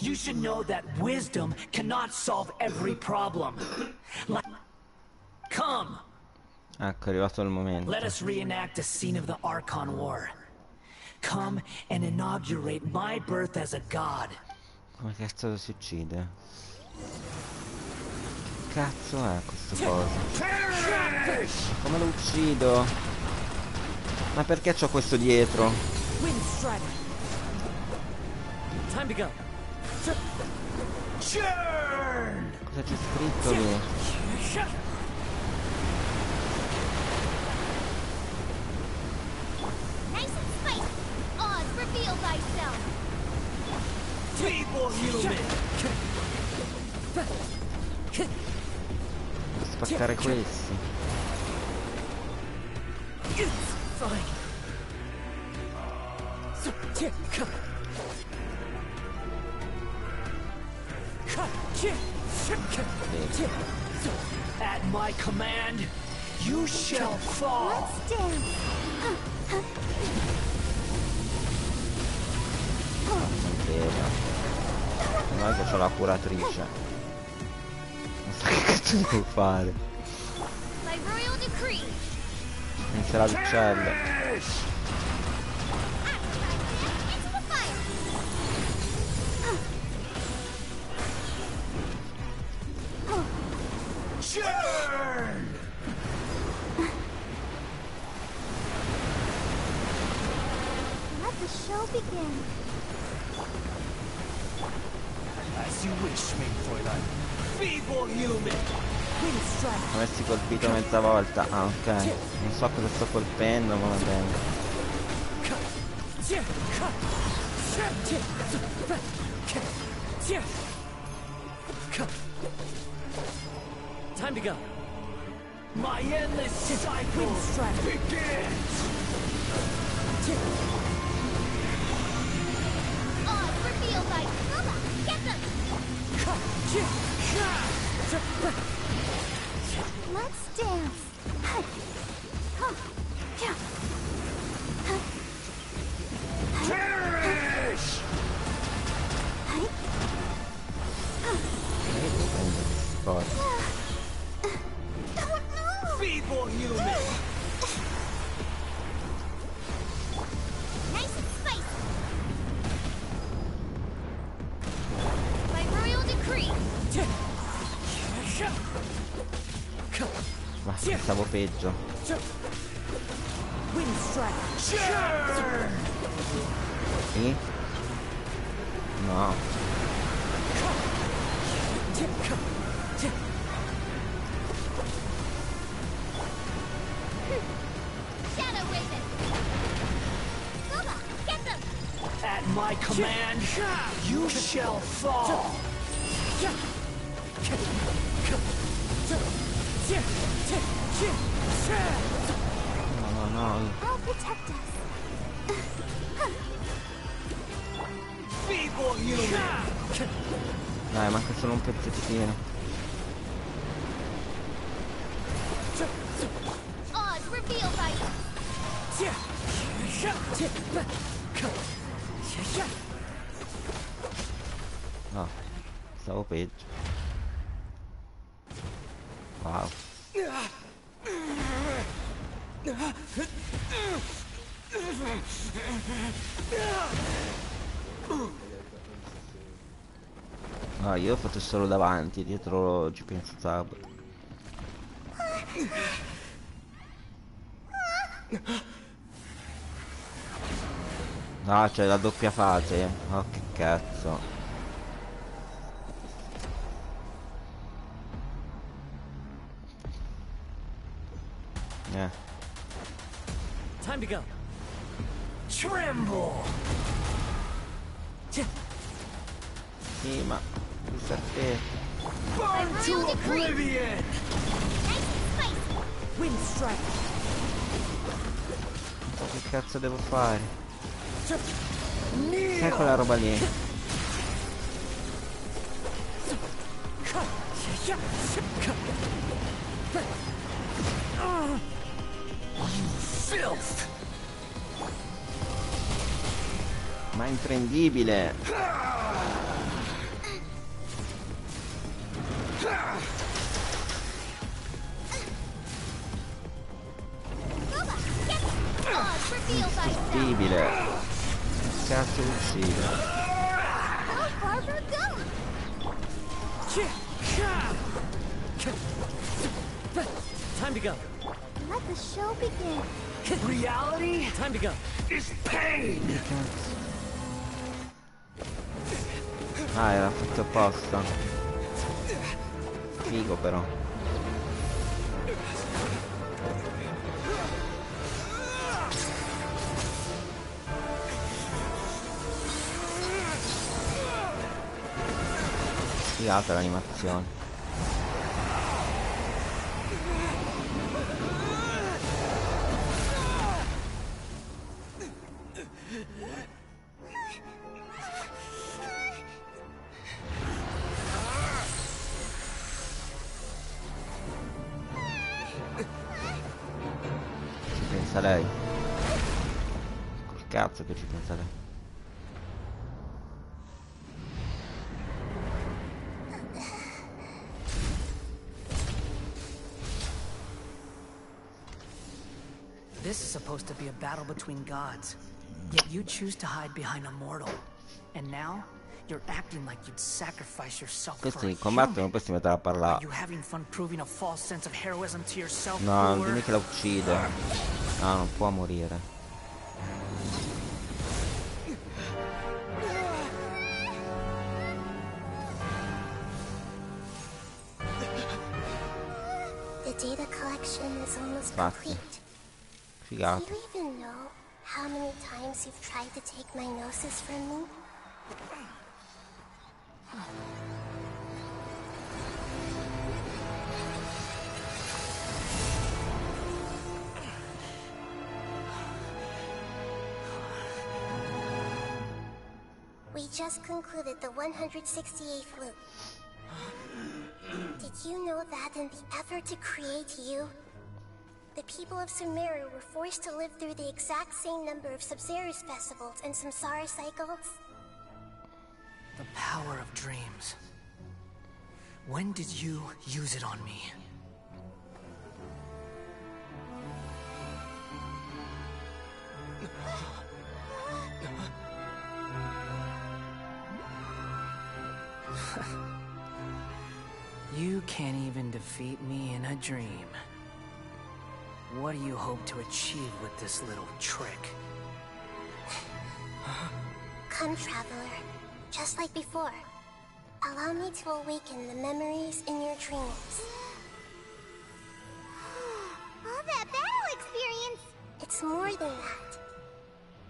You should know that wisdom cannot solve every problem. Come! Ecco, è arrivato il momento. Let us reenact a scene of the Archon War. Come and inaugurate my birth as a god. Come cazzo si uccide? Che cazzo è questo coso? Come lo uccido? Ma perché c'ho questo dietro? Time to go. Cosa c'è scritto lì? Nice and spicy. Oz, reveal thyself. Feeble human. Devo spaccare questi. Fine. At my command, you shall fall. Let's dance. Non è che c'ho la curatrice. Non so che cazzo devo fare. By royal decree. Inizia l'uccello. Into the fire. Churn! Let the show begin. As you wish, main Fräulein. Feeble human! Avessi colpito mezza volta. Ah, ok. Non so cosa sto colpendo, ma va bene. Time to go. My endless cycle begins! Oz, reveal thyself. Get them. Let's dance. Perish! Feeble human! Nice and spicy. By royal decree. Ma pensavo peggio. Sì? No. Shadow Raven. Silva, get them. At my command, you shall fall! No. I'll protect us. Feeble human! Dai, manca solo un pezzettino. Oz, reveal thyself. No, stavo peggio. Wow. No, io ho fatto solo davanti, dietro ci pensavo. No, c'è la doppia fase. Oh, che cazzo. Time to go. Tremble. Sì, ma il serpente. Burn to oblivion. Wind strike. Che cazzo devo fare? Sai quella roba lì? Filth. Ma è imprendibile. Imprendibile. Che cazzo uccide? Time to go. Let the show begin. Reality Time to go. is pain. Ah, era fatto apposta. Figo però. Figata l'animazione. Ci pensa lei. Col cazzo che ci pensa lei. This is supposed to be a battle between gods, yet you choose to hide behind a mortal. And now, you're acting like you'd sacrifice yourself for a Questi human. combattono, poi si mettono a Are parlare. you having fun proving a false sense of heroism to yourself? No, non or... dimmi che la uccide. No, non può morire. The data collection is almost Infatti. complete. Do Figata. you even know how many times you've tried to take my gnosis from me? We just concluded the 168th loop. Did you know that in the effort to create you, the people of Sumeru were forced to live through the exact same number of Sub-Zerus festivals and Samsara cycles? The power of dreams. When did you use it on me? You can't even defeat me in a dream. What do you hope to achieve with this little trick? Come, traveler. Just like before. Allow me to awaken the memories in your dreams. All that battle experience! It's more than that.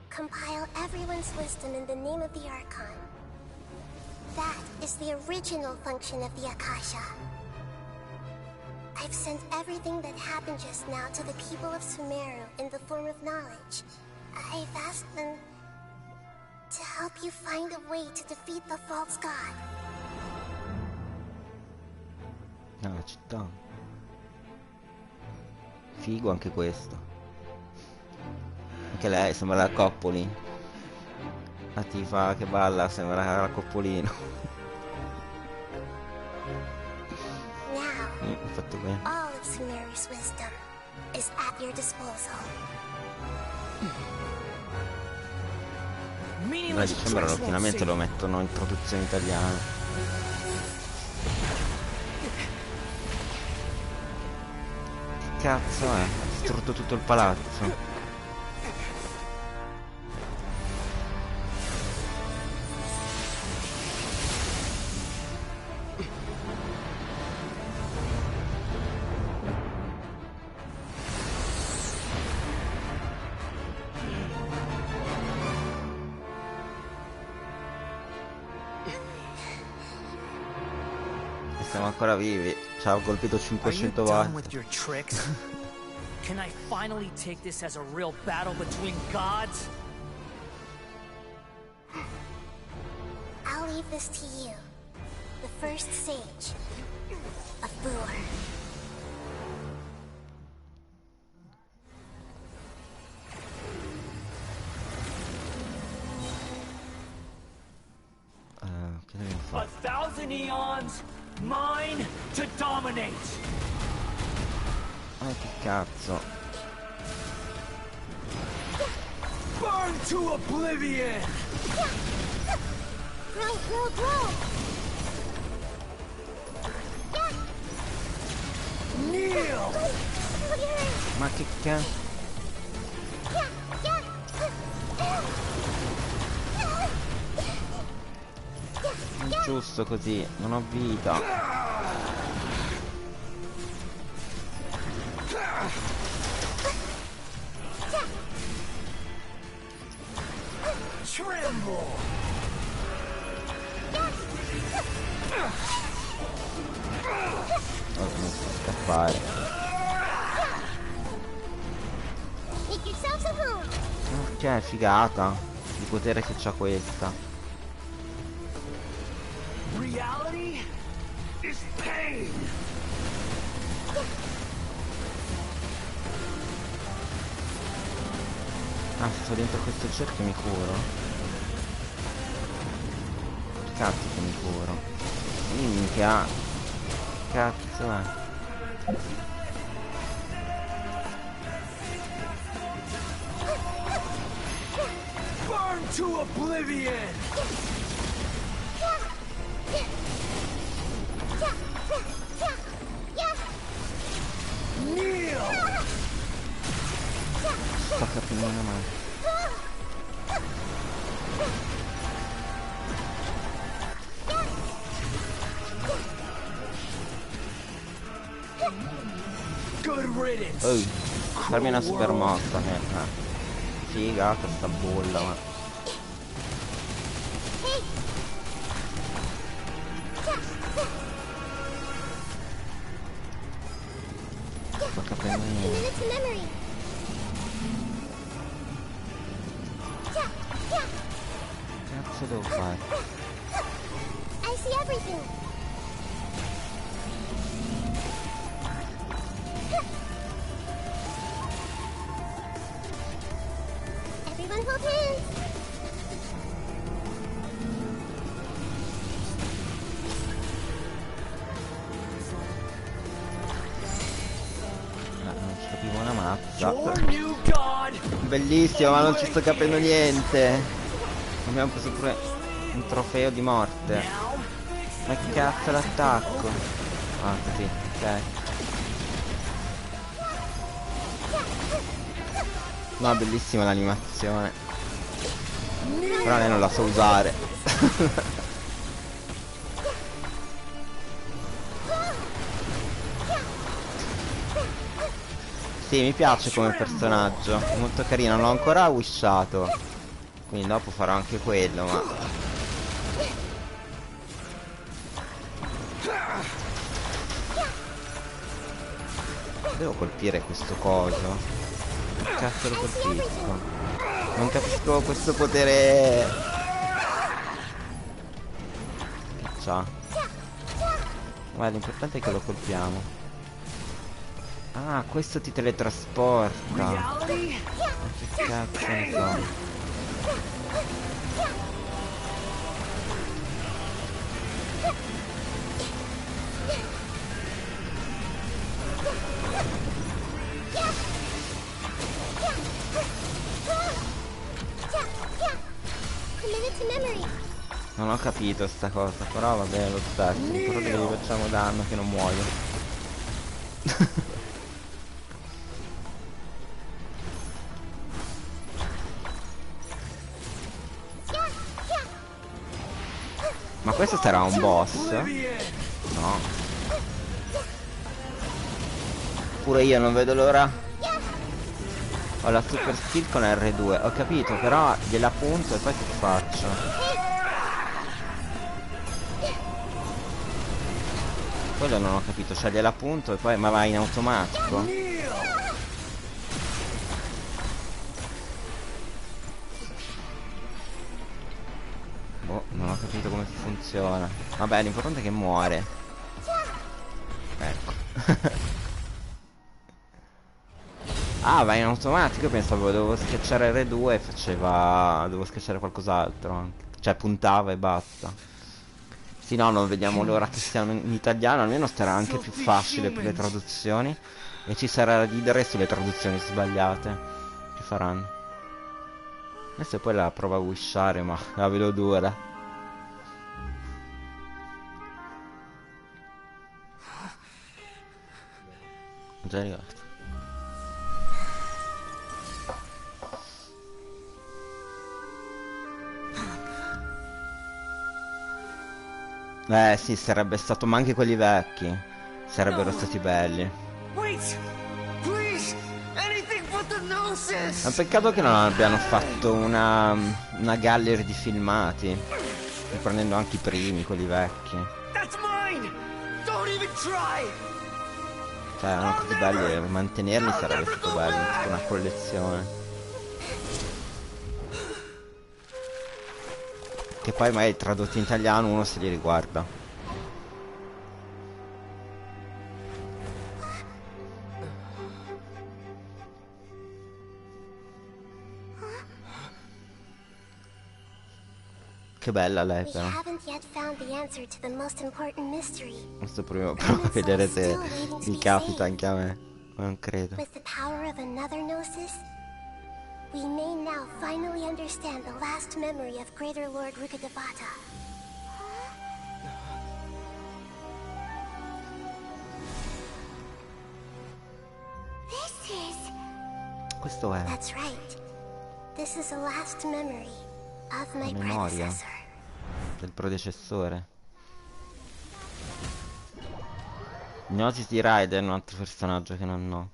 Compile everyone's wisdom in the name of the Archon. That is the original function of the Akasha. I've sent everything that happened just now to the people of Sumeru in the form of knowledge. I've asked them to help you find a way to defeat the false god. Ah, la città. Figo anche questo. Anche lei sembra la Coppoli. La tifa che balla sembra la Coppolino. Now, Ho fatto bene. all of Sumeru's wisdom is at your disposal. Da dicembre finalmente lo mettono in produzione italiana. Che cazzo è? Ha distrutto tutto il palazzo. Siamo ancora vivi. Ci ha colpito 500 watt. Can I finally take this as a real battle between gods? I'll leave this to you. The first sage of Boor. Che dobbiamo fare? 1,000 eons, mine to dominate. Che cazzo. Burn to oblivion. Grow, grow, grow. Kneel. Ma che cazzo. Giusto così, non ho vita. Tremble. Oh, non so scappare. Make yourselves at home. Ok, figata. Il potere che c'ha questa. Reality is pain. Ah, se sto dentro questo cerchio mi curo. Cazzo che mi curo. Minchia. Cazzo è. Burn to oblivion. Kneel. Sto capendo una mano. Good riddance. Oh, farmi una super mossa. Figata sta bolla, ma. Sto capendo niente. Cazzo devo fare? I see everything. Everyone hold hands. Non ci capivo una mazza. Your new god. Bellissimo, ma non ci sto capendo niente. Abbiamo preso pure un trofeo di morte. Ma che cazzo è l'attacco? Ah, così, ok. No, bellissima l'animazione. Però lei non la so usare. Sì, mi piace come personaggio. È molto carino, non l'ho ancora wishato. Quindi dopo farò anche quello, ma... Devo colpire questo coso? Che cazzo lo colpisco? Non capisco questo potere... Che c'ha? Guarda, l'importante è che lo colpiamo. Ah, questo ti teletrasporta. Ma che cazzo ne so? Non ho capito sta cosa, però va bene lo stesso. L'importante è che gli facciamo danno, che non muoio. Ma questo sarà un boss? No. Pure io non vedo l'ora. Ho la super skill con R2. Ho capito, però gliela punto e poi che faccio? Quello non ho capito. Cioè gliela punto e poi ma va in automatico. Boh, non ho capito come funziona. Vabbè, l'importante è che muore. Ecco. Ah, va in automatico. Io pensavo dovevo schiacciare R2 e faceva... Dovevo schiacciare qualcos'altro anche. Cioè puntava e basta. Sì, no, non vediamo l'ora che siano in italiano. Almeno sarà anche più facile per le traduzioni. E ci sarà da ridere sulle traduzioni sbagliate che faranno. Adesso poi la prova a wishare, ma la vedo dura. Già arrivato. Sì, sarebbe stato, ma anche quelli vecchi sarebbero stati belli. È un peccato che non abbiano fatto una gallery di filmati, riprendendo anche i primi, quelli vecchi. Cioè, erano così belli, e mantenerli sarebbe stato bello, tipo una collezione. Che poi magari tradotti in italiano uno se li riguarda. Che bella lei però. Questo prima provo a vedere se mi capita anche a me. Ma non credo. We may now finally understand the last memory of Greater Lord Rukkhadevata. This is... Questo è... That's right. This is the last memory of my memoria predecessor. del predecessore. Gnosis di Raiden è un altro personaggio che non ho.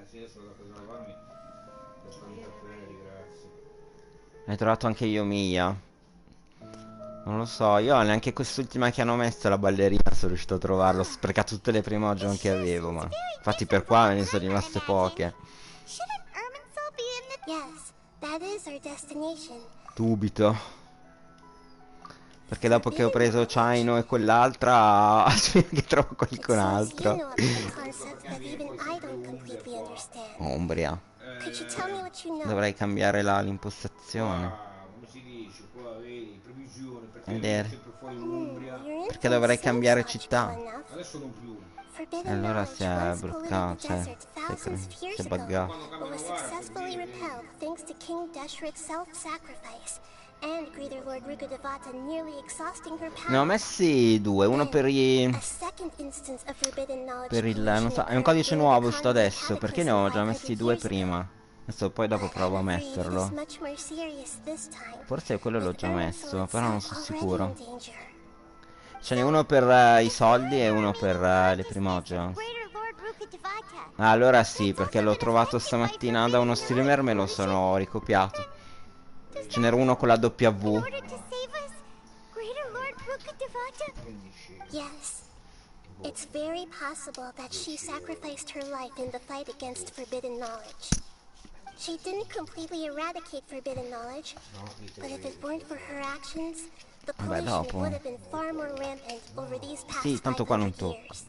Sì, adesso vado a casa a lavarmi. Devo fare un caffè di Grazie. Hai trovato anche io Mia? Non lo so, io neanche quest'ultima che hanno messo la ballerina sono riuscito a trovarlo. Ho sprecato tutte le prime oggi che avevo, ma infatti per qua me ne sono rimaste poche. Dubito. Perché dopo che ho preso Chino e quell'altra che trovo qualcun altro. Ombria. Dovrei cambiare l'impostazione. Come si dice? Qua vedi, previsione, perché Vedere. sempre fuori Umbria. Perché dovrei cambiare città. Adesso non più. E allora si è bloccato, cioè si è buggato. Ne ho messi due, uno per il... non so, è un codice nuovo uscito adesso, perché ne ho già messi due prima. Adesso poi dopo provo a metterlo. Forse quello l'ho già messo, però non sono sicuro. Ce n'è uno per i soldi e uno per le primogeons. Ah, allora sì, perché l'ho trovato stamattina da uno streamer, me lo sono ricopiato. Ce n'era uno con la W. Yes. It's very possible that she sacrificed her life in the fight against forbidden knowledge. She didn't completely eradicate forbidden knowledge, but if it weren't for her actions, the pollution would have been far more rampant over these past 500 years.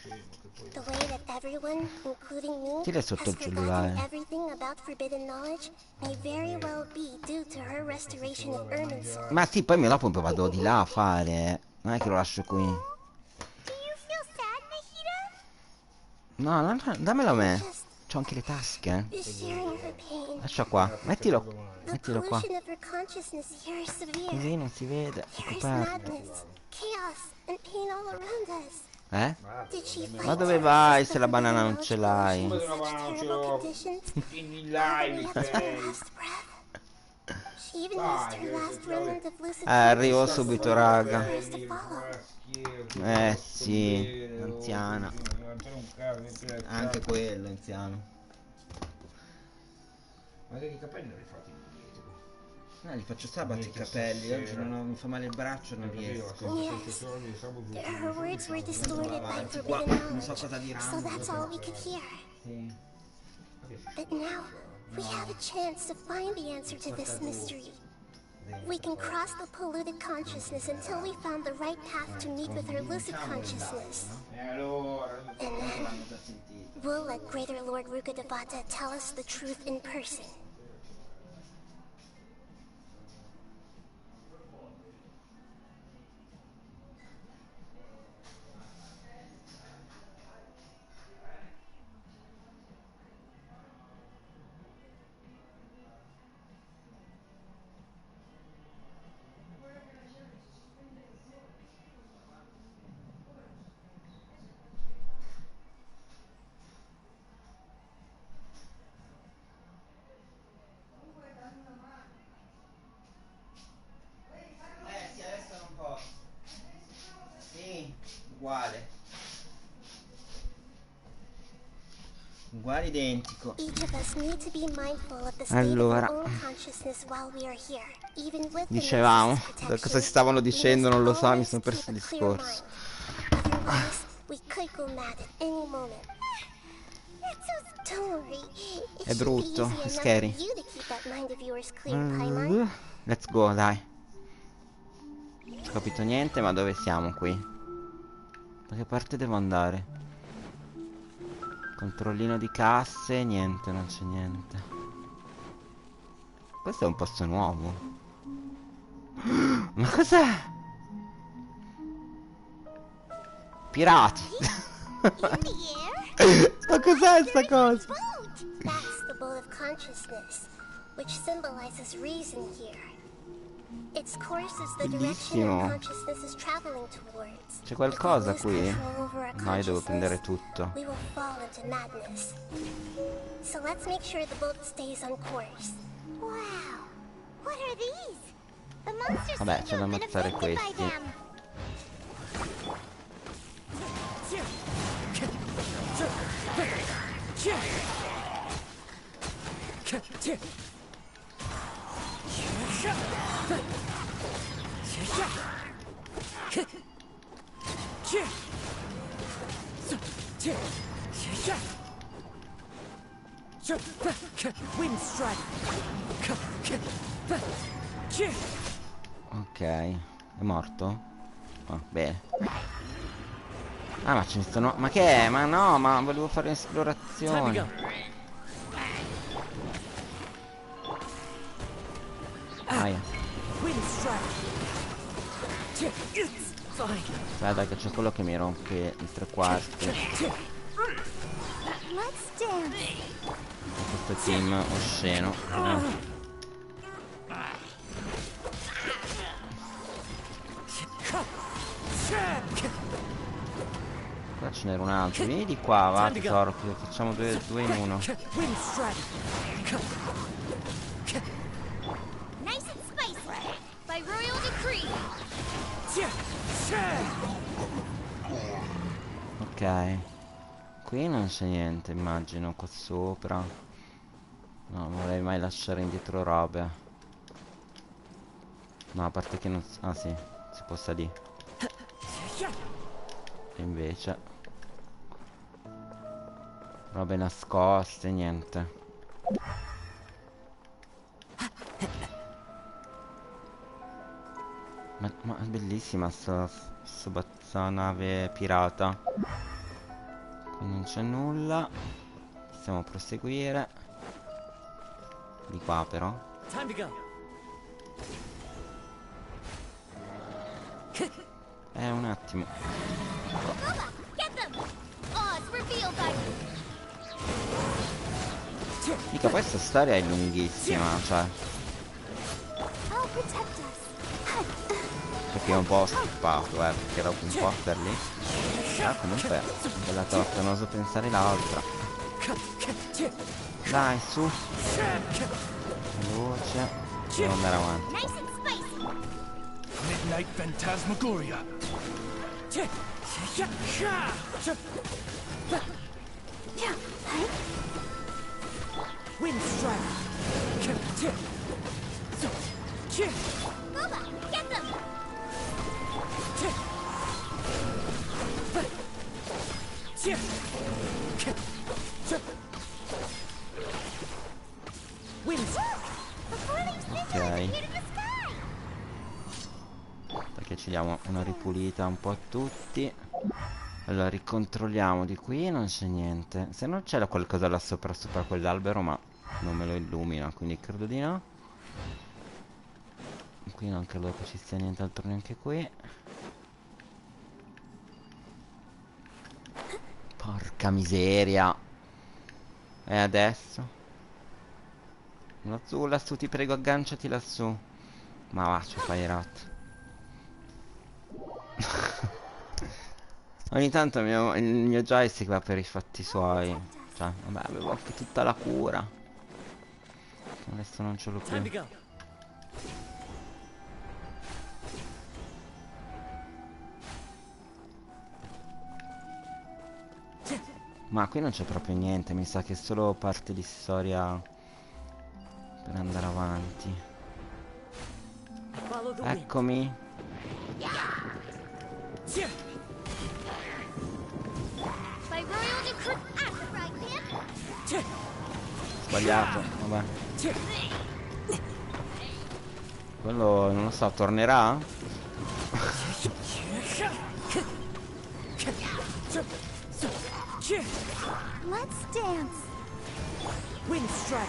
The way that everyone, including me, Tira sotto has il forgotten cellulare. everything about forbidden knowledge may very well be due to her restoration of Ermin's soul. Ma sì, poi me dopo vado di là a fare. Non è che lo lascio qui. Do you feel sad, Nahida? No, dammelo a me. C'ho anche le tasche. Sharing her pain. Lascia qua. Mettilo The qua. pollution of her consciousness here is severe. Così non si vede. È There is coperto. madness, chaos, and pain all around us. Eh? Did she fight Ma dove to vai resist se the la banana forbidden non ce knowledge l'hai? pollution in such terrible conditions? Tieni All là the i way up to her miei. last breath. She even used her last remnant of lucid Arrivo consciousness subito, for raga. us to follow. Sì, anziana. Anche quello, anziano. Ma che i capelli non li fate indietro? No, li faccio sabato i capelli. Oggi mi fa male il braccio, non riesco. Yes, her words were distorted by forbidden Non so knowledge, cosa so diranno. that's all we could hear. Sì. But now, we have a chance to find the answer to this mystery. We can cross the polluted consciousness until we found the right path to meet with her lucid consciousness. And then, we'll let Greater Lord Rukkhadevata tell us the truth in person. Sì, adesso non posso. Sì, uguale. Uguale identico. Each of us need to be mindful of the state of our own consciousness while we are here, even with the Dicevamo, Nurse's da protection. cosa si stavano dicendo non lo so, mi always sono perso il keep a clear discorso. mind. Otherwise, we could go mad at any moment. Don't worry. It È should be brutto, easy è enough scary. for you to keep that mind of yours clear, Paimon. Let's go, dai. Non ho capito niente, ma dove siamo qui? Da che parte devo andare? Controllino di casse, niente, non c'è niente. Questo è un posto nuovo. Ma cos'è? Pirati. Ma cos'è sta cosa? That's the boat of consciousness, which symbolizes reason here. Its course is the direction our Bellissimo. consciousness is traveling towards. C'è qualcosa If we qui? lose control over our No, io devo consciousness, prendere tutto. we will fall into madness. So let's make sure the boat stays on course. Wow. What are these? The monsters Vabbè, seem c'è to da have been ammazzare affected by questi. them. Wind strike. Ok, è morto? Ah, bene. Ah, ma ce ne stanno... Ma che è? Ma no, ma volevo fare un'esplorazione. Aia. Aspetta che c'è quello che mi rompe il tre quarti. Let's dance. Questo team osceno. Qua ce n'era un altro. Vieni di qua, va tesoro, che facciamo due in uno. Nice and spicy. By royal decree. Ok. Qui non c'è niente, immagino, qua sopra. No, non vorrei mai lasciare indietro robe. No, a parte che non... Ah sì, si può salire. E invece... robe nascoste, niente. Ma è bellissima sta nave pirata. Qui non c'è nulla. Possiamo proseguire. Di qua però. Time to go. Un attimo. Mica questa storia è lunghissima, cioè. Perché un po' ho skippato, perché ero un po' per lì. Comunque, bella torta, non oso pensare l'altra. Dai, su. Veloce. Devo andare avanti. Midnight Phantasmagoria. Wind strike. Booba, get them! Ok. Perché ci diamo una ripulita un po' a tutti. Allora ricontrolliamo di qui, non c'è niente. Se non c'è qualcosa là sopra quell'albero, ma non me lo illumina, quindi credo di no. Qui non credo che ci sia nient'altro neanche qui. Porca miseria. E adesso? Lassù, lassù, ti prego, agganciati lassù. Ma va, ci fai rat. Ogni tanto il mio joystick va per i fatti suoi. Cioè, vabbè, avevo anche tutta la cura. Adesso non ce l'ho più. Ma qui non c'è proprio niente, mi sa che è solo parte di storia per andare avanti. Eccomi. Sbagliato, vabbè. Quello non lo so, tornerà? Let's dance. Wind strike.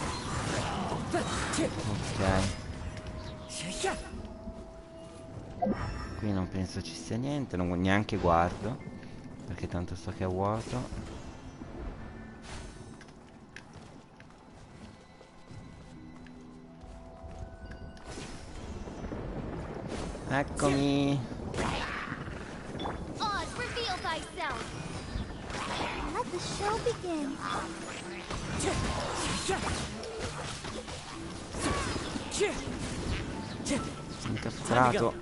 Ok. Qui non penso ci sia niente, non neanche guardo, perché tanto so che è vuoto. Eccomi. Oz, reveal thyself. Let the show begin. Incastrato.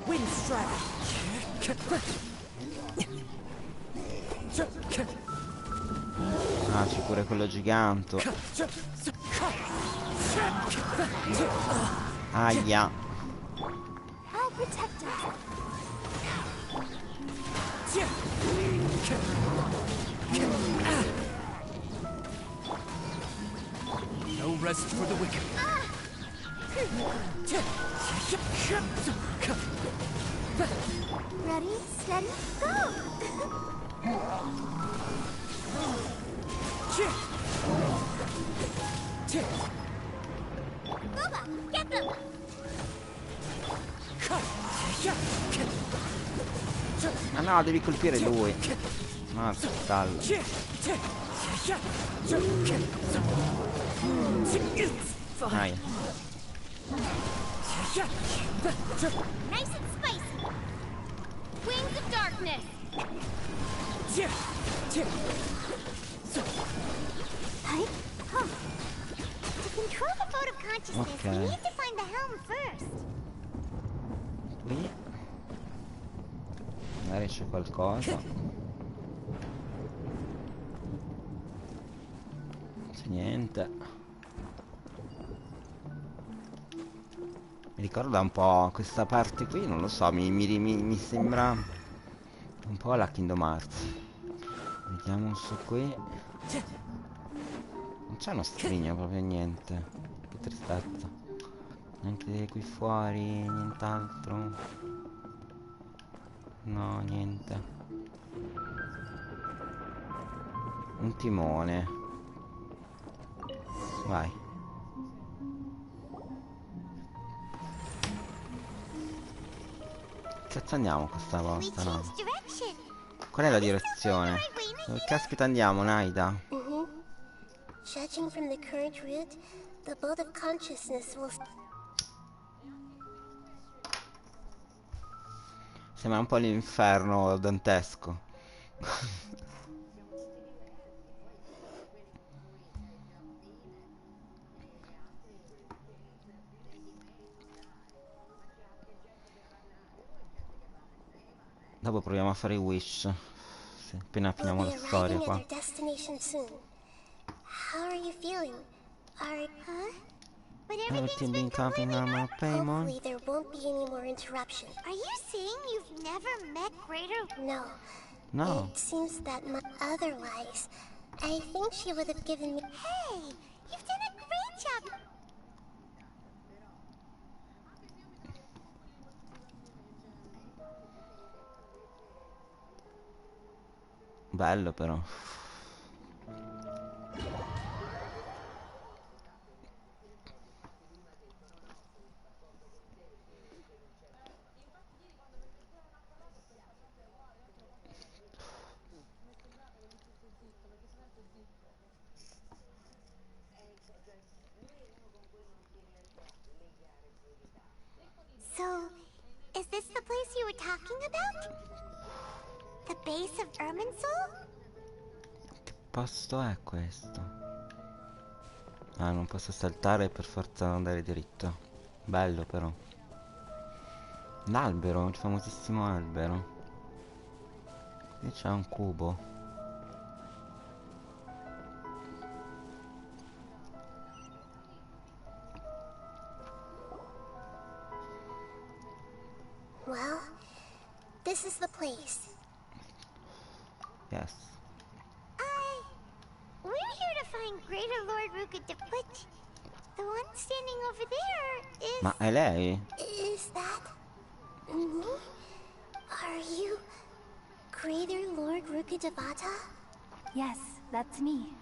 Wind strike. Ah, c'è pure quello gigante. Aia. I'll protect us. No rest for the wicked. Ready, steady, go! Booba, get them! Ma no, devi colpire lui. Ma stallo. Dai. Nice and spicy. Wings of darkness. Hi. Huh. To control the boat of consciousness, we need to find the helm first. Qui magari c'è qualcosa. Non c'è niente. Mi ricorda un po' questa parte qui, non lo so, mi sembra un po' la Kingdom Hearts. Vediamo su qui. Non c'è uno scrigno, proprio niente. Che tristezza. Anche qui fuori, nient'altro. No, niente. Un timone. Vai. Cazzo andiamo questa volta, no? Qual è la direzione? Dove caspita andiamo, Nahida? Judging from the current route, the boat of consciousness will... Sembra un po' l'inferno dantesco. Dopo proviamo a fare i wish. Sì, appena finiamo la storia qua. How are you feeling? But Everything been copying normal payment? Hopefully there won't be any more interruption. Are you saying you've never met Greater? No. No. It seems that otherwise. I think she would have given me... Hey, you've done a great job. Bello però. So, is this the place you were talking about? The base of Irminsul? Che posto è questo? Ah, non posso saltare per forza andare dritto. Bello però. L'albero, il famosissimo albero. Qui c'è un cubo. Well, this is the place. Yes. We're here to find Greater Lord Rukadaput. The one standing over there is... Ma è lei? Is that... me? Are you... Greater Lord Rukadavata? Yes, that's me.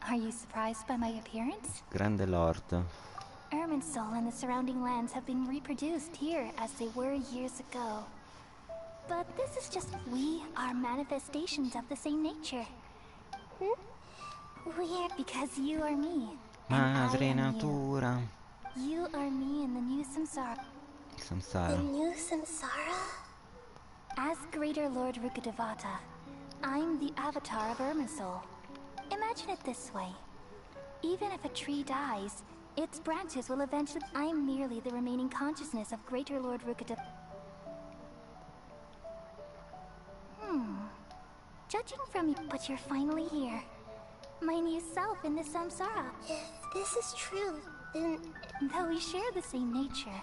Are you surprised by my appearance? Grande Lord. Irminsul and the surrounding lands have been reproduced here as they were years ago. But this is just... we are manifestations of the same nature. We're... Because you are me. Madre natura. You are me in the new samsara. Samsara. The new samsara? As Greater Lord Rukadavata, I'm the avatar of Irminsul. Imagine it this way. Even if a tree dies, its branches will eventually... I'm merely the remaining consciousness of Greater Lord Rukadavata. Judging from you, but you're finally here. My new self in the samsara. If this is true, then... Though we share the same nature,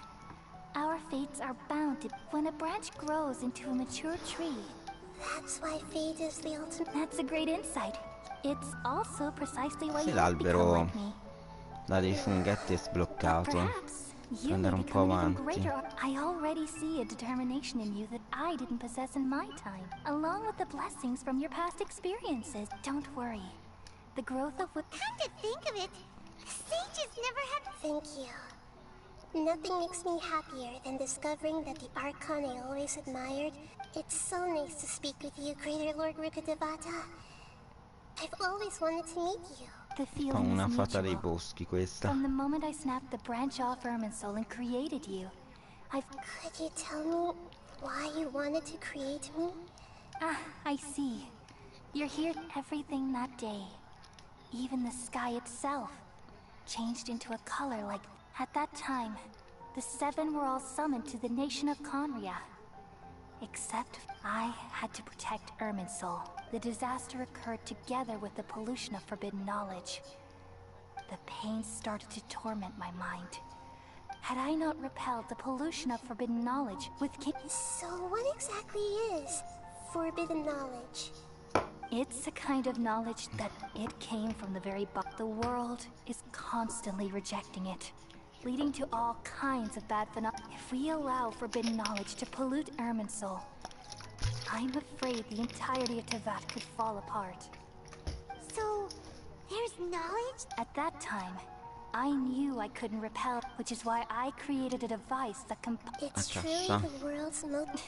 our fates are bound to... When a branch grows into a mature tree... That's why fate is the ultimate... That's a great insight. It's also precisely why Sì, you have become l'albero like me. là dei funghetti è sbloccato. Per andare un po' avanti. I already see a determination in you that I didn't possess in my time, along with the blessings from your past experiences. Don't worry. The growth of what... Come to think of it, the sages never had... Thank you. Nothing makes me happier than discovering that the Archon I always admired... It's so nice to speak with you, Greater Lord Rukadavata. I've always wanted to meet you. The Un po' feeling una is fata dei mutual. boschi questa. From the moment I snapped the branch off Irminsul and created you, I've... Could you tell me why you wanted to create me? Ah, I see. You're here. Everything that day, even the sky itself, changed into a color like... At that time, the seven were all summoned to the nation of Conria. Except I had to protect Irminsul. The disaster occurred together with the pollution of forbidden knowledge. The pain started to torment my mind. Had I not repelled the pollution of forbidden knowledge with So what exactly is forbidden knowledge? It's a kind of knowledge that it came from the very The world is constantly rejecting it. leading to all kinds of bad phenomena. If we allow forbidden knowledge to pollute Irminsul, I'm afraid the entirety of Tevat could fall apart. So, there's knowledge? At that time, I knew I couldn't repel, which is why I created a device that It's truly the world's most...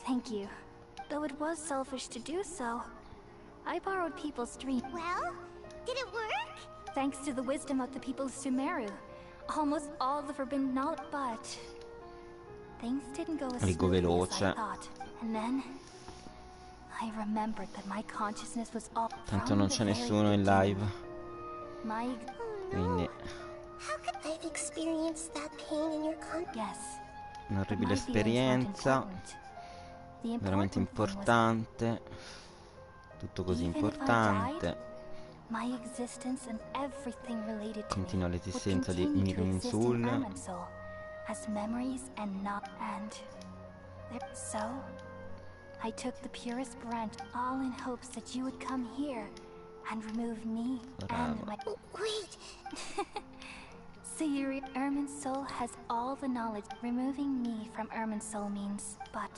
Thank you. Though it was selfish to do so, I borrowed people's dreams. Well, did it work? Thanks to the wisdom of the people of Sumeru, almost all the forbidden knowledge, but things didn't go as smoothly as I thought. And then I remembered that my consciousness was all tanto non c'è nessuno in live. Quindi I've experienced that pain in your yes. Un'orribile esperienza, veramente importante, tutto così importante. Continua l'esistenza di Irminsul. So, I took the purest branch, all in hopes that you would come here and remove me and my... Wait! So Irminsul has all the knowledge. Removing me from Irminsul means, but...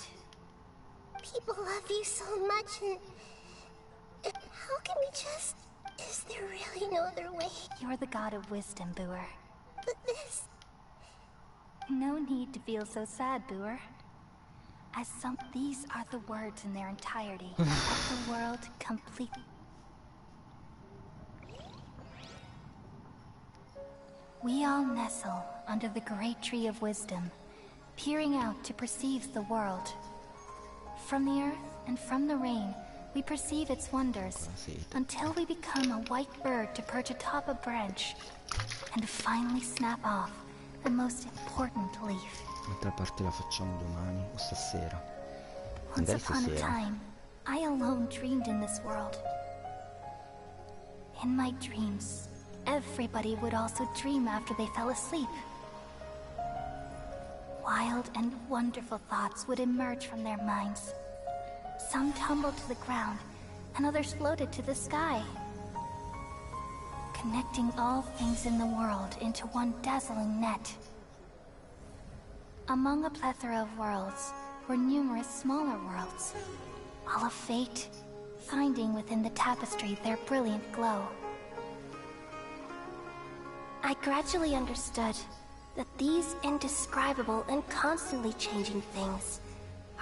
People love you so much, and how can we just... Is there really no other way? You're the god of wisdom, Booer. But this... No need to feel so sad, Booer. These are the words in their entirety. Let the world complete. We all nestle under the great tree of wisdom, peering out to perceive the world. From the earth and from the rain, we perceive its wonders, until we become a white bird to perch atop a branch, and finally snap off the most important leaf. L'altra parte la facciamo domani o stasera. Once upon a time, I alone dreamed in this world. In my dreams, everybody would also dream after they fell asleep. Wild and wonderful thoughts would emerge from their minds. Some tumbled to the ground, and others floated to the sky, connecting all things in the world into one dazzling net. Among a plethora of worlds were numerous smaller worlds, all of fate, finding within the tapestry their brilliant glow. I gradually understood that these indescribable and constantly changing things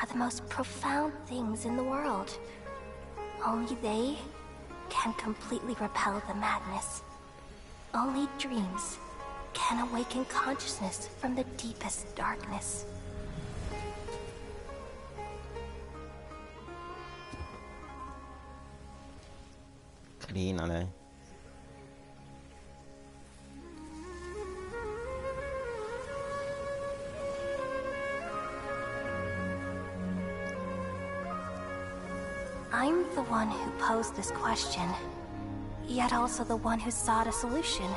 are the most profound things in the world. Only they can completely repel the madness. Only dreams can awaken consciousness from the deepest darkness. Carina lei. I'm the one who posed this question, yet also the one who sought a solution.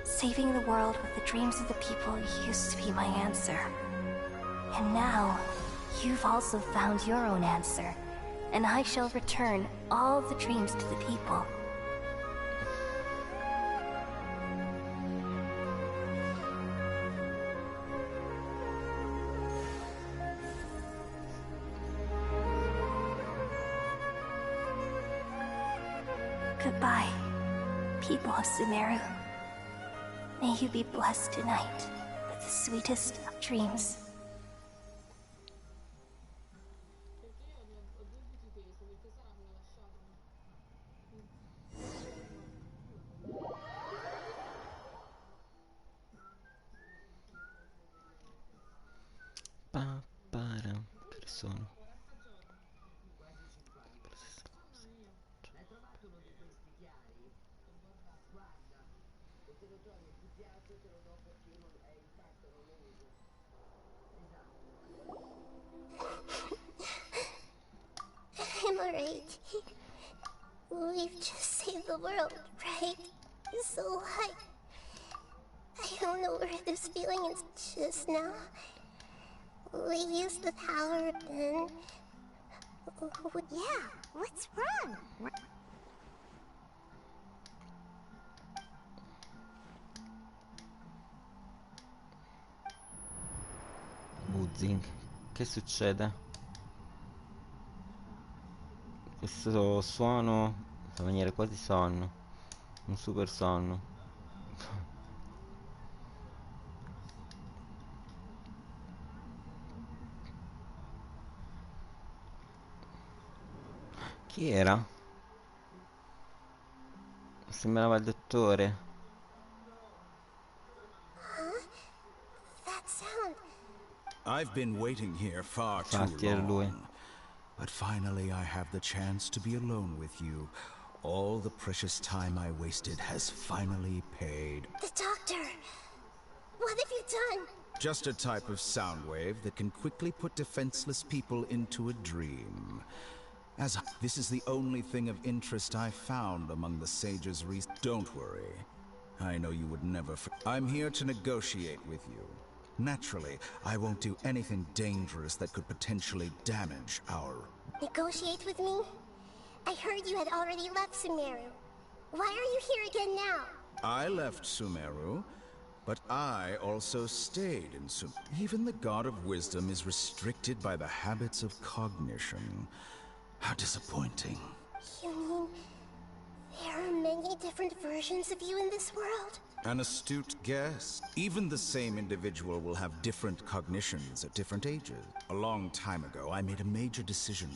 Saving the world with the dreams of the people used to be my answer. And now, you've also found your own answer, and I shall return all the dreams to the people. Goodbye, people of Sumeru. May you be blessed tonight with the sweetest of dreams. Perso. I'm alright. We've just saved the world, right? So I don't know where this feeling is just now. We used the power and... Yeah, what's wrong? Zing. Che succede? Questo suono fa venire quasi sonno. Un super sonno. Chi era? Sembrava il dottore. That sound. I've been waiting here far too Infatti era lui. long. But finally I have the chance to be alone with you. All the precious time I wasted has finally paid. The doctor. What have you done? Just a type of sound wave that can quickly put defenseless people into a dream. This is the only thing of interest I found among the sages. Don't worry. I know you would never. I'm here to negotiate with you. Naturally, I won't do anything dangerous that could potentially damage our... Negotiate with me? I heard you had already left Sumeru. Why are you here again now? I left Sumeru, but I also stayed in Sumeru. Even the god of wisdom is restricted by the habits of cognition. How disappointing. You mean there are many different versions of you in this world? An astute guess. Even the same individual will have different cognitions at different ages. A long time ago, I made a major decision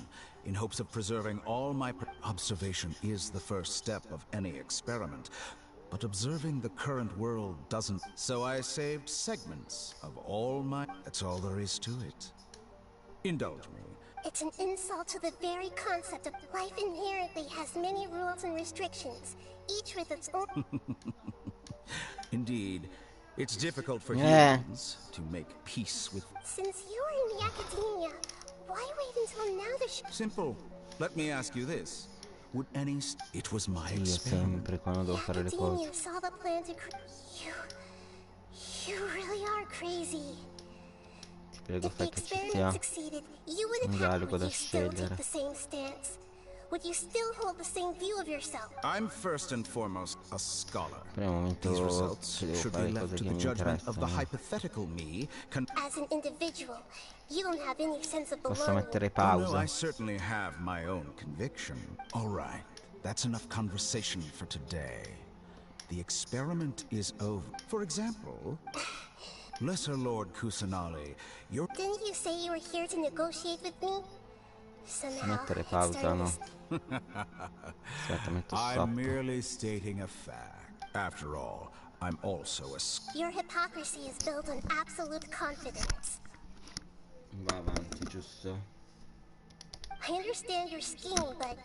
in hopes of preserving all my... Observation is the first step of any experiment, but observing the current world doesn't. So I saved segments of all my... That's all there is to it. Indulge me. It's an insult to the very concept of life inherently has many rules and restrictions, each with its own... Indeed, it's difficult for humans to make peace with... Since you're in the academia, why wait until now to... Simple. Let me ask you this. Would any... It was my experiment. Sempre quando devo fare le cose. Academia saw the plan to... You really are crazy. Ti prego, If the fai che ci experiment sia succeeded, you wouldn't un have... dialogo Would da you still take scegliere. the same stance? Would you still hold the same view of yourself? I'm first and foremost a scholar. Per il momento These results che devo should fare be le left cose to che the mi judgment of the interessano. hypothetical me. As an individual, you don't have any sense of Posso belonging. mettere Oh, no, pausa. I certainly have my own conviction. All right, that's enough conversation for today. The experiment is over. For example, Lesser Lord Kusanali, you're... Didn't you say you were here to negotiate with me? Somehow, Mettere it's pausa, starting no? to... Aspetta, metto I'm stop. merely stating a fact. After all, I'm also a... Your hypocrisy is built on absolute confidence. Va avanti, giusto? I understand your scheme, but...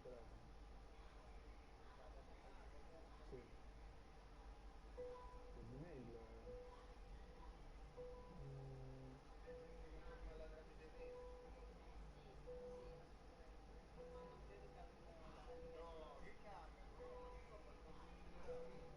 telefono. Sì. L'email... No, che cambia? Non so, qualcosa in generale.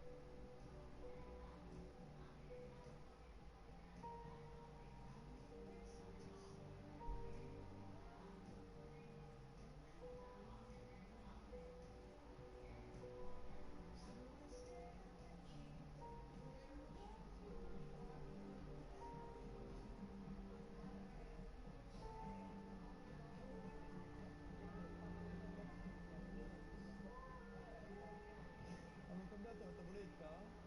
Hanno cambiato la tavoletta?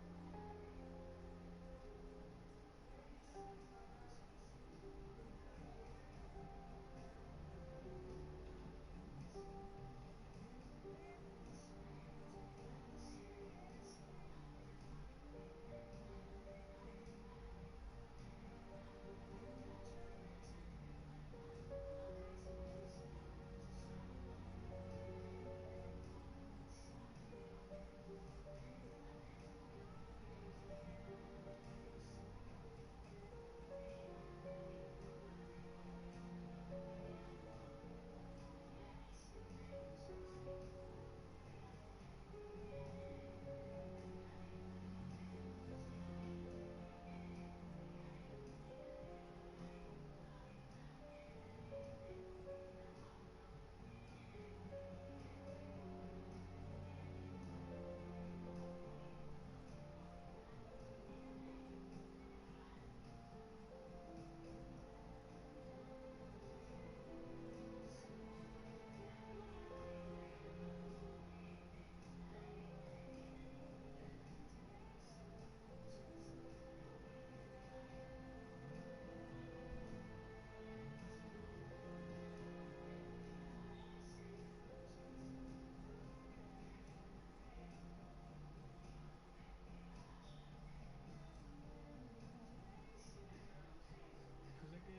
Cos'è che...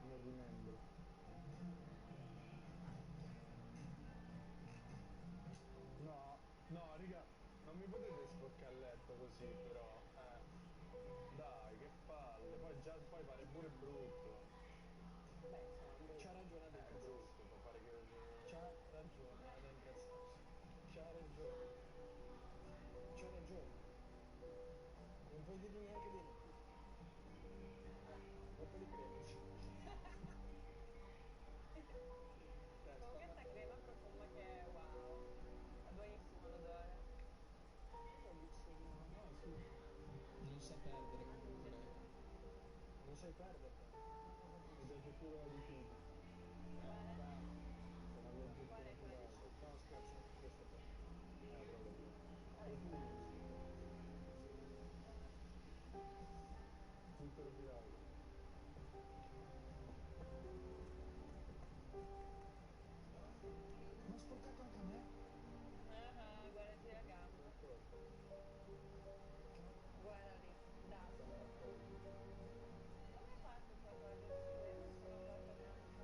Non rimembro. No, no, raga, non mi potete sporcare il letto così, però, Dai, che palle, poi pare pure brutto. Beh, insomma, c'ha ragione ad incazzarsi. È brutto, può fare che... C'ha ragione ad incazzarsi. C'ha ragione. C'ha ragione. Non puoi dirgli neanche di no. Colpa di cremici. Con questa crema profuma che è wow. Ha buonissimo l'odore. Che dici? No, sì. Non sa perdere comunque, raga. Non sai perdere. Mi dai che più lo rifiuti. Beh, sono allergico naturale. No, scherzo, questo qua. Proprio quello. Profumo, sì. Zucchero filato. Ma ha sporcato anche a me? Guardati la gamba. Guarda lì, dastro. Come hai fatto poi a toglierlo? Io non ce l'ho proprio.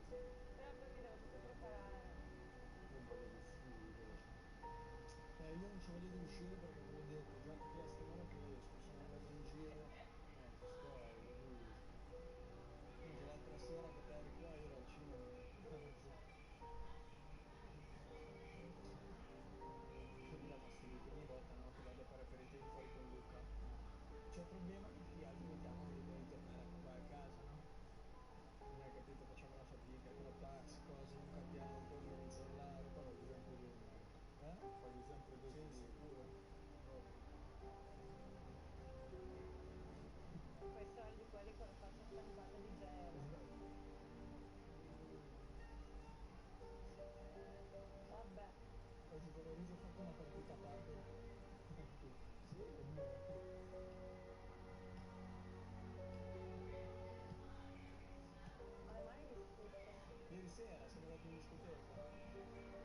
Però poi mi devo tutto preparare. Io voglio di uscire invece. Io non ci voglio di uscire perché te l'ho detto, già tutta la settimana che esco, sono andato in giro, ci sto, ho visto. Minchia, l'altra sera che te eri qua io ero al cinema. Poi mi dà fastidio che ogni volta no, che vado a fare aperitivi fuori con Luca. C'è il problema che tutti gli altri mi chiamano e devi tornare qua a casa, no? Non hai capito, facciamo la fatica con la tax, cose, Luca abbiamo, poi dobbiamo installare, poi paghi sempre dopo. Paghi sempre dopo? Sì, sicuro. Quei soldi quelli con la faccia stampata di gelo. Vabbè. Oggi pomeriggio ho fatto una partita a padel. Sì, con me. Ho le mani di schifo. Ieri sera siamo andati in discoteca.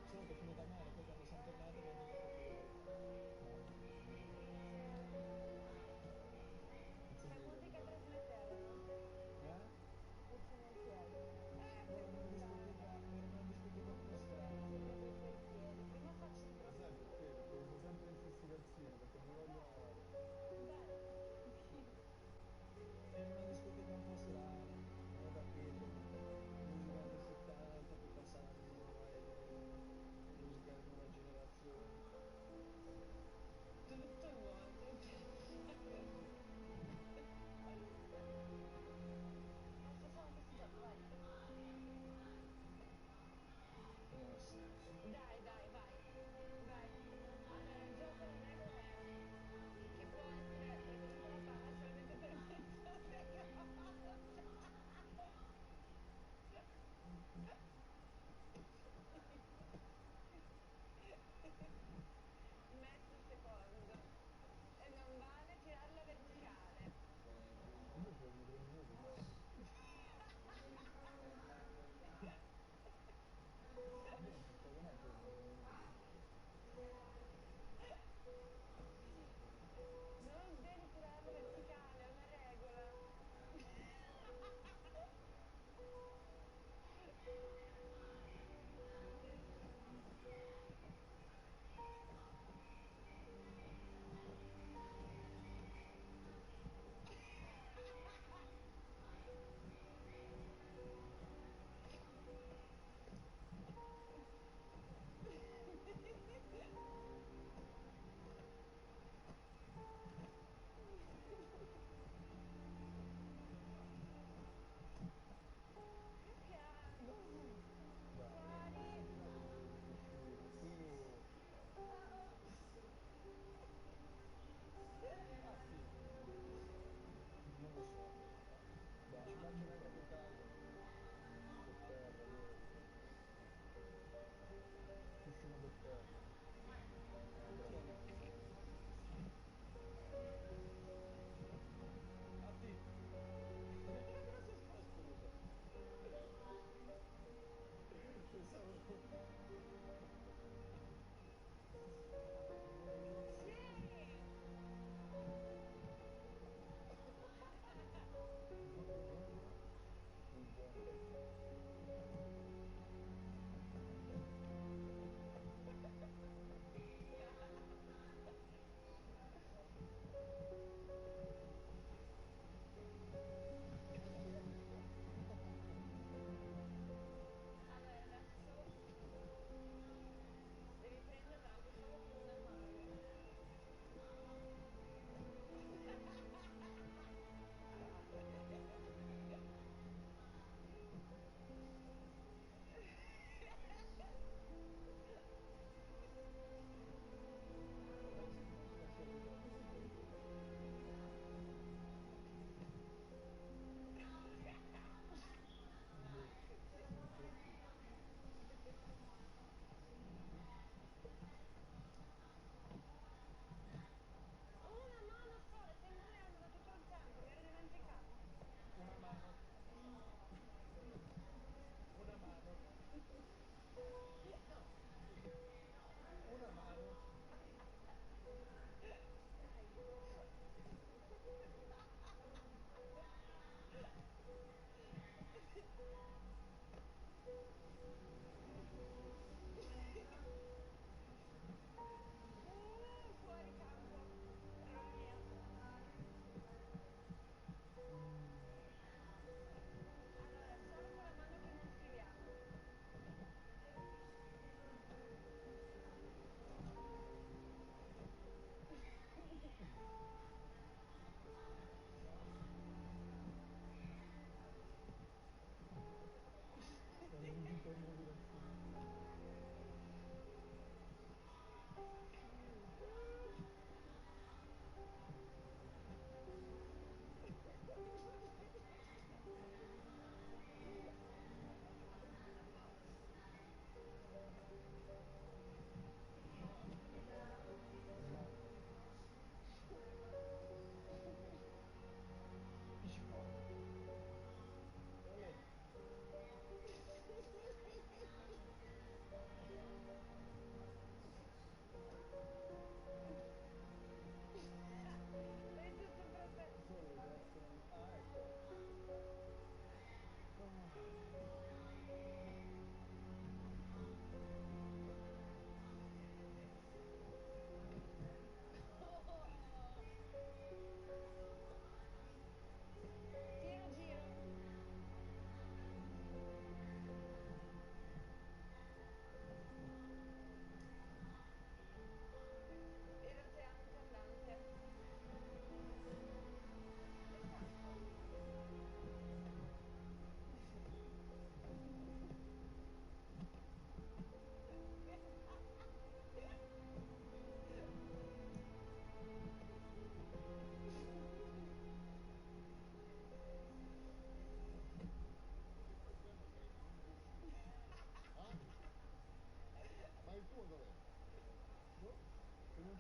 Solo che è finita male, poi quando siamo tornati abbiamo bevuto poche birre. Che musica trasmetteva, no? Luci nel cielo. Era una discoteca un po' strana. Io brucio i piedi. Prima faccio il Sai perché? Perché uso sempre il festivalzino, perché non voglio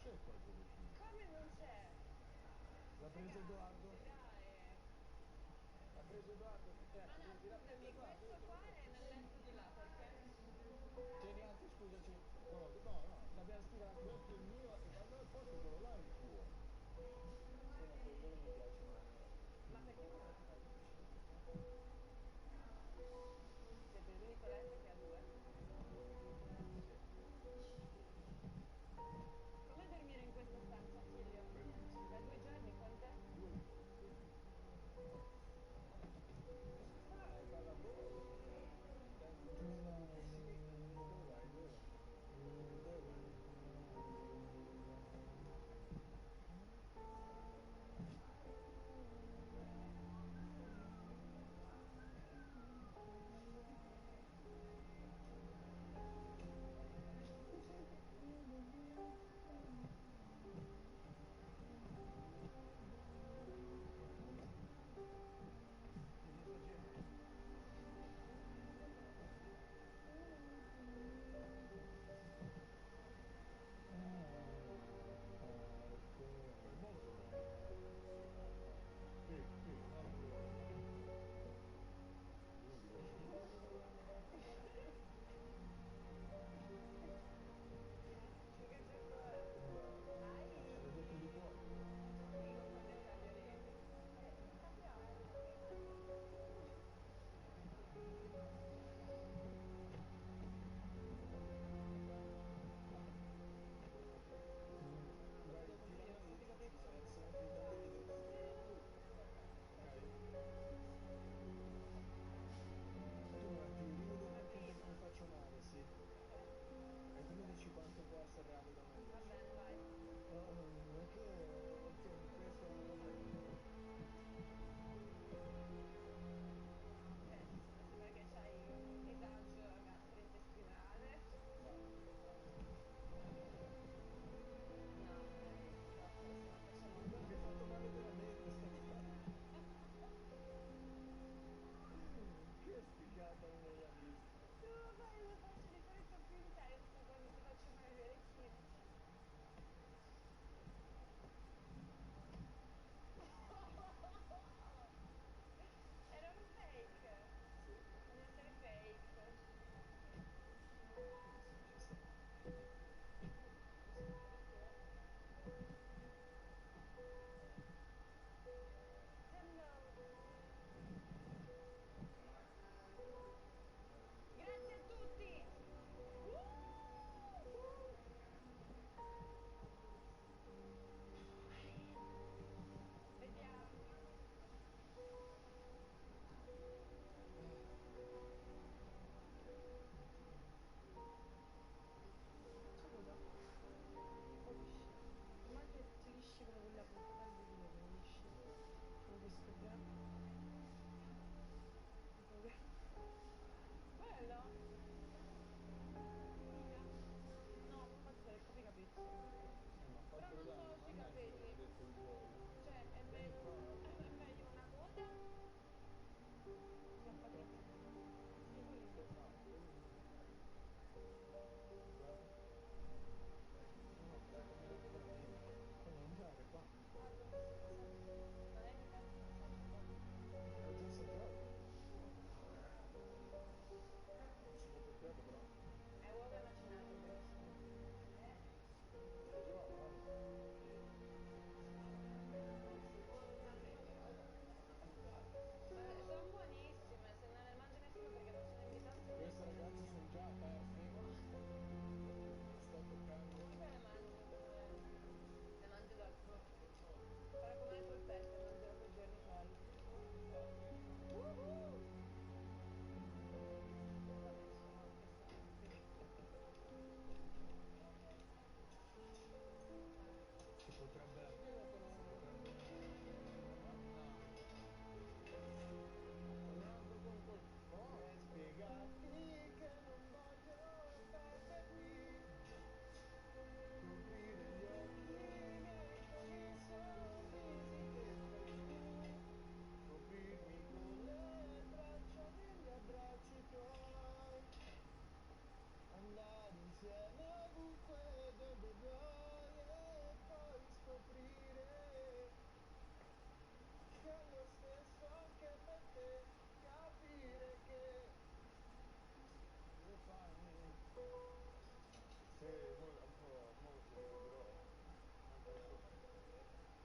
c'è qua il telefono. Come non c'è? L'ha preso Edoardo? L'ha preso Edoardo? Allora, scusami, questo qua è nel letto di là, perché? Tieni anche, scusaci. No, l'abbiamo stilato. Questo è il mio e quando al posto quello là è il tuo. Sì, ma quello non mi piace mai. Ma perché non me lo togli? Siete l'unico letto che ha due? Come dormire in questa stanza, figlio? Bellissimo. Da 2 giorni con te? 2 giorni. Dai, parla a voi. Sì, dove vai? Dove? Dove vai?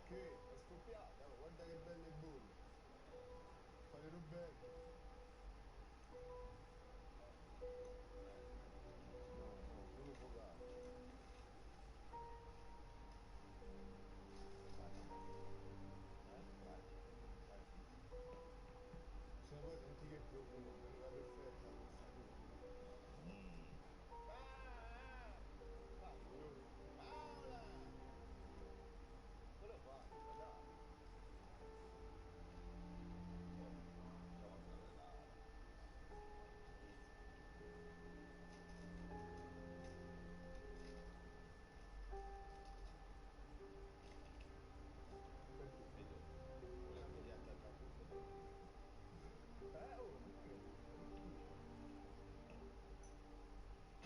Che? È scoppiata, oh, guarda che belle bolle. Fate Roberto. No, solo focaccia. Vai. Se poi senti che profumo, sembra perfetta questa cosa. Paola! Quello fa, dai.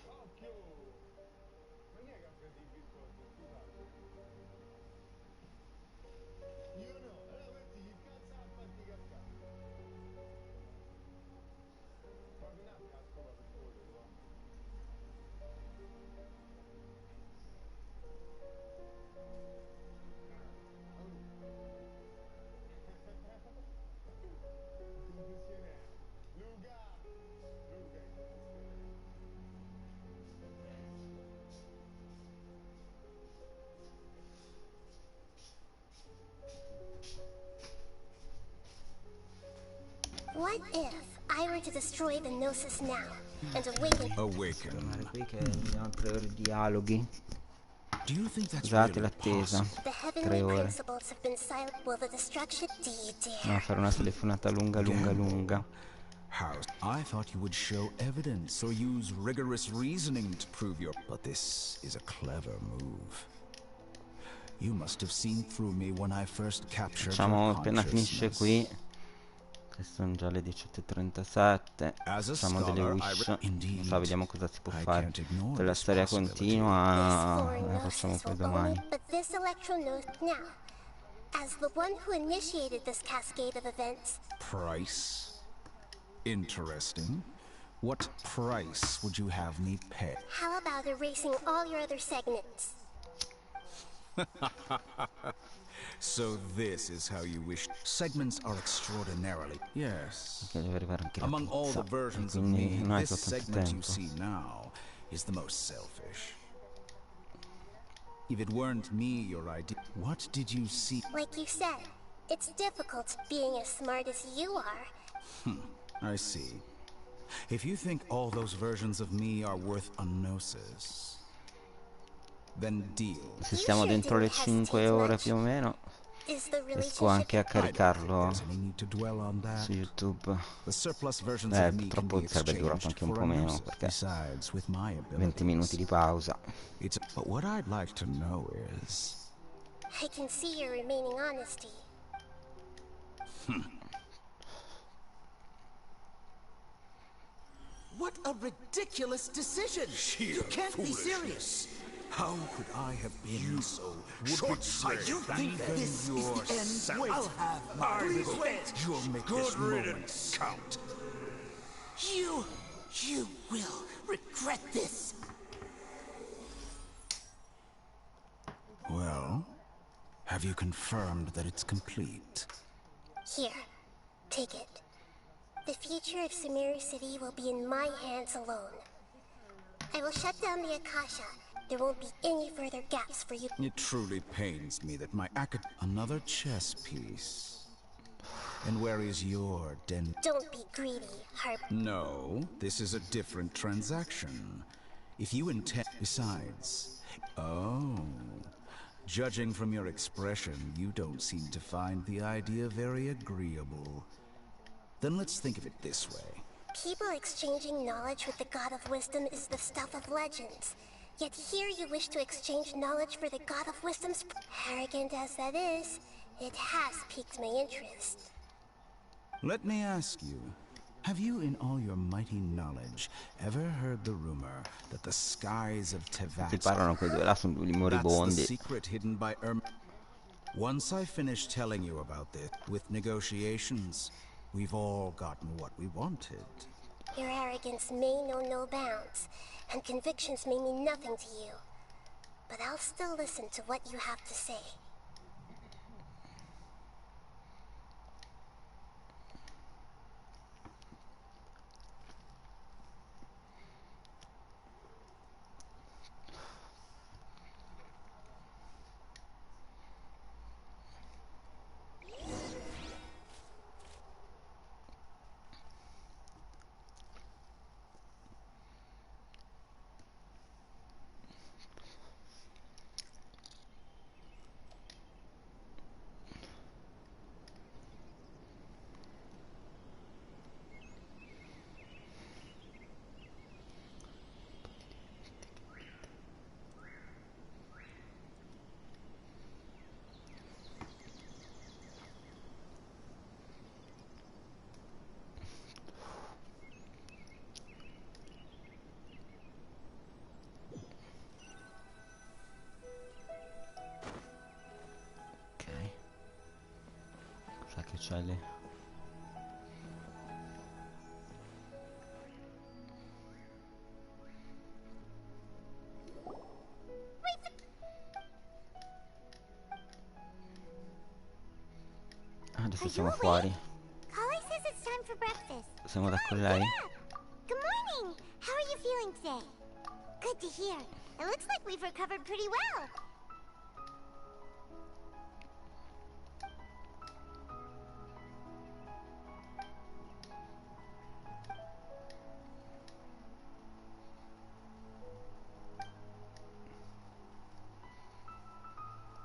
Occhio! Ma chi è che ha preso i biscotti? Scusate. Io no, allora questi chi cazzo ha fatti cascare? Proprio una casco per scuola, qua. Confessione. Luca! Luca in confessione. What if I were to destroy the Gnosis now and awaken? Awaken. Qui che abbiamo 3 ore di dialoghi. Do you think that's Scusate really l'attesa. possible? The 3 heavenly ore. principles have been silent. Will the destruction? Do you dare? Andiamo a fare una telefonata lunga. How? I thought you would show evidence or use rigorous reasoning to prove your... But this is a clever move. You must have seen through me when I first captured Facciamo your appena finisce qui. Che sono già le 18:37. Facciamo delle wish. Non so, vediamo cosa si può fare. Se la storia continua, la facciamo poi domani. But this electro knows now. As the one who initiated this cascade of events, Price? Interesting. What price would you have me pay? how about erasing all your other segments? So this is how you wish. Segments are extraordinarily... Yes. Perché deve arrivare anche la Among all pizza. the versions E of quindi me, non hai this tutto tanto segment you tempo. see now is the most selfish. If it weren't me, your idea... What did you see? Like you said, it's difficult being as smart as you are. I see. If you think all those versions of me are worth a gnosis, then deal. Se stiamo dentro le 5 ore più o meno, Is the riesco anche a caricarlo su YouTube. Purtroppo sarebbe durato anche un po' meno perché 20 minuti di pausa. But what I'd like to know is... I can see your remaining honesty. What a ridiculous decision! You can't be serious! How could I have been so short-sighted? You think that this is the end? I'll have my revenge! You'll make this moment count. You will regret this! Well, have you confirmed that it's complete? Here, take it. The future of Sumeru City will be in my hands alone. I will shut down the Akasha. There won't be any further gaps for you. It truly pains me that my another chess piece. And where is your den? Don't be greedy, Harp. No, this is a different transaction. If you intend... Besides... Oh... Judging from your expression, you don't seem to find the idea very agreeable. Then let's think of it this way. People exchanging knowledge with the God of Wisdom is the stuff of legends. Yet here you wish to exchange knowledge for the God of Wisdom's... Arrogant as that is, it has piqued my interest. Let me ask you, have you in all your mighty knowledge ever heard the rumor that the skies of Tevat... Ti parlano quei due là, sono due moribondi. That's the secret hidden by Once I finish telling you about this, with negotiations, we've all gotten what we wanted. Your arrogance may know no bounds, and convictions may mean nothing to you. But I'll still listen to what you have to say. lì. Adesso siamo fuori. Kali says it's time for breakfast. Siamo da con lei. Good morning. How are you feeling today? Good to hear. It looks like we've recovered pretty well.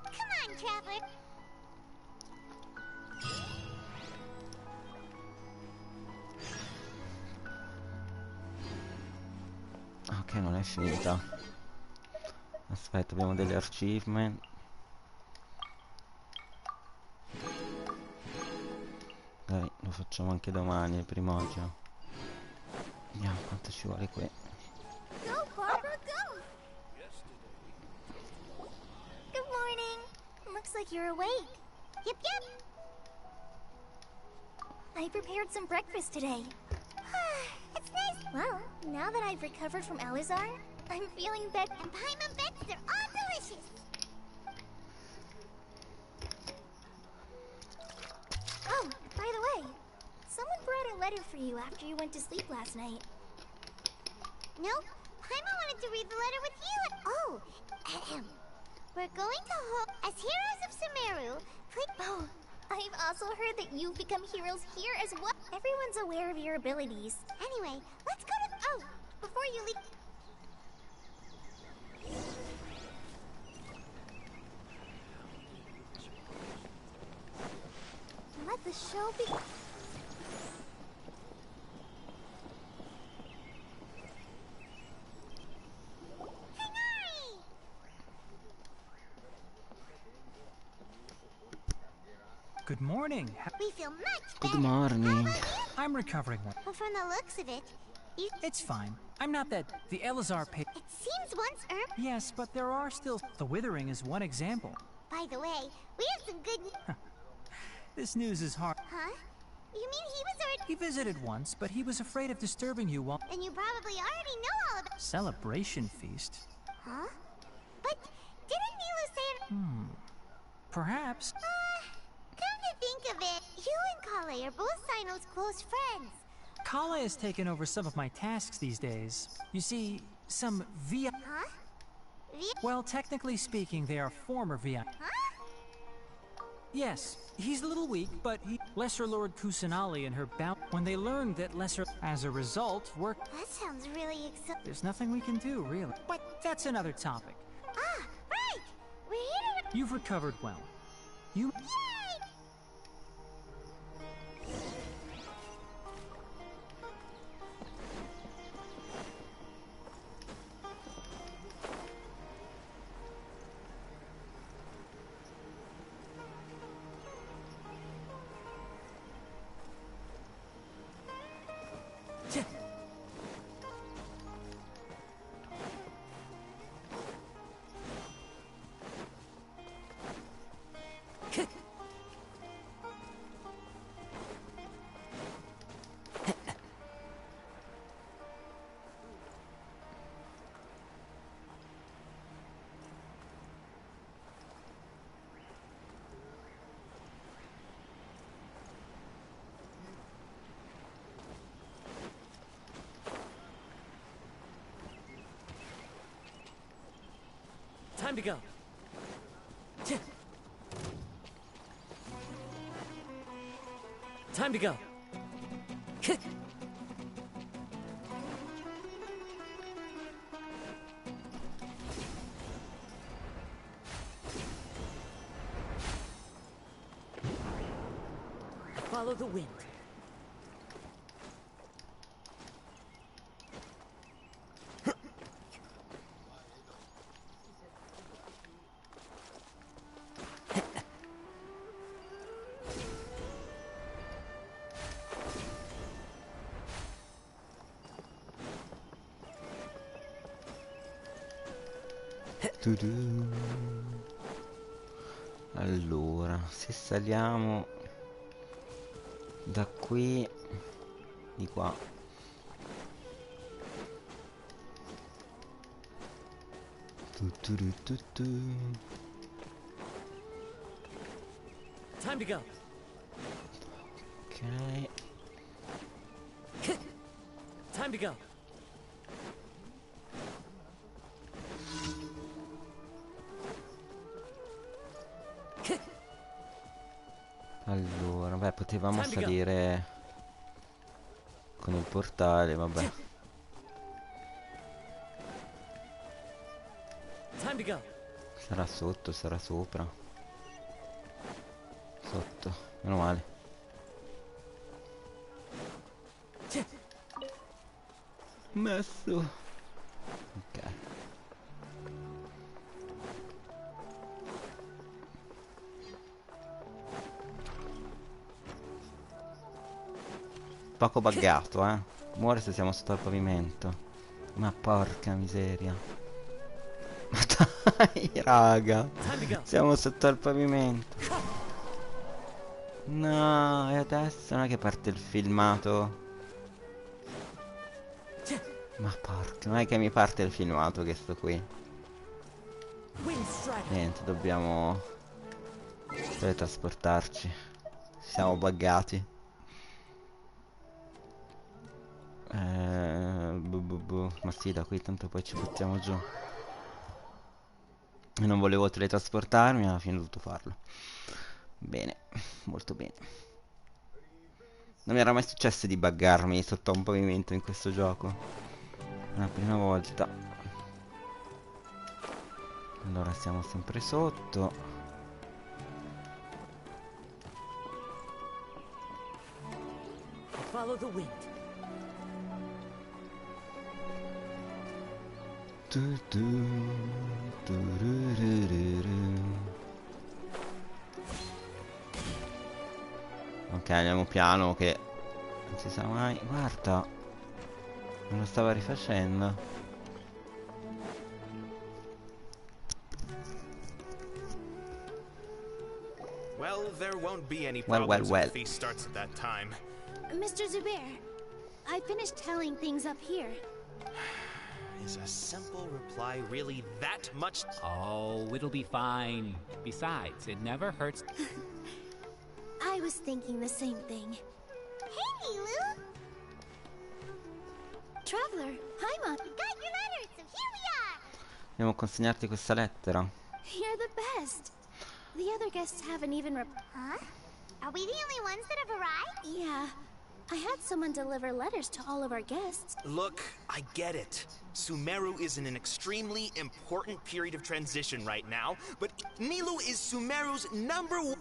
Come on, traveler. Ok, non è finita. Aspetta, abbiamo delle achievement. Dai, lo facciamo anche domani, il primo oggi. Vediamo quanto ci vuole qui. Go, Barbara, go! Good morning. Looks like you're awake. Yep, yep. I prepared some breakfast today. It's nice. Well, now that I've recovered from Alizar, I'm feeling better. And Paimon bets they're all delicious. Oh, by the way, someone brought a letter for you after you went to sleep last night. Nope. Paimon wanted to read the letter with you. Oh, ahem. We're going to hold as heroes of Sumeru. Oh, I've also heard that you've become heroes here as well. Everyone's aware of your abilities. Anyway, let's go to... Oh, before you leave... Let the show be... Good morning. We feel much Good better. morning. I'm recovering well. Well, from the looks of it, you... It's fine. I'm not that... The Elazar pit... It seems once Yes, but there are still... The Withering is one example. By the way, we have some good... This news is hard. Huh? You mean he was already... He visited once, but he was afraid of disturbing you while... Then you probably already know all about... Celebration feast? Huh? But didn't Nilu say... Perhaps. Come to think of it, you and Kale are both Sino's close friends. Kala has taken over some of my tasks these days. You see, some VI... Huh? Well, technically speaking, they are former VI... Huh? Yes, he's a little weak, but he... Lesser Lord Kusanali and her bout... When they learned that Lesser... As a result, worked... That sounds really exciting. There's nothing we can do, really. But that's another topic. Ah, right! We're here to... You've recovered well. You... Yay! Time to go. Time to go. Follow the wind. Allora, se saliamo Da qui, di qua. Time to go. Ok. Time to go. Allora, beh, potevamo salire con il portale, vabbè. Time to go. Sarà sotto, sarà sopra. Sotto, meno male. Messo. Ok. Poco buggato, eh. Muore se siamo sotto al pavimento. Ma porca miseria. Ma dai, raga. Siamo sotto al pavimento. No, e adesso non è che parte il filmato. Ma porca, non è che mi parte il filmato che sto qui. Niente, dobbiamo teletrasportarci. Siamo buggati. Ma sì, da qui tanto poi ci buttiamo giù. E non volevo teletrasportarmi, alla fine ho dovuto farlo. Bene, molto bene. Non mi era mai successo di buggarmi sotto un pavimento in questo gioco. È la prima volta. Allora siamo sempre sotto. Follow the wind. Ok, andiamo piano che non si sa mai. Guarda, me lo stava rifacendo. Well, there won't be any Well. problems if the feast starts at that time. Mr. Zubair, I finished telling things up here. Is a simple reply really that much? Oh, it'll be fine. Besides, it never hurts. I was thinking the same thing. Hey, Nilu! Traveler, Paimon. We got your letter, so here we are! Devo consegnarti questa lettera. You're the best. The other guests haven't even Huh? Are we the only ones that have arrived? Yeah. I had someone deliver letters to all of our guests. Look, I get it. Sumeru is in an extremely important period of transition right now, but Nilu is Sumeru's #1.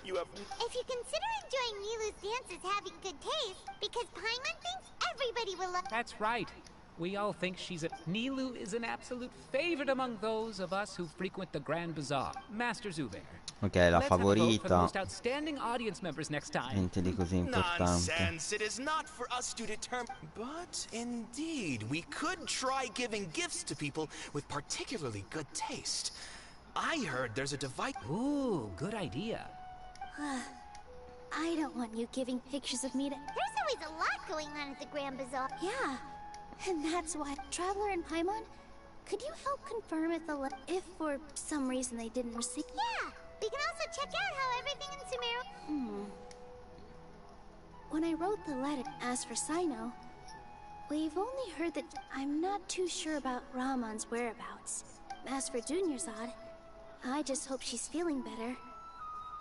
You have... If you consider enjoying Nilu's dance as having good taste, because Paimon thinks everybody will love... That's right. We all think she's a... Nilu is an absolute favorite among those of us who frequent the Grand Bazaar. Master Zubair. Ok, la favorita. Most outstanding audience members next time. Niente di così importante. Nonsense. It is not for us to determine. But indeed, we could try giving gifts to people with particularly good taste. I heard there's a device. Ooh, good idea. I don't want you giving pictures of me to... There's always a lot going on at the Grand Bazaar. Yeah. And that's why... Traveler and Paimon, could you help confirm if for some reason they didn't receive... Yeah. We can also check out how everything in Sumeru... When I wrote the letter, as for Sino, we've only heard that I'm not too sure about Ramon's whereabouts. As for Dunyarzad, I just hope she's feeling better.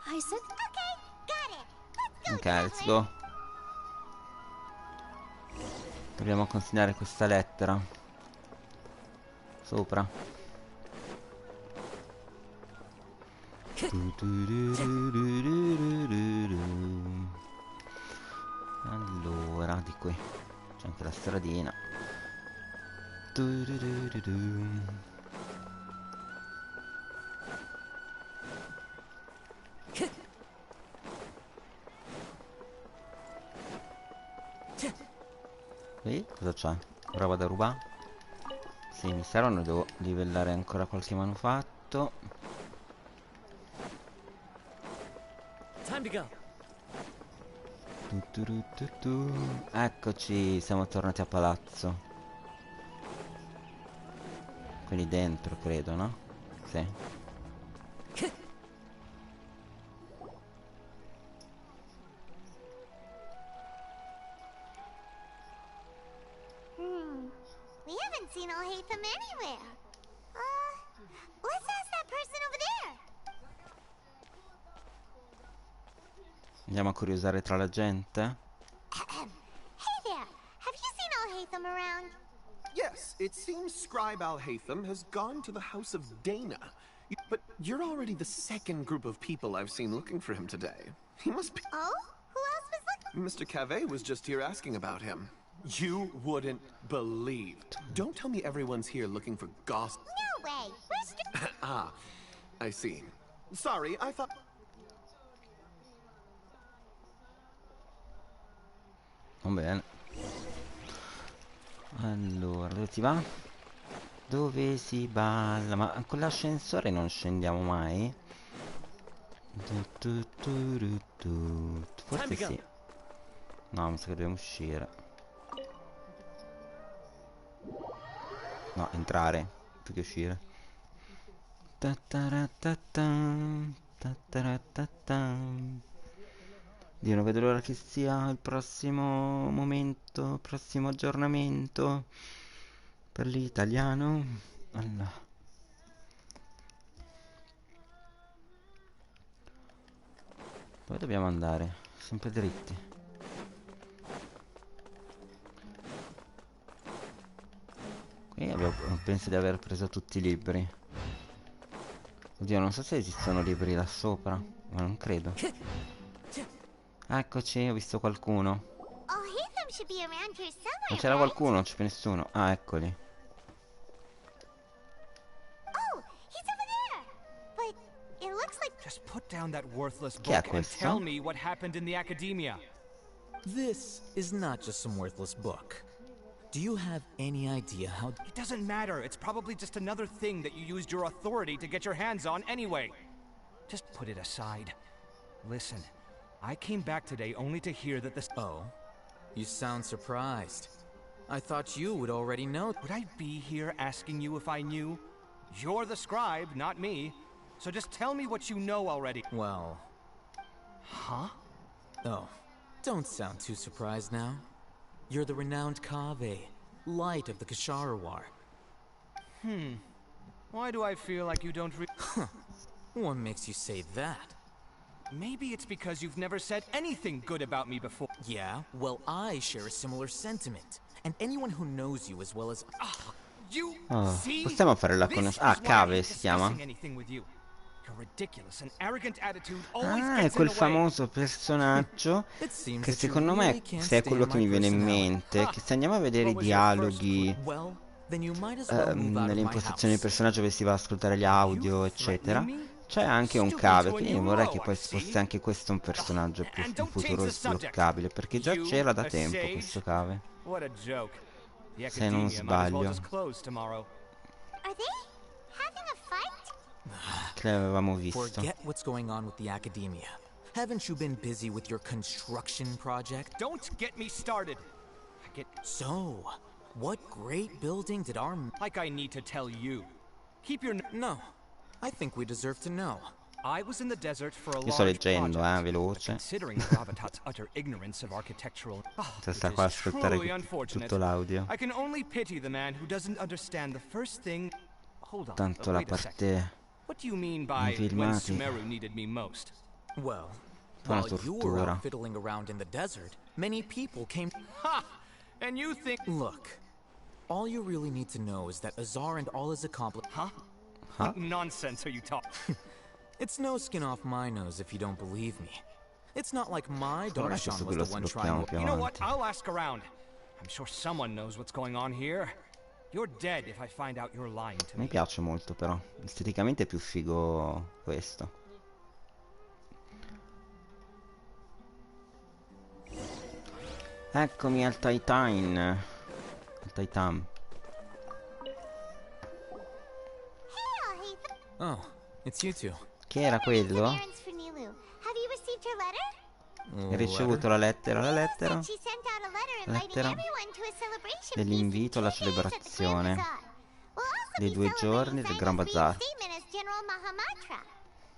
I said... Okay, got it. Let's go, Ok, let's go. Dobbiamo consegnare questa lettera. Sopra. Allora, di qui c'è anche la stradina. Qui cosa c'è? Roba da rubare? Sì, mi servono, devo livellare ancora qualche manufatto. Time to go. Eccoci, siamo tornati a palazzo. Quindi dentro, credo, no? Sì. We haven't seen Al-Haytham anywhere. Let's ask that person over there. Andiamo a curiosare tra la gente. Hey there, have you seen Al-Haytham around? Yes, it seems Scribe Al-Haytham has gone to the House of Dana. But you're already the second group of people I've seen looking for him today. He must be... Oh? Who else was looking? Mr. Cave was just here asking about him. You wouldn't believe. Don't tell me everyone's here looking for gossip. No way. Where's Ah, I see. Sorry, I thought... Va bene. Allora, dove si va? Dove si balla? Ma con l'ascensore non scendiamo mai? Forse sì. No, mi sa che dobbiamo uscire. No, entrare, più che uscire. Dio, non vedo l'ora che sia il prossimo momento, prossimo aggiornamento per l'italiano. Allora. Dove dobbiamo andare? Sempre dritti. Qui penso di aver preso tutti i libri. Oddio, non so se esistono libri là sopra, ma non credo. Eccoci, ho visto qualcuno. Al-Haytham should be around here somewhere. Non c'era qualcuno, non c'è più nessuno. Ah, eccoli. Oh, he's over there. But it looks like... Just put down that worthless Chi è book and questo? tell me what happened in the academia. This is not just some worthless book. Do you have any idea how... It doesn't matter. It's probably just another thing that you used your authority to get your hands on anyway. Just put it aside. Listen, I came back today only to hear that this... Oh, you sound surprised. I thought you would already know. Would I be here asking you if I knew? You're the scribe, not me. So just tell me what you know already. Well... Huh? Oh, don't sound too surprised now. You're the renowned Kaveh, light of the Kasharawar. Why do I feel like you don't What makes you say that? Maybe it's because you've never said anything good about me before. Yeah, well, I share a similar sentiment. And anyone who knows you as well as... You Oh, see? possiamo fare la conoscenza. Ah, Cave si chiama. Anything with you. Your ridiculous and arrogant attitude always Ah, è gets quel in the way. famoso personaggio che secondo me, se è quello che mi viene in mente, che se andiamo a vedere i dialoghi nelle impostazioni del personaggio dove si va ad ascoltare gli audio, eccetera, c'è anche un Cave, quindi vorrei che poi fosse anche questo un personaggio più in futuro sbloccabile, perché già c'era da tempo questo Cave, What a joke. The se non academia might as well sbaglio, just close tomorrow. Are they having a fight? che l'avevamo visto. Forget what's going on with the academia. Haven't you been busy with your construction project? Don't get me started. I get So, what great building did our... like I need to tell you. Keep your No, I think we deserve to know. I was in the desert for a Io sto large leggendo, project, veloce. considering Gravatat's utter ignorance of architectural... Cioè, sta it qua a is ascoltare truly unfortunate. tutto l'audio. I can only pity the man who doesn't understand the first thing... Hold on, Tanto la wait a second. parte What do you mean by when filmati. Sumeru needed me most? Well, Una while you were tortura. out fiddling around in the desert, many people came... Ha! And you think... Look, all you really need to know is that Azar and all his accomplices... Huh? What nonsense are you talking? It's no skin off my nose if you don't believe me. It's not like my Secondo me Darshan questo was lo the one sblocchiamo trying... più You know what? avanti. I'll ask around. I'm sure someone knows what's going on here. You're dead if I find out you're lying to Mi me. piace molto però, esteticamente è più figo questo. Eccomi al Titan. Al Titan. Oh, it's you two. Chi era quello? Errands for Nilu. Have you received her letter? Hai ricevuto la lettera, la lettera dell'invito alla celebrazione dei 2 giorni del Gran Bazar.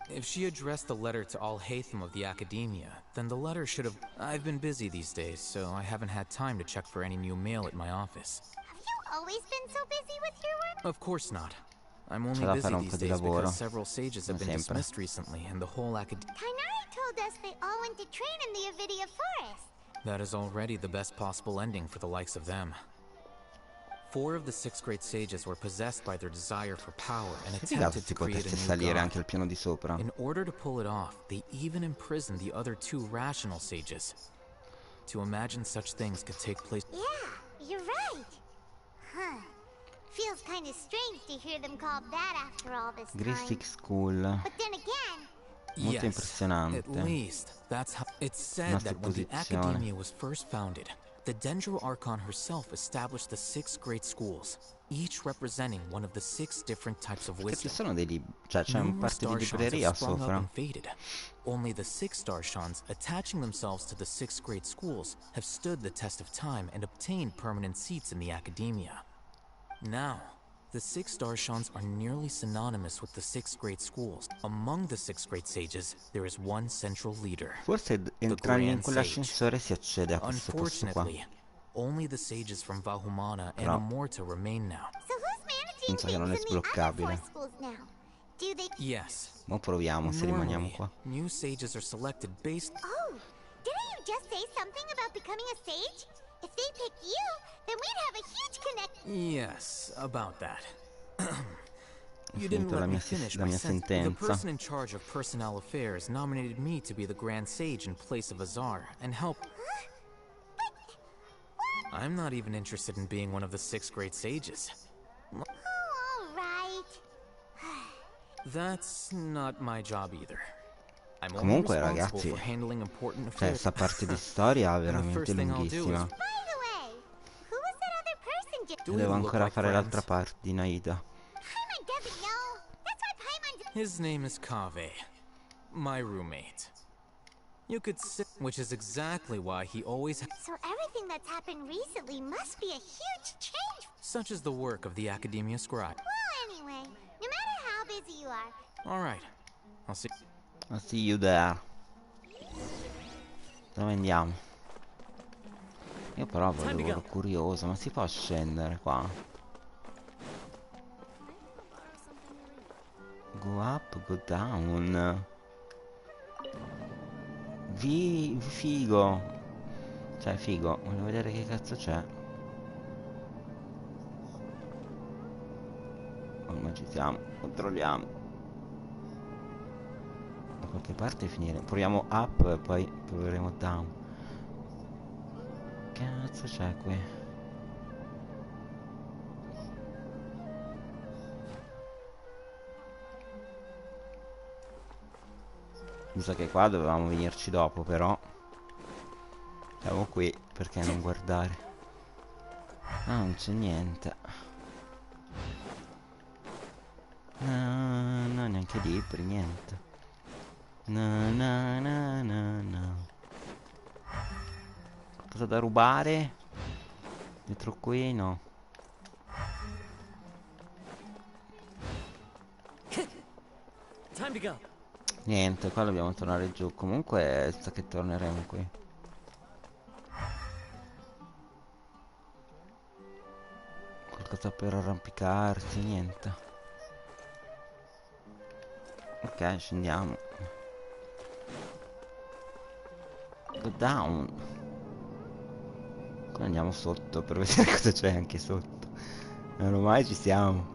If she addressed the letter to all Haytham of the Academia, then the letter should have... I've been busy these days, so I haven't had time to check for any new mail at my office. Have you always been so busy with your work? Of course not. I'm only C'è da busy fare un these po' di days lavoro, because several sages have come been sempre. dismissed recently, and the whole acad... Kainari told us they all went to train in the Avidia Forest. That is already the best possible ending for the likes of them. 4 of the 6th grade sages were possessed by their desire for power and Che figata attempted se to create potesse a new salire god. anche al piano di sopra. In order to pull it off, they even imprisoned the other 2 rational sages. To imagine such things could take place... Yeah, you're right. Huh. Feels kind of strange to hear them called that after all this time. Gristic School. But then again... Molto impressionante. At least, that's how... It's said that when the Academia was first founded, the Dendro Archon herself established the 6 great schools, each representing one of the 6 different types of Perché ci wisdom. sono dei libri, cioè c'è un parte di Numerous libreria Darshans have sprung up sopra. and faded. Only the 6 Darshans, attaching themselves to the 6 great schools, have stood the test of time and obtained permanent seats in the Academia. Now, the 6 Darshans are nearly synonymous with the 6 great schools. Among the 6 great sages, there is one central leader. Forse entrando in quell'ascensore si accede a questo posto qua. Unfortunately, only the sages from Vahumana and Però Amorta remain now. So who's managing penso che non è things in the other 4 sbloccabile. schools now? Do they... Yes. Ma proviamo se rimaniamo qua. New sages are selected based... Oh, didn't you just say something about becoming a sage? If they pick you, then we'd have a huge connect... Yes, about that. You finito didn't la let me mia finish la my mia sentence. The sentenza. person in charge of personnel affairs nominated me to be the Grand Sage in place of Azar and help... I'm not even interested in being one of the 6 great sages. Oh, all right. That's not my job either. I'm only Comunque responsible ragazzi, for handling important cioè affairs. sta parte di storia è And the veramente first thing I'll do lunghissima. is... By the way, who was that other person? Do E we devo look ancora like fare friends? l'altra parte di Nahida. Paimon doesn't know. That's why Paimon... His name is Kaveh, my roommate. You could say, which is exactly why he always So everything that's happened recently must be a huge change. such as the work of the Academia Scribe. Well, anyway, no matter how busy you are, All right, I'll see. I'll see you there. Dove andiamo? Io però ero curioso, ma si può scendere qua? Go up, go down. Figo. Cioè figo, voglio vedere che cazzo c'è. Ma ci siamo, controlliamo. Da qualche parte finire. Proviamo up e poi proveremo down. Che cazzo c'è qui? Mi sa che qua dovevamo venirci dopo, però siamo qui, perché non guardare? Ah, non c'è niente. No, no, neanche libri, niente. No, no, no, no, no. Qualcosa da rubare? Dietro qui no. Time to go. Niente, qua dobbiamo tornare giù. Comunque sta che torneremo qui. Qualcosa per arrampicarsi, niente. Ok, scendiamo. Go down. Qua andiamo sotto per vedere cosa c'è anche sotto. Non ormai ci siamo.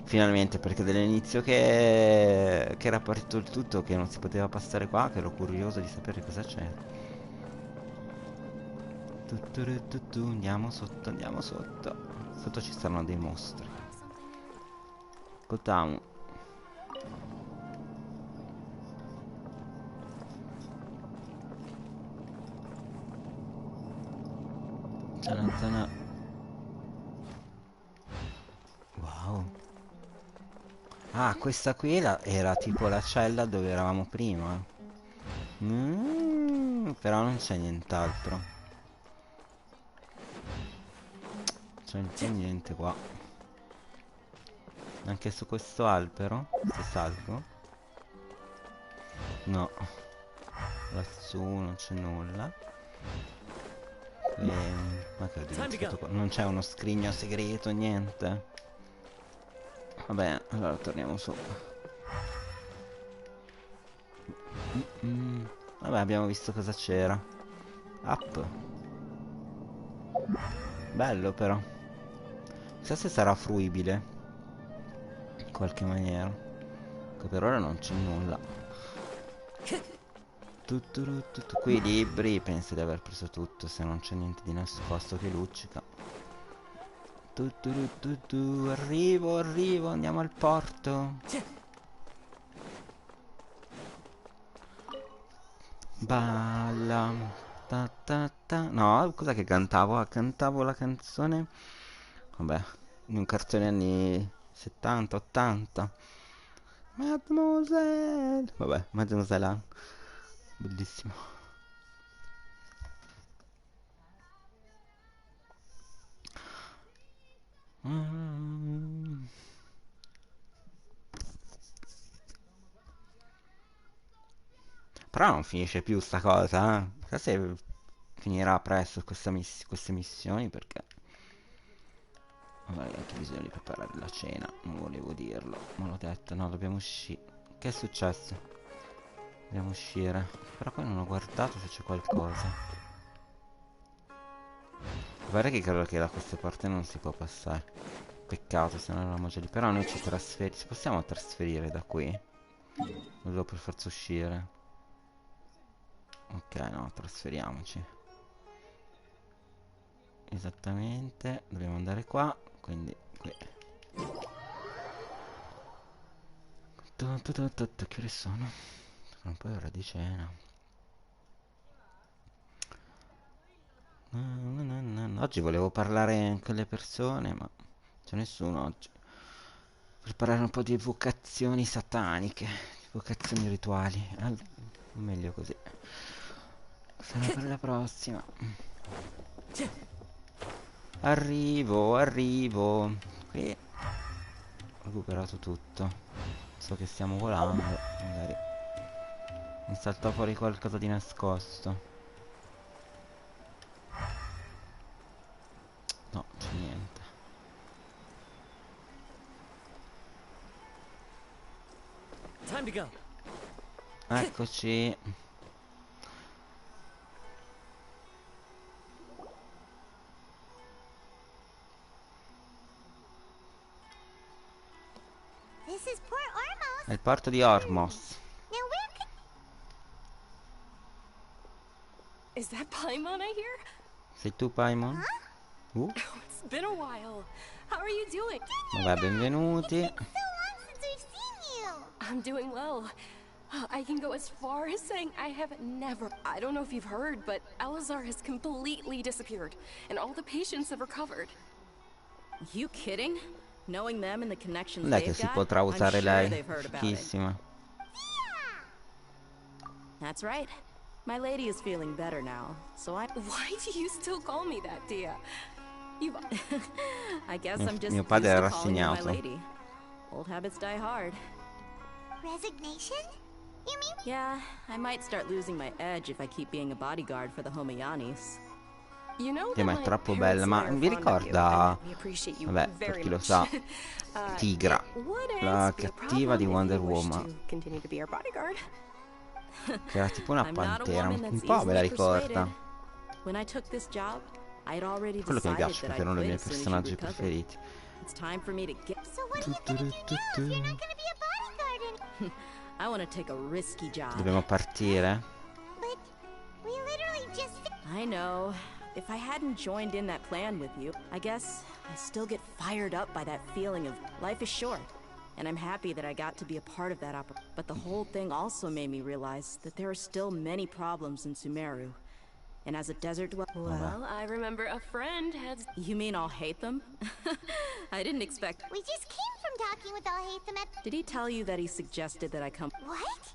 Finalmente, perché dall'inizio che era partito il tutto, che non si poteva passare qua, che ero curioso di sapere cosa c'era. Andiamo sotto, andiamo sotto. Sotto ci stanno dei mostri. Go down. Wow. Ah, questa qui era tipo la cella dove eravamo prima. Però non c'è nient'altro. C'è niente qua. Anche su questo albero? Se salgo? No. Lassù non c'è nulla. Ma che ho dimenticato qua? Non c'è uno scrigno segreto, niente. Vabbè, allora torniamo su. Vabbè, abbiamo visto cosa c'era. Up. Bello però. Chissà se sarà fruibile in qualche maniera. Che per ora non c'è nulla. Qui i libri, penso di aver preso tutto, se non c'è niente di nascosto che luccica. Arrivo, andiamo al porto. Balla. No, cos'è che cantavo? Ah, cantavo la canzone. Vabbè, in un cartone anni 70, 80. Mademoiselle. Vabbè, Mademoiselle. Bellissimo. Però non finisce più sta cosa, eh? Chissà se finirà presto queste missioni, perché vabbè, anche bisogna di preparare la cena. Non volevo dirlo, ma l'ho detto. No, dobbiamo uscire. Che è successo? Dobbiamo uscire. Però poi non ho guardato se c'è qualcosa. Guarda che credo che da queste porte non si può passare. Peccato, se non eravamo già lì. Però noi ci possiamo trasferire da qui? Non devo per forza uscire. Ok, no, trasferiamoci. Esattamente. Dobbiamo andare qua. Quindi qui. Che ore sono? Sono un po' ora di cena. Oggi volevo parlare con le persone, ma c'è nessuno oggi. Per parlare un po' di evocazioni sataniche, evocazioni rituali. Meglio così. Sarà per la prossima. Arrivo. Qui ho recuperato tutto. So che stiamo volando. Magari mi salta fuori qualcosa di nascosto. No, c'è niente. Time to go. Eccoci. This is Port Ormos. È il porto di Ormos. Now where could... Is that Paimon I hear? Sei tu, Paimon? It's been a while. How are you doing? Vabbè, benvenuti. So long since we've seen you. I'm doing well. I can go as far as saying I have never... I don't know if you've heard, but Elazar has completely disappeared, and all the patients have recovered. You kidding? Knowing them and the connections Non è che they've si got, potrà I'm usare sure lei. they've heard about it. Fichissima. That's right. My lady is feeling better now, so I... Why do you still call me that, Dia? You've... I guess I'm just Mio used padre to è calling you my rassegnato. lady. Old habits die hard. Resignation? You mean? Yeah, I might start losing my edge if I keep being a bodyguard for the Homayanis. You know Sì, ma è troppo bella. Ma vi ricorda... Vabbè, per chi lo sa, Tigra, la cattiva di Wonder Woman, continue to be our bodyguard. che era tipo una I'm not a pantera. woman Un that's po' me la easily ricorda. persuaded. When I took this job, I'd already Quello che mi decided piace, that perché è I'd uno dei quit miei as soon as you personaggi recovered. preferiti. It's time for me to get... So what are you gonna do now if you're not gonna be a bodyguard I want to take a risky job. Dobbiamo partire? But we literally just... I know. If I hadn't joined in that plan with you, I guess I still get fired up by that feeling of life is short. And I'm happy that I got to be a part of that But the whole thing also made me realize that there are still many problems in Sumeru. And as a desert dweller... Well, I remember a friend had... You mean I'll hate them? I didn't expect... We just came from talking with Al-Haytham at... Did he tell you that he suggested that I come... What?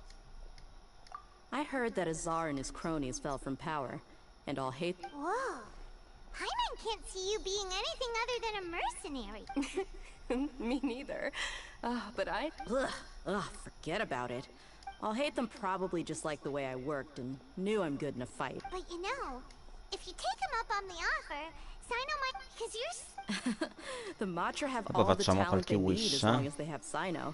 I heard that Azar and his cronies fell from power, and Al-Haytham... Whoa. Paimon can't see you being anything other than a mercenary. Me neither. But I... Ugh, forget about it. Al-Haytham probably just liked the way I worked and knew I'm good in a fight. But you know, if you take him up on the offer, Sino might... Because you're... The Matra have Poi all the facciamo talent they qualche need wish, as long as they have Sino.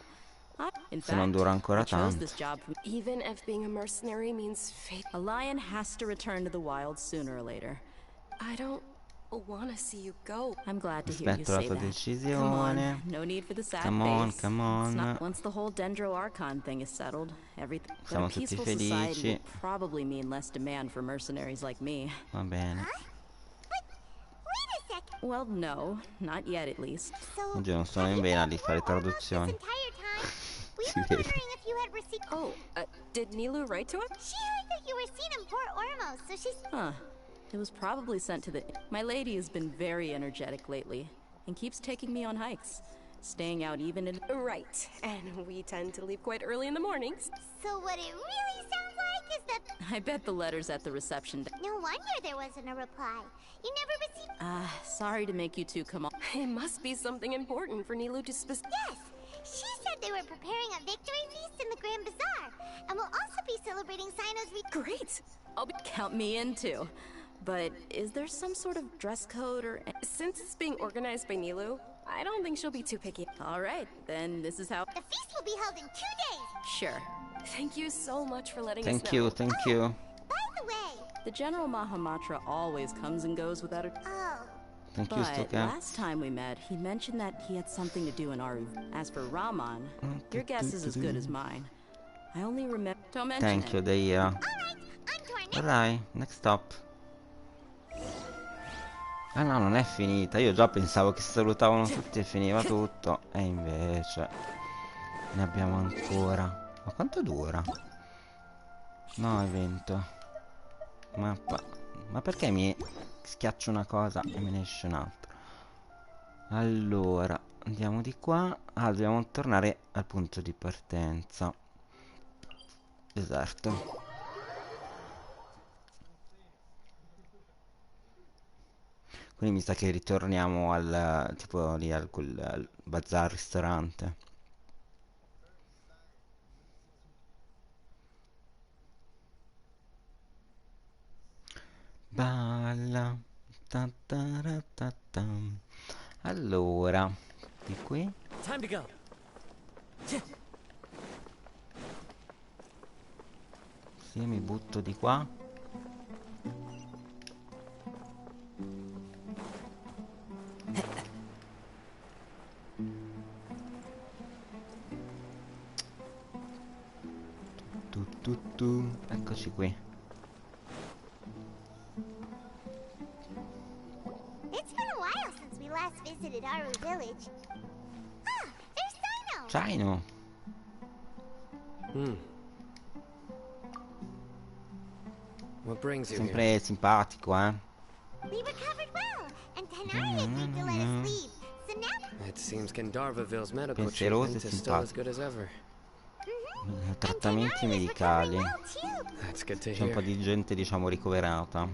In Se non fact, dura ancora I chose tanto. this job for... Even if being a mercenary means fate... A lion has to return to the wild sooner or later. I don't want to see you go. I'm glad to hear you Aspetto la say tua that. Come on, decisione. no need for the sad Come on, face. come It's on. not, once the whole Dendro Archon thing is settled, everything... Siamo a tutti peaceful society felici. will probably mean less demand for mercenaries like me. Va bene. Wait a sec. Well, no, not yet at least. Oggi non sono in vena di fare traduzioni. Si vede. If you had received... Oh, did Nilou write to him? She heard that you were seen in Port Ormos, so she's... Huh. It was probably sent to the... My lady has been very energetic lately, and keeps taking me on hikes. Staying out even in... Right, and we tend to leave quite early in the mornings. So what it really sounds like is that... I bet the letter's at the reception desk. No wonder there wasn't a reply. You never received... Sorry to make you two come on. It must be something important for Nilou to Yes! She said they were preparing a victory feast in the Grand Bazaar, and will also be celebrating Sino's Great! Count me in too. But is there some sort of dress code or... Since it's being organized by Nilou, I don't think she'll be too picky. Alright, then this is how... The feast will be held in 2 days! Sure. Thank you so much for letting us know. Thank you. By the way... The General Mahamatra always comes and goes without a... Oh. Thank you, But Stoker. last time we met, he mentioned that he had something to do in Aru. As for Raman, your guess is as good as mine. I only remember... Don't mention Thank you, it. Deia. Alright, next stop. Ah no, non è finita. Io già pensavo che si salutavano tutti e finiva tutto. E invece ne abbiamo ancora. Ma quanto dura? No, evento. Mappa. Ma perché mi schiaccio una cosa e me ne esce un'altra? Allora, andiamo di qua. Ah, dobbiamo tornare al punto di partenza. Deserto. Quindi mi sa che ritorniamo al tipo lì al bazar ristorante. Balla. Ta ta ra ta tam. Allora, di qui. Time to go. Sì, mi butto di qua. Eccoci qui. It's been a while since we last visited Aru Village. Ah, there's Sino! Sino! What brings you Sempre here? simpatico, eh? We recovered well, and Tanari agreed to let us leave. So now... It seems Gandarvaville's medical Pensieroso treatment e is still as simpatico. good as ever. Trattamenti medicali. That's good to C'è un hear. po' di gente, diciamo, ricoverata.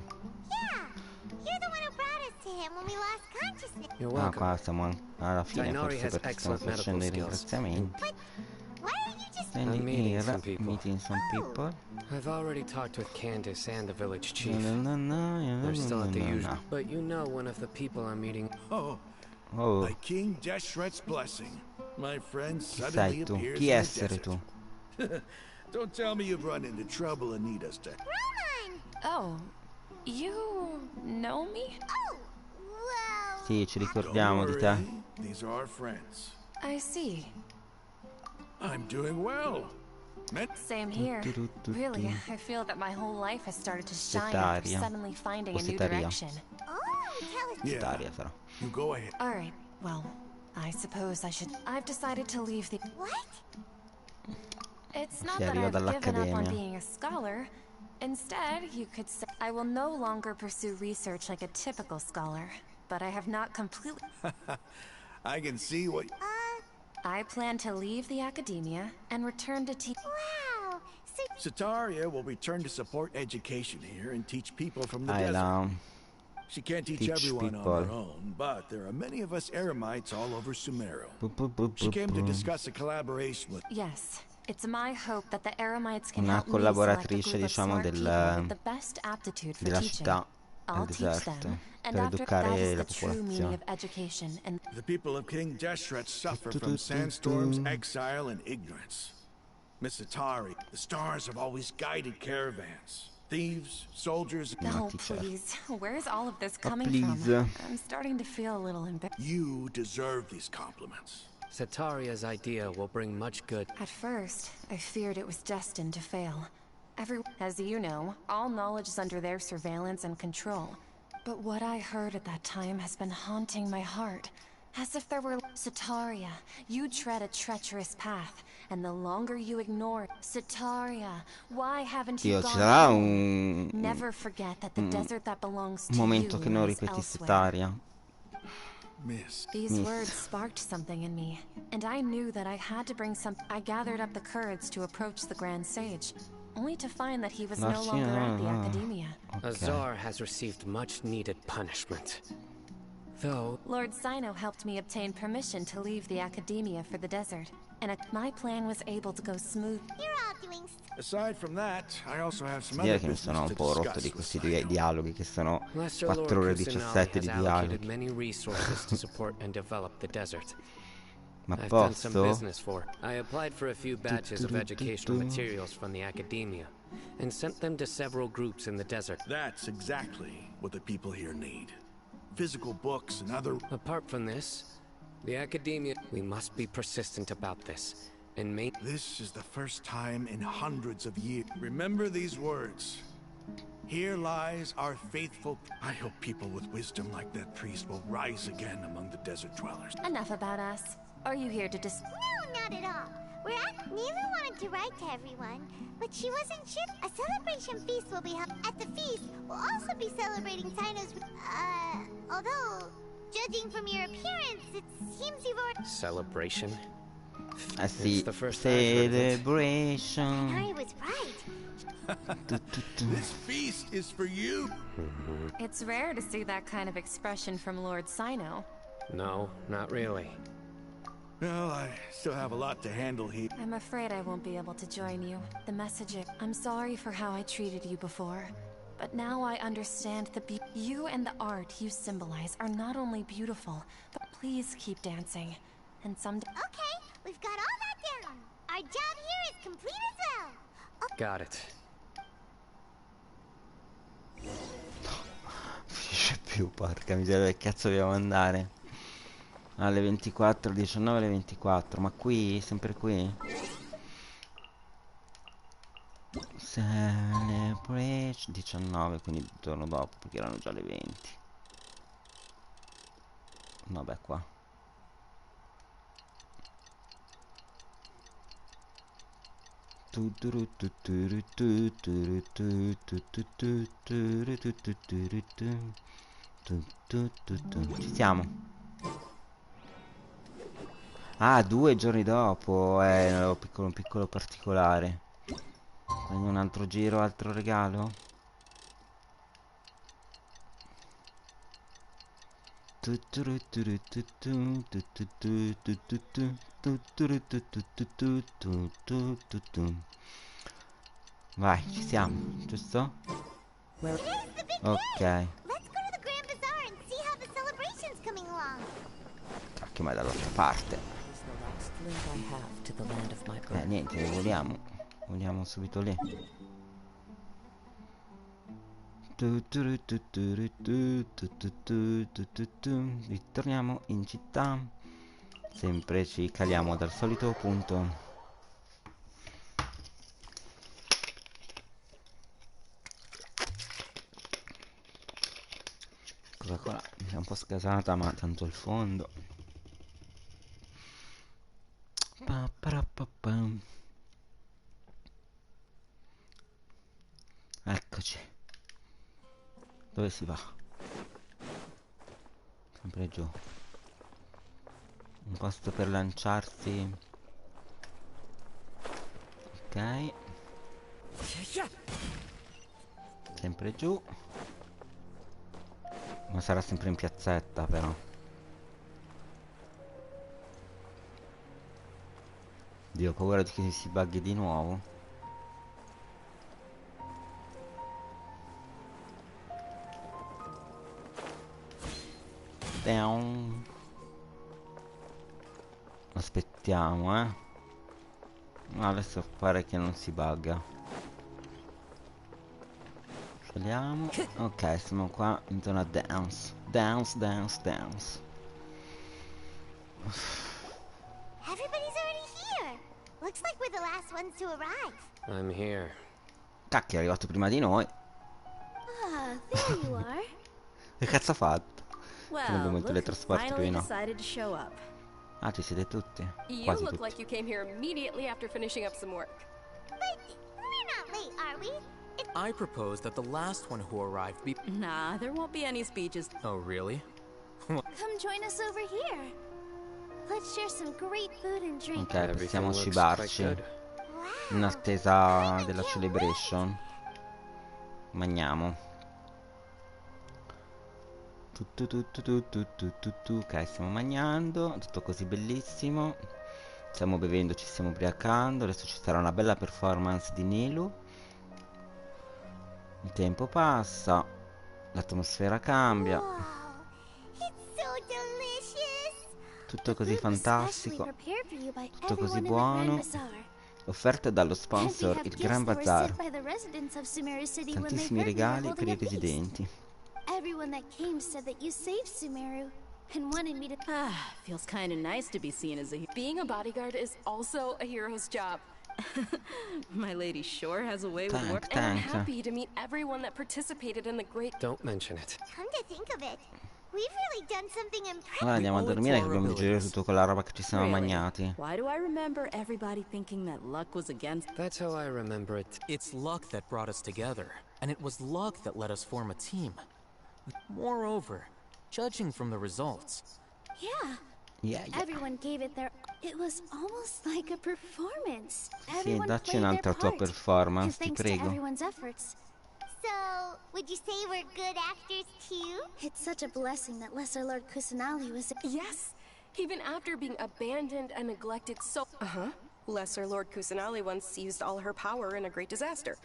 You're the one who brought us to him when we lost consciousness. You're Ah, welcome. qua siamo alla fine, Dainari forse has perché stiamo excellent medical facendo i skills. ringraziamenti. Why are you just... Quindi I'm meeting here, some people. meeting some people. I've already talked with Candace and the village chief. No, They're still at the usual. But you know one of the people I'm meeting. Oh. By King Deshret's blessing, my friend Chi suddenly sei tu? appears Chi in the essere desert. tu? Don't tell me you've run into trouble and need us to... Oh, you know me? Oh, well... Sì, ci ricordiamo di te. These are our friends. I see. I'm doing well. Same here. Really, I feel that my whole life has started to shine after Setaria. suddenly finding a new Setaria. direction. Oh, tell us... Setaria sarà. You go ahead. All right, well, I suppose I should... I've decided to leave the... What? It's not Si that arriva I've given up on dall'accademia. being a scholar. Instead, you could say, I will no longer pursue research like a typical scholar, but I have not completely... I can see what... I plan to leave the academia and return to teach... Wow! Sataria will return to support education here and teach people from the Ah, desert. She can't teach everyone people. on her own, but there are many of us eremites all over Sumeru. She came to discuss a collaboration with... Yes. It's my hope that the eremites can Una help me select a collaboratrice, group of diciamo, smart people with the best aptitude for della teaching. città I'll del teach deserto them, and per after that educare is la the true meaning of popolazione. education. And The people of King Deshret suffer from sandstorms, exile, and ignorance. Miss Atari, the stars have always guided caravans. Thieves, soldiers... Oh, please. Where's all of this coming please. from? I'm starting to feel a little embarrassed. You deserve these compliments. Sataria's idea will bring much good. At first, I feared it was destined to fail. As you know, all knowledge is under their surveillance and control. But what I heard at that time has been haunting my heart. As if there were... Sataria, you tread a treacherous path, and the longer you ignore it... Sataria, why haven't you Ci gone sarà home? Never forget that the desert that belongs to you momento che non lies ripeti elsewhere. Sataria. These words sparked something in me, and I knew that I had to bring some... I gathered up the courage to approach the Grand Sage, only to find that he was no longer at the Academia. Azar has received much needed punishment. Though... Lord Sino helped me obtain permission to leave the Academia for the desert, and my plan was able to go smooth. You're all doing... Aside from that, I also have some Direi other che mi sono business un to po' rotto discuss di with questi Sino. dialoghi che sono Lesser 4 Lord ore e Kusanali 17 has di allocated dialoghi. many resources to support and develop the desert. Ma I've done some posso? business for. I applied for a few batches of educational materials from the Academia and sent them to several groups in the desert. That's exactly what the people here need. Physical books and other... Apart from this, the Academia... We must be persistent about this, and make... This is the first time in hundreds of years. Remember these words. Here lies our faithful... I hope people with wisdom like that priest will rise again among the desert dwellers. Enough about us. Are you here to No, not at all. Nila wanted to write to everyone, but she wasn't sure. A celebration feast will be held. At the feast, we'll also be celebrating Sino's... although, judging from your appearance, it seems you've already... Celebration? I see. It's the first I've heard of it. Celebration. Harry was right. This feast is for you. It's rare to see that kind of expression from Lord Sino. No, not really. Well, I still have a lot to handle here. I'm afraid I won't be able to join you. The message... I'm sorry for how I treated you before. But now I understand the you and the art you symbolize are not only beautiful, but please keep dancing. And someday... Okay, we've got all that down. Our job here is complete as well. Got it. Finisce più, porca miseria, dove cazzo dobbiamo andare? Alle 24, 19 alle 24, ma qui, sempre qui? Celebration 19, quindi il giorno dopo, perché erano già le 20. Vabbè, qua. Ci siamo. Ah, 2 giorni dopo, un piccolo particolare. Quindi un altro giro, altro regalo. Vai, ci siamo, giusto? Ok. Let's go to the Grand Bazaar and see how the celebration's coming along. Cacchio, ma è dall'altra parte. Niente, voliamo. Voliamo subito lì. Ritorniamo in città. Sempre ci caliamo dal solito punto. Coca-Cola mi è un po' scasata, ma tanto il fondo. Eccoci. Dove si va? Sempre giù. Un posto per lanciarsi. Ok. Sempre giù. Ma sarà sempre in piazzetta però. Dio, ho paura di che si buggi di nuovo. Down. Aspettiamo, no, adesso pare che non si bugga. Scegliamo. Ok, siamo qua in zona dance. Dance, dance, dance. Everybody's already here. Looks like we're the last ones to arrive. I'm here. Cacchio, è arrivato prima di noi. Ah, there you are. Che cazzo ha fatto? Non Well, abbiamo il look who teletrasporto, finally lui no. decided to show up. Ah, ci siete tutti? You Quasi look tutti. like you came here immediately after finishing up some work. But we're not late, are we? I propose that the last one who arrived be... Nah, there won't be any speeches. Oh, really? Come join us over here. Let's share some great food and drink. Ok, possiamo cibarci. In attesa della celebration. Mangiamo. Ok, stiamo mangiando. Tutto così bellissimo. Stiamo bevendo, ci stiamo ubriacando. Adesso ci sarà una bella performance di Nilu. Il tempo passa. L'atmosfera cambia. Tutto così fantastico. Tutto così buono. Offerte dallo sponsor, il Gran Bazar. Tantissimi regali per i residenti. Everyone that came said that you saved Sumeru and wanted me to. Feels kind of nice to be seen as a. Being a bodyguard is also a hero's job. My lady sure has a way with work. And I'm happy to meet everyone that participated in the great. Don't mention it. Come to think of it, we've really done something impressive. Ora andiamo a dormire che dobbiamo digerire tutto quella roba che ci siamo mangiati. Why do I remember everybody thinking that luck was against? That's how I remember it. It's luck that brought us together, and it was luck that let us form a team. Moreover, judging from the results... Yeah. Everyone gave it their... It was almost like a performance. Sì, dacci un'altra tua performance, ti Thanks to prego. everyone's efforts. So, would you say we're good actors too? It's such a blessing that Lesser Lord Kusanali was... Yes, even after being abandoned and neglected so... Lesser Lord Kusanali once used all her power in a great disaster,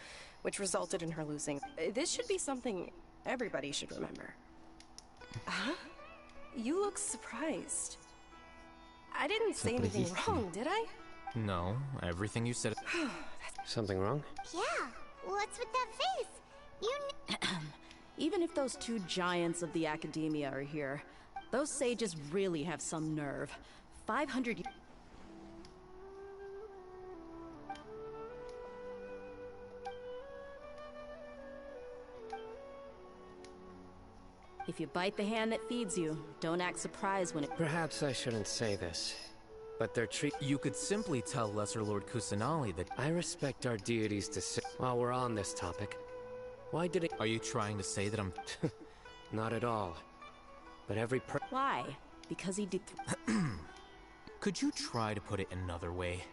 which resulted in her losing. This should be something everybody should remember. Huh? You look surprised. I didn't say anything wrong, did I? No, everything you said... Something wrong? Yeah, what's with that face? You Even if those two giants of the academia are here, those sages really have some nerve. 500... If you bite the hand that feeds you, don't act surprised when it... Perhaps I shouldn't say this, but their treat... You could simply tell Lesser Lord Kusanali that... I respect our deities to... While we're on this topic, why did it... Are you trying to say that I'm... Not at all. But every Why? Because he did... Could you try to put it another way?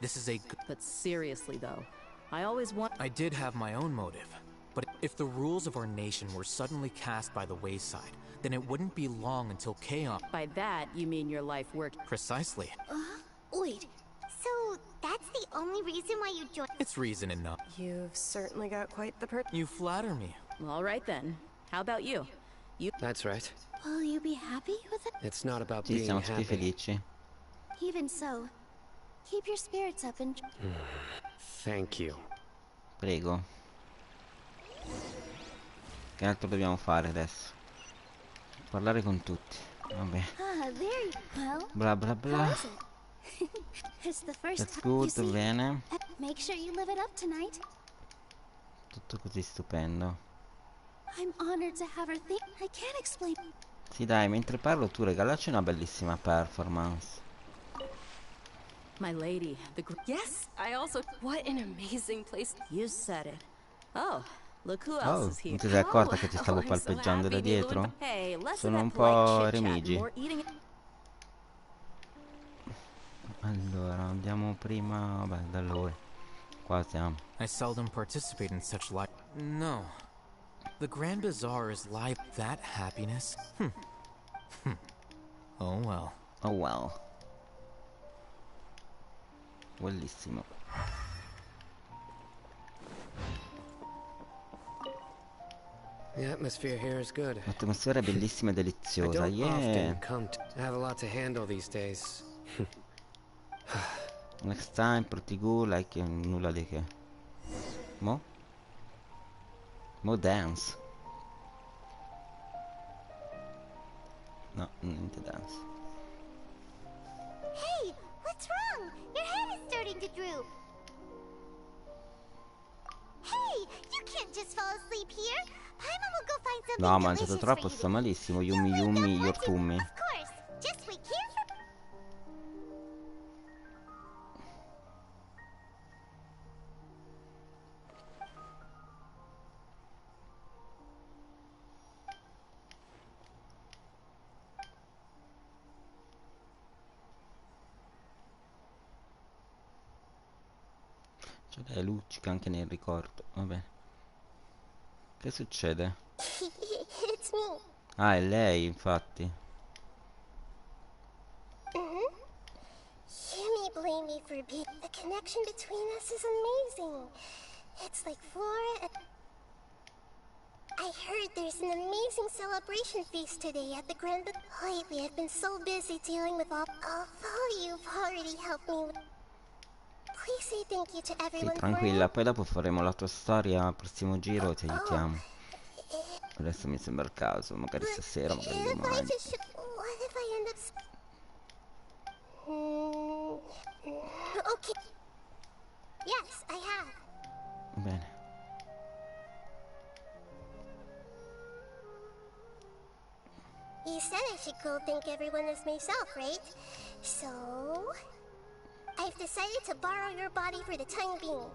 This is a... But seriously, though, I always want... I did have my own motive. But if the rules of our nation were suddenly cast by the wayside, then it wouldn't be long until chaos... By that, you mean your life worked... Precisely. Wait. So, that's the only reason why you joined? It's reason enough. You've certainly got quite the You flatter me. All right, then. How about you? That's right. Will you be happy with it? It's not about Sì, being siamo tutti happy. felici. Even so, keep your spirits up and... Thank you. Prego. Che altro dobbiamo fare adesso? Parlare con tutti. Vabbè. There you... Well, Bla bla how bla. is it? It's the first That's time, you good, see. bene. Make sure you live it up tonight. Tutto così stupendo. I'm honored to have her think. I can't explain. Sì dai, mentre parlo tu regalaci una bellissima performance. My lady, the... Yes, I also... What an amazing place. You said it. Oh, Look who else Oh, is here. non ti sei accorta che ti Oh, stavo I'm so palpeggiando da happy, Nilu and- dietro? Hey, less of Sono that un polite po' chit-chat, remigi. more eating. Allora, andiamo prima... Vabbè, da lui. Qua siamo. I seldom participate in such life. No. The Grand Bazaar is live. That happiness? Oh well. Oh well. Bellissimo. The atmosphere here is good. L'atmosfera è bellissima e I deliziosa. don't Yeah. often come to have a lot to handle these days. Next time, pretty good, like nulla di che. Mo? Mo dance. No, niente dance. Hey, what's wrong? Your head is starting to droop. Hey, you can't just fall asleep here. Paimon will go find something No, ho mangiato delicious troppo, for you sto to malissimo. Yumi yumi, your tummy. Of course. Just wait here for... Cioè, lei luccica anche nel ricordo. Vabbè. Che succede? It's me. Ah, è lei, infatti. You may blame me for being... The connection between us is amazing. It's like Flora and... I heard there's an amazing celebration feast today at the Grand... Lately, I've been so busy dealing with all... Although you've already helped me with... Please say thank you to Sì, everyone tranquilla, poi dopo faremo la tua storia al prossimo giro e ti aiutiamo. Adesso mi sembra il caso, magari stasera, magari domani. What if I end up... Okay. Yes, I have. Bene. You said I should go thank everyone as myself, right? So... I've decided to borrow your body for the time being.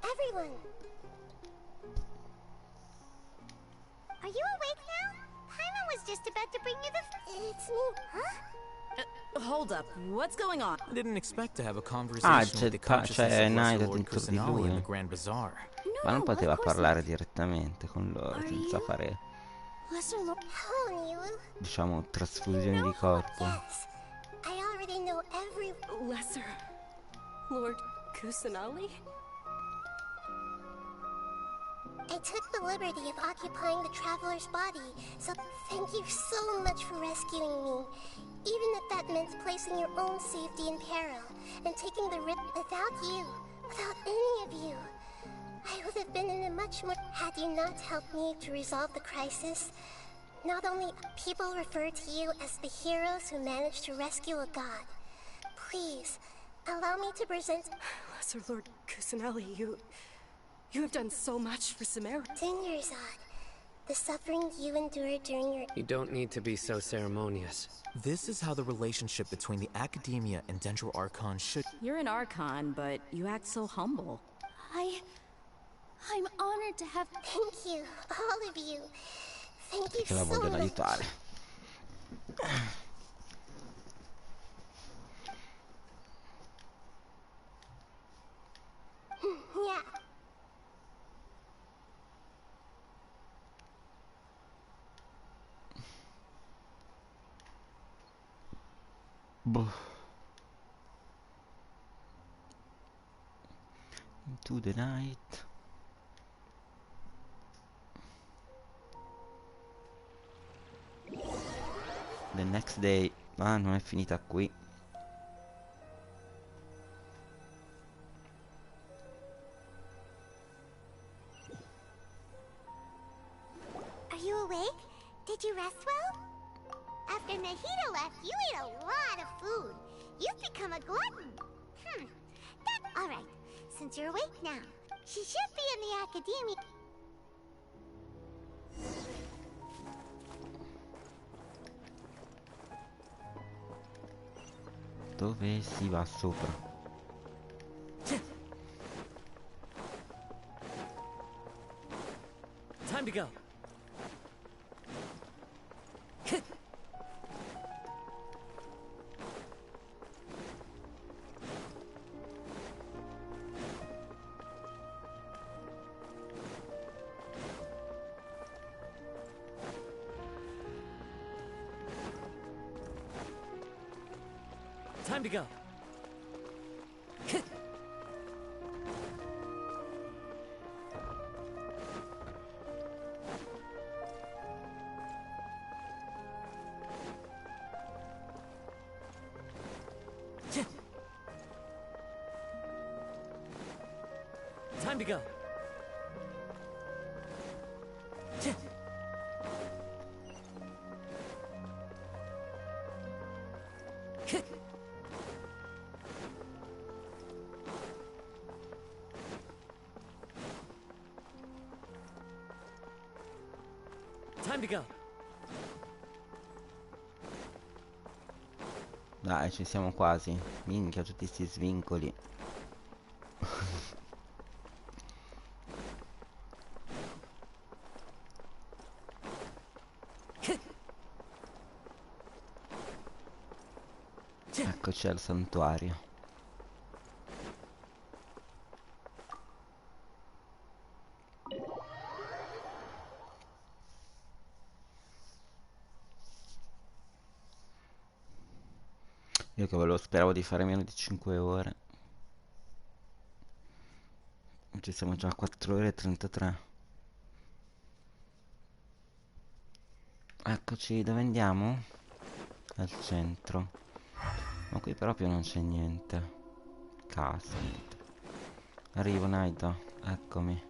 Everyone! Are you awake now? Paimon was just about to bring you the... It's me. Huh? Hold up, what's going on? I didn't expect to have a conversation with the consciousness of Nahida Lesser Lord dentro di Kusanali in lui. the Grand Bazaar. Ma non poteva parlare direttamente con loro senza fare, diciamo, trasfusioni di corpo. Yes, I already know every... Lesser Lord Kusanali? I took the liberty of occupying the traveler's body, so thank you so much for rescuing me. Even if that meant placing your own safety in peril, and taking the risk without you, without any of you. I would have been in a much more... Had you not helped me to resolve the crisis, not only people refer to you as the heroes who managed to rescue a god. Please, allow me to present... Lesser Lord Kusanali, you have done so much for Samara. Dingerzad, the suffering you endured during your... You don't need to be so ceremonious. This is how the relationship between the Academia and Dendro Archon should... You're an Archon, but you act so humble. I'm honored to have... Thank you, all of you. Thank you Che la so vogliono much. aiutare. Yeah. Boh. Into the night. The next day. Ah, non è finita qui. Are you awake? Did you rest well? After Nahida left, you ate a lot of food. You've become a glutton. All right. Since you're awake now, she should be in the academia. Dove si va sopra? Time to go. Time to go. Time to go. Time to go. Dai, ci siamo quasi. Minchia, tutti sti svincoli. Eccoci al santuario. Io che volevo, speravo di fare meno di 5 ore. Ci siamo già a 4 ore e 33. Eccoci, dove andiamo? Al centro. Ma qui proprio non c'è niente. Caspita. Arrivo, Nahida. Eccomi.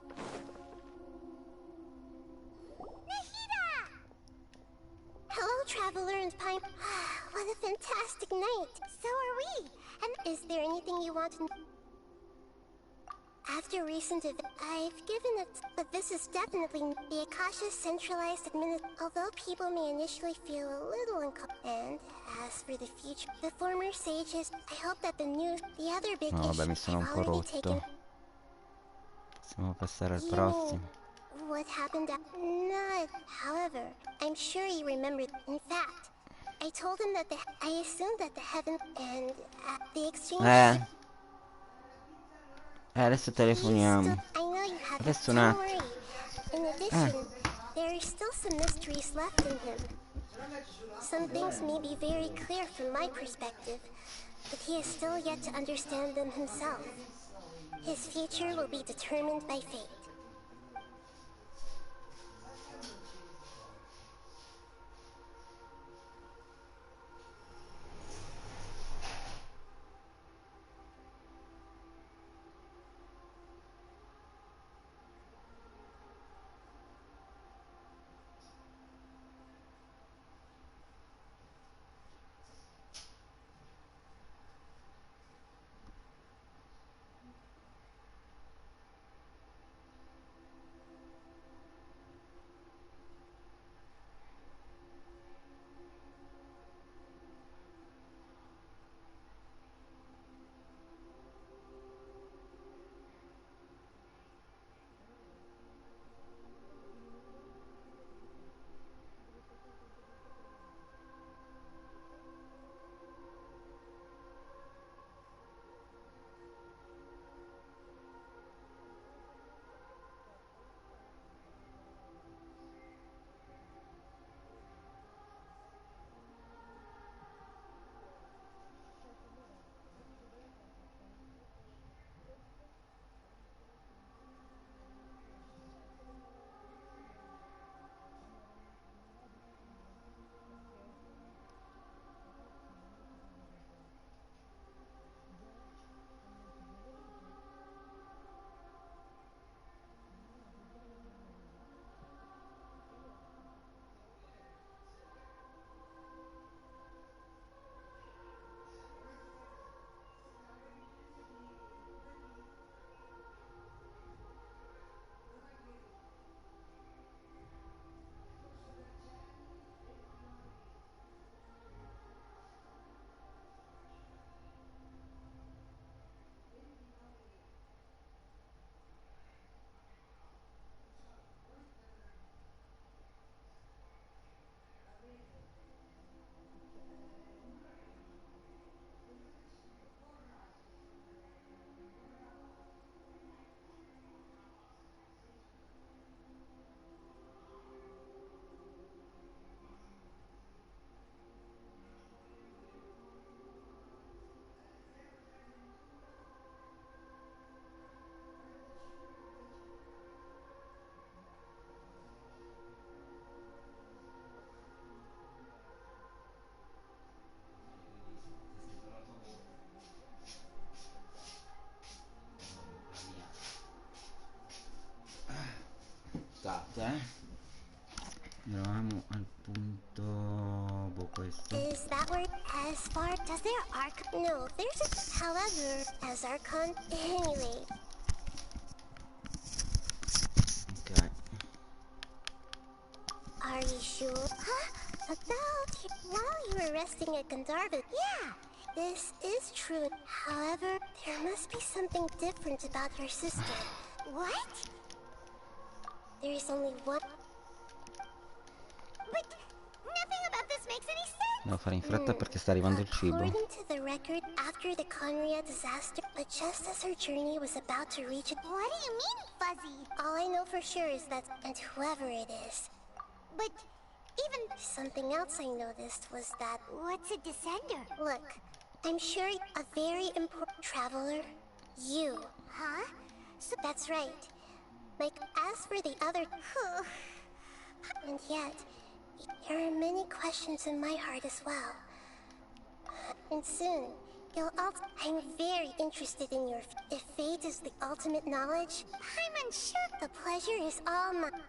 Hello, traveler and Pine. What a fantastic night. So are we. And is there anything you want to... After recent events, I've given it, but this is definitely the Akasha's centralized although people may initially feel a little and as for the future, the former sages, I hope that the other big No, vabbè, mi issues sono un have po' already taken... rotto. Possiamo passare al You prossimo. mean what happened Not, however, I'm sure you remember. In fact, I told him that I assumed that the heaven and the exchange... Adesso telefoniamo. I know you have. Adesso un Don't attimo. worry. In addition, there are still some mysteries left in him. Some things may be very clear from my perspective, but he has still yet to understand them himself. His future will be determined by fate. Eravamo al punto... boh, questo. Is that where as far does their archon? No, there's a however as archon anyway. Ok. Are you sure? Huh? About while you were resting at Gandharva? Yeah, this is true. However, there must be something different about your sister. What? There is only one. But nothing about this makes any sense. Devo fare in fretta perché sta arrivando il cibo. According to the record, after the Conria disaster, but just as her journey was about to reach it. What do you mean, Fuzzy? All I know for sure is that, and whoever it is. But even something else I noticed was that. What's a descender? Look, I'm sure a very important traveler. You. Huh? So that's right. Like, as for the other. And yet, there are many questions in my heart as well. And soon, you'll also. I'm very interested in your. If fate is the ultimate knowledge, I'm unsure. The pleasure is all mine.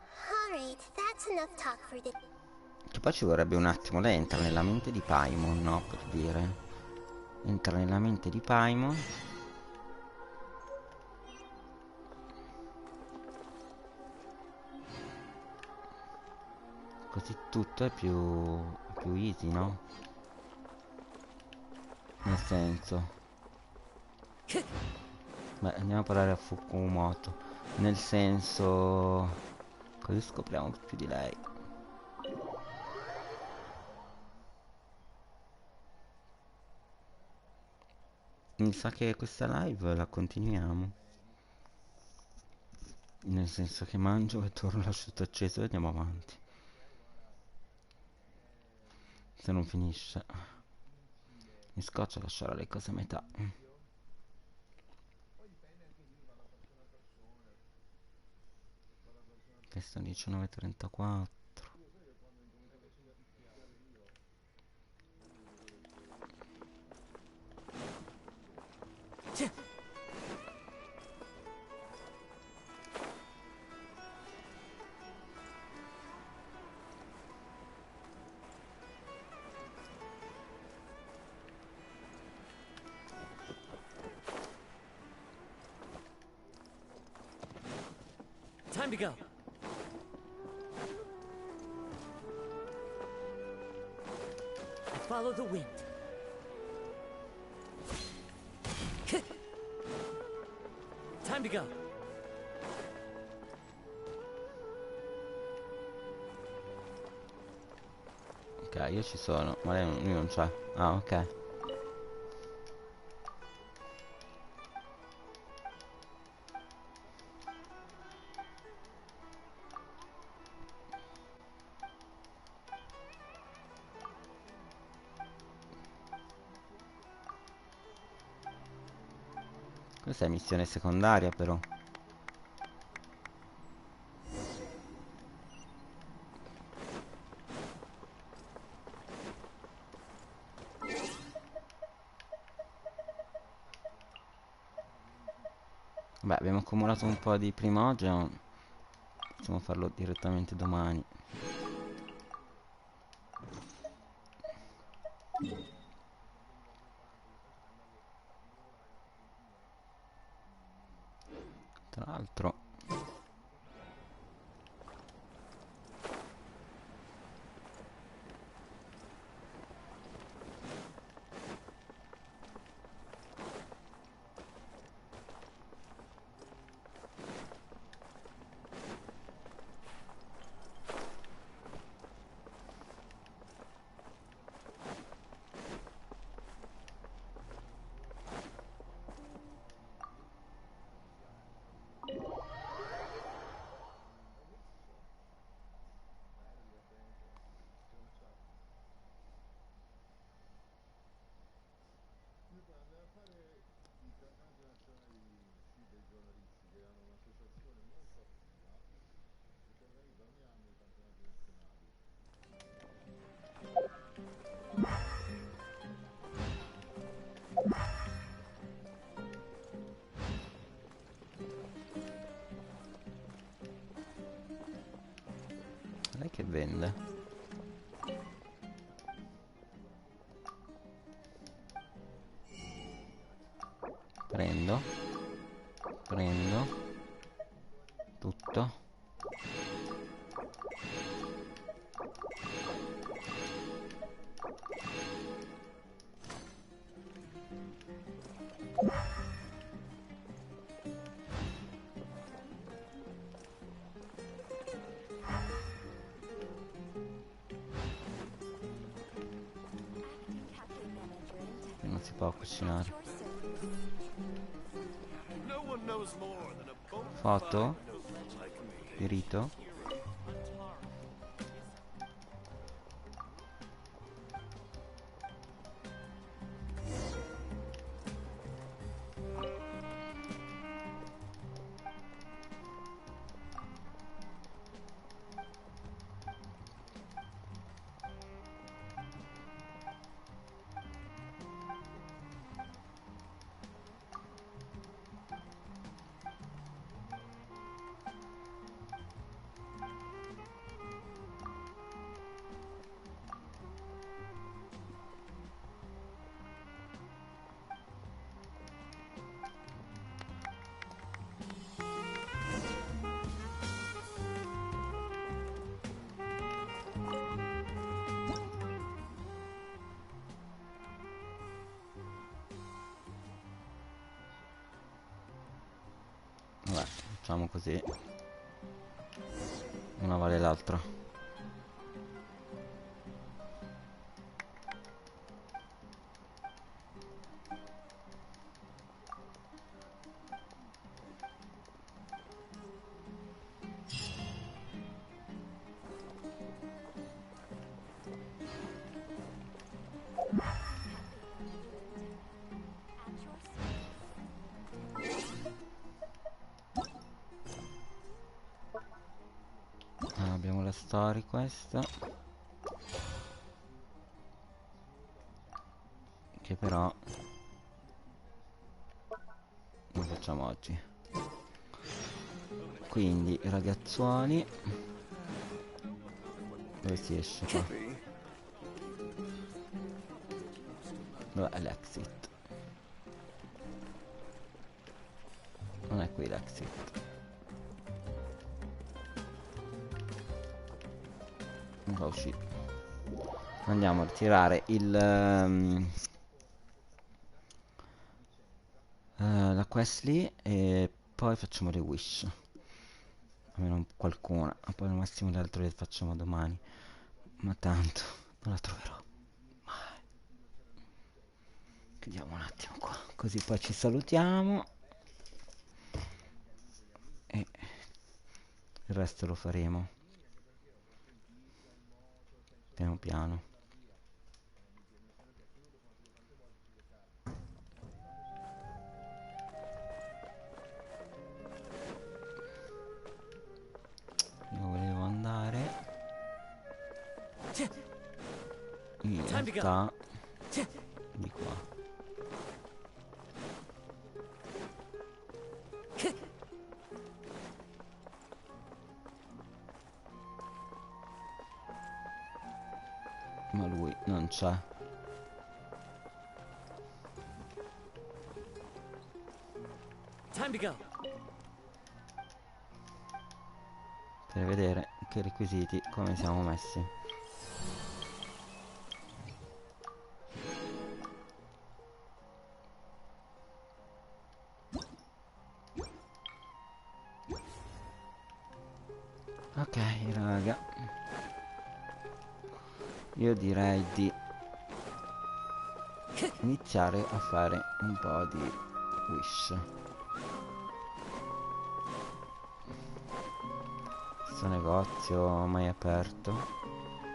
Alright, that's enough talk for the. Che poi ci vorrebbe un attimo, lei entra nella mente di Paimon, no? Per dire. Entra nella mente di Paimon. Così tutto è più easy, no? Nel senso. Beh, andiamo a parlare a Fukumoto. Nel senso. Così scopriamo più di lei. Mi sa che questa live la continuiamo. Nel senso che mangio e torno l'asciutto acceso e andiamo avanti. Se non finisce. Mi scoccia lasciare le cose a metà. Che sono 19:34. Time to go. Follow the wind. Time to go. Ok, io ci sono, ma lui non c'è. Ah, ok. Questa è missione secondaria però. Beh, abbiamo accumulato un po' di primogeno. Possiamo farlo direttamente domani. Tra l'altro che vende. Prendo tutto. Qui non si può cucinare. Foto di rito. Vabbè, facciamo così. Una vale l'altra. Abbiamo la story questa, che però non facciamo oggi. Quindi i ragazzuoli, dove si esce qua? Dov'è l'exit? Non è qui l'exit. Non fa uscire. Andiamo a ritirare il la quest lì e poi facciamo le wish. Almeno qualcuna. Poi al massimo le altre le facciamo domani. Ma tanto non la troverò mai. Chiudiamo un attimo qua. Così poi ci salutiamo. E il resto lo faremo piano piano. Io volevo andare in realtà di qua. Ma lui non c'è. Time to go. Per vedere che requisiti, come siamo messi. Ok, raga. Io direi di iniziare a fare un po' di wish. Questo negozio mai aperto.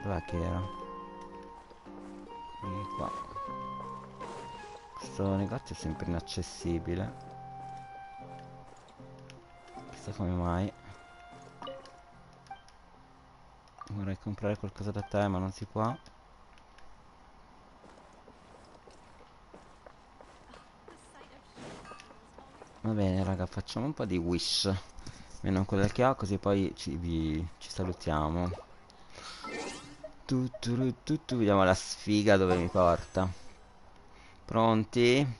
Dov'è che era? Di qua. Questo negozio è sempre inaccessibile. Chissà come mai. Vorrei comprare qualcosa da te ma non si può. Va bene raga, facciamo un po' di wish. Meno quella che ho, così poi ci salutiamo. Vediamo la sfiga dove mi porta. Pronti?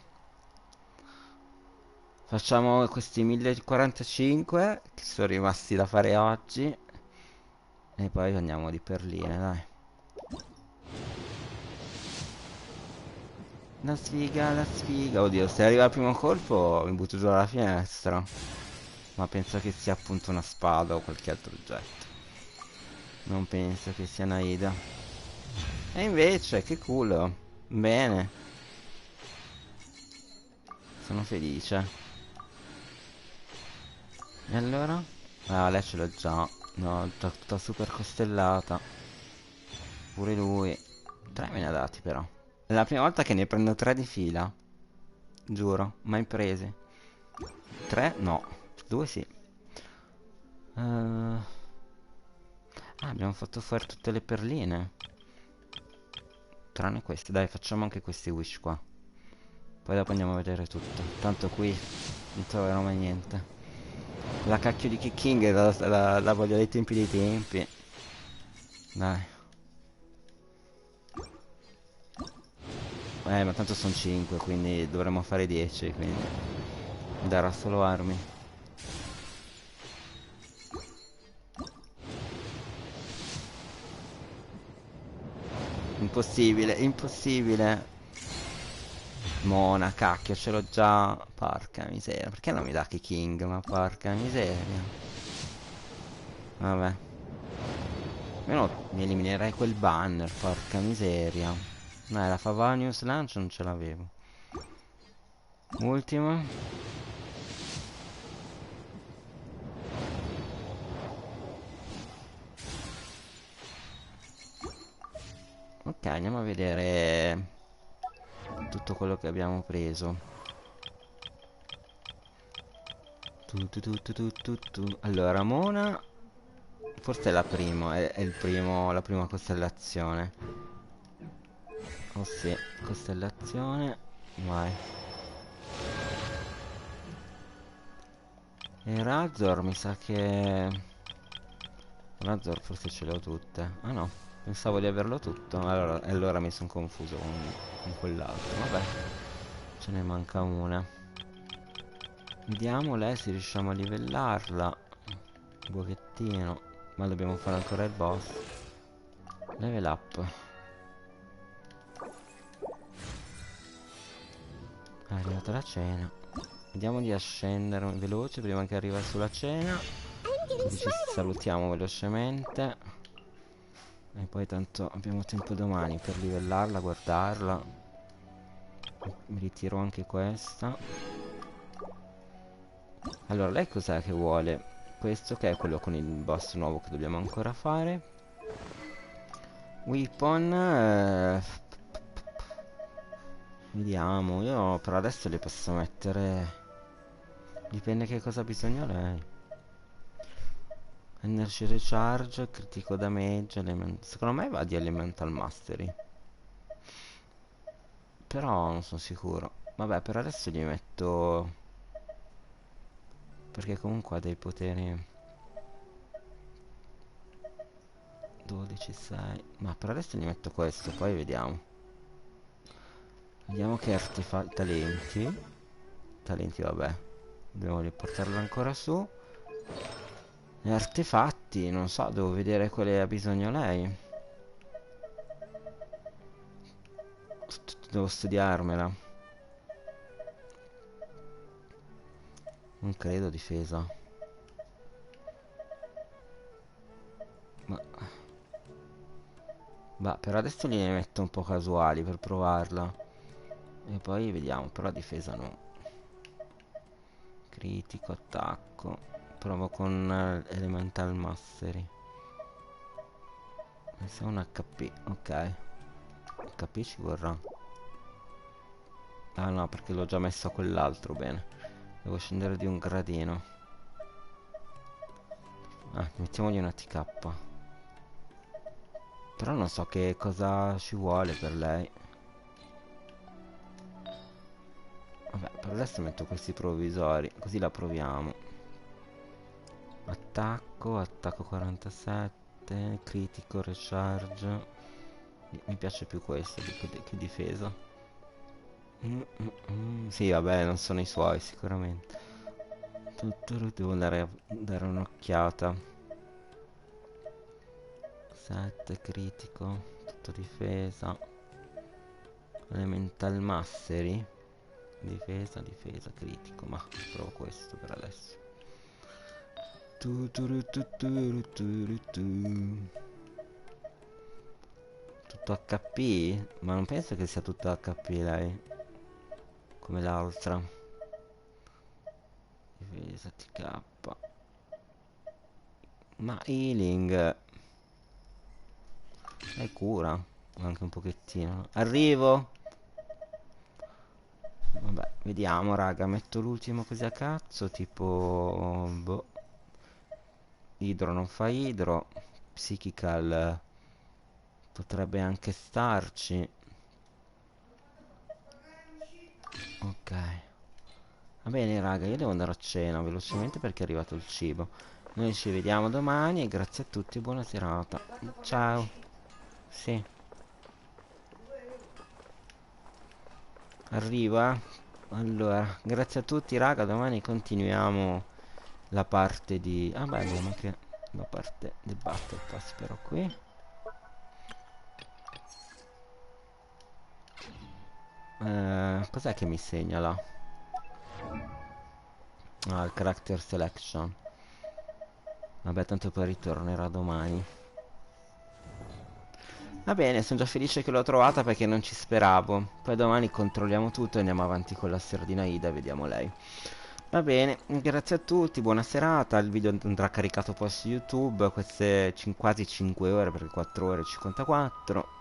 Facciamo questi 1045 che sono rimasti da fare oggi. E poi andiamo di perline, dai. La sfiga, la sfiga. Oddio, se arriva al primo colpo mi butto giù dalla finestra. Ma penso che sia appunto una spada o qualche altro oggetto. Non penso che sia Nahida. E invece, che culo. Bene. Sono felice. E allora? Ah, lei ce l'ho già. No, già tutta super costellata. Pure lui. 3 me ne ha dati però. È la prima volta che ne prendo 3 di fila. Giuro, mai presi. 3? No. 2 sì. Abbiamo fatto fuori tutte le perline. Tranne queste. Dai, facciamo anche questi wish qua. Poi dopo andiamo a vedere tutto. Tanto qui non troverò mai niente. La cacchio di King la voglio dai tempi dei tempi. Dai. Ma tanto sono 5, quindi dovremmo fare 10, quindi darà solo armi. Impossibile, impossibile. Mona, cacchio, ce l'ho già. Porca miseria. Perché non mi dà King? Ma porca miseria. Vabbè. Almeno mi eliminerei quel banner, porca miseria. La Favanius Launch non ce l'avevo. Ultima. Ok, andiamo a vedere tutto quello che abbiamo preso. Allora, Mona forse è la prima, è il primo, la prima costellazione. Oh sì, costellazione. Vai. E Razor mi sa che... Razor forse ce le ho tutte. Ah no, pensavo di averlo tutto. Allora mi sono confuso con quell'altro. Vabbè, ce ne manca una. Vediamo lei se riusciamo a livellarla. Un pochettino. Ma dobbiamo fare ancora il boss. Level up. È arrivata la cena. Vediamo di ascendere veloce prima che arriva sulla cena. Così ci salutiamo velocemente. E poi tanto abbiamo tempo domani per livellarla, guardarla. Mi ritiro anche questa. Allora, lei cos'è che vuole? Questo che è quello con il boss nuovo che dobbiamo ancora fare. Weapon. Vediamo, io per adesso le posso mettere... Dipende che cosa ha bisogno lei. Energy recharge, critico damage, secondo me va di elemental mastery. Però non sono sicuro. Vabbè, per adesso gli metto... Perché comunque ha dei poteri... 12, 6... Ma per adesso gli metto questo, poi vediamo. Vediamo che talenti. Talenti, vabbè. Dobbiamo riportarlo ancora su. E artefatti, non so, devo vedere quale ha bisogno lei. Devo studiarmela. Non credo difesa. Ma per adesso gliene metto un po' casuali per provarla. E poi vediamo, però difesa no. Critico, attacco. Provo con Elemental Mastery. Questo è un HP, ok. HP ci vorrà. Ah no, perché l'ho già messo a quell'altro, bene. Devo scendere di un gradino. Mettiamogli una TK. Però non so che cosa ci vuole per lei. Vabbè, per adesso metto questi provvisori, così la proviamo. Attacco 47. 7, critico, recharge. Mi piace più questo che difesa. Sì, vabbè, non sono i suoi sicuramente. Devo andare a dare un'occhiata. 7, critico, tutto difesa. Elemental mastery. Difesa, critico. Ma provo questo per adesso. Tutto HP? Ma non penso che sia tutto HP lei. Come l'altra. Difesa TK. Ma healing. Lei cura. Anche un pochettino. Arrivo. Vabbè, vediamo raga. Metto l'ultimo così a cazzo. Tipo... boh. Idro non fa idro. Psychical potrebbe anche starci. Ok. Va bene raga, io devo andare a cena velocemente perché è arrivato il cibo. Noi ci vediamo domani e grazie a tutti, buona serata. Ciao. Sì. Arriva. Allora, grazie a tutti raga, domani continuiamo la parte di... ah beh, abbiamo anche la parte del Battle Pass però qui. Cos'è che mi segnala? Ah, il character selection. Vabbè, tanto poi ritornerà domani. Va bene, sono già felice che l'ho trovata perché non ci speravo. Poi domani controlliamo tutto e andiamo avanti con la storia di Nahida e vediamo lei. Va bene, grazie a tutti, buona serata. Il video andrà caricato poi su YouTube. Queste quasi 5 ore perché 4 ore e 54.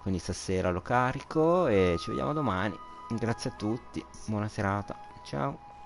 Quindi stasera lo carico e ci vediamo domani. Grazie a tutti, buona serata. Ciao.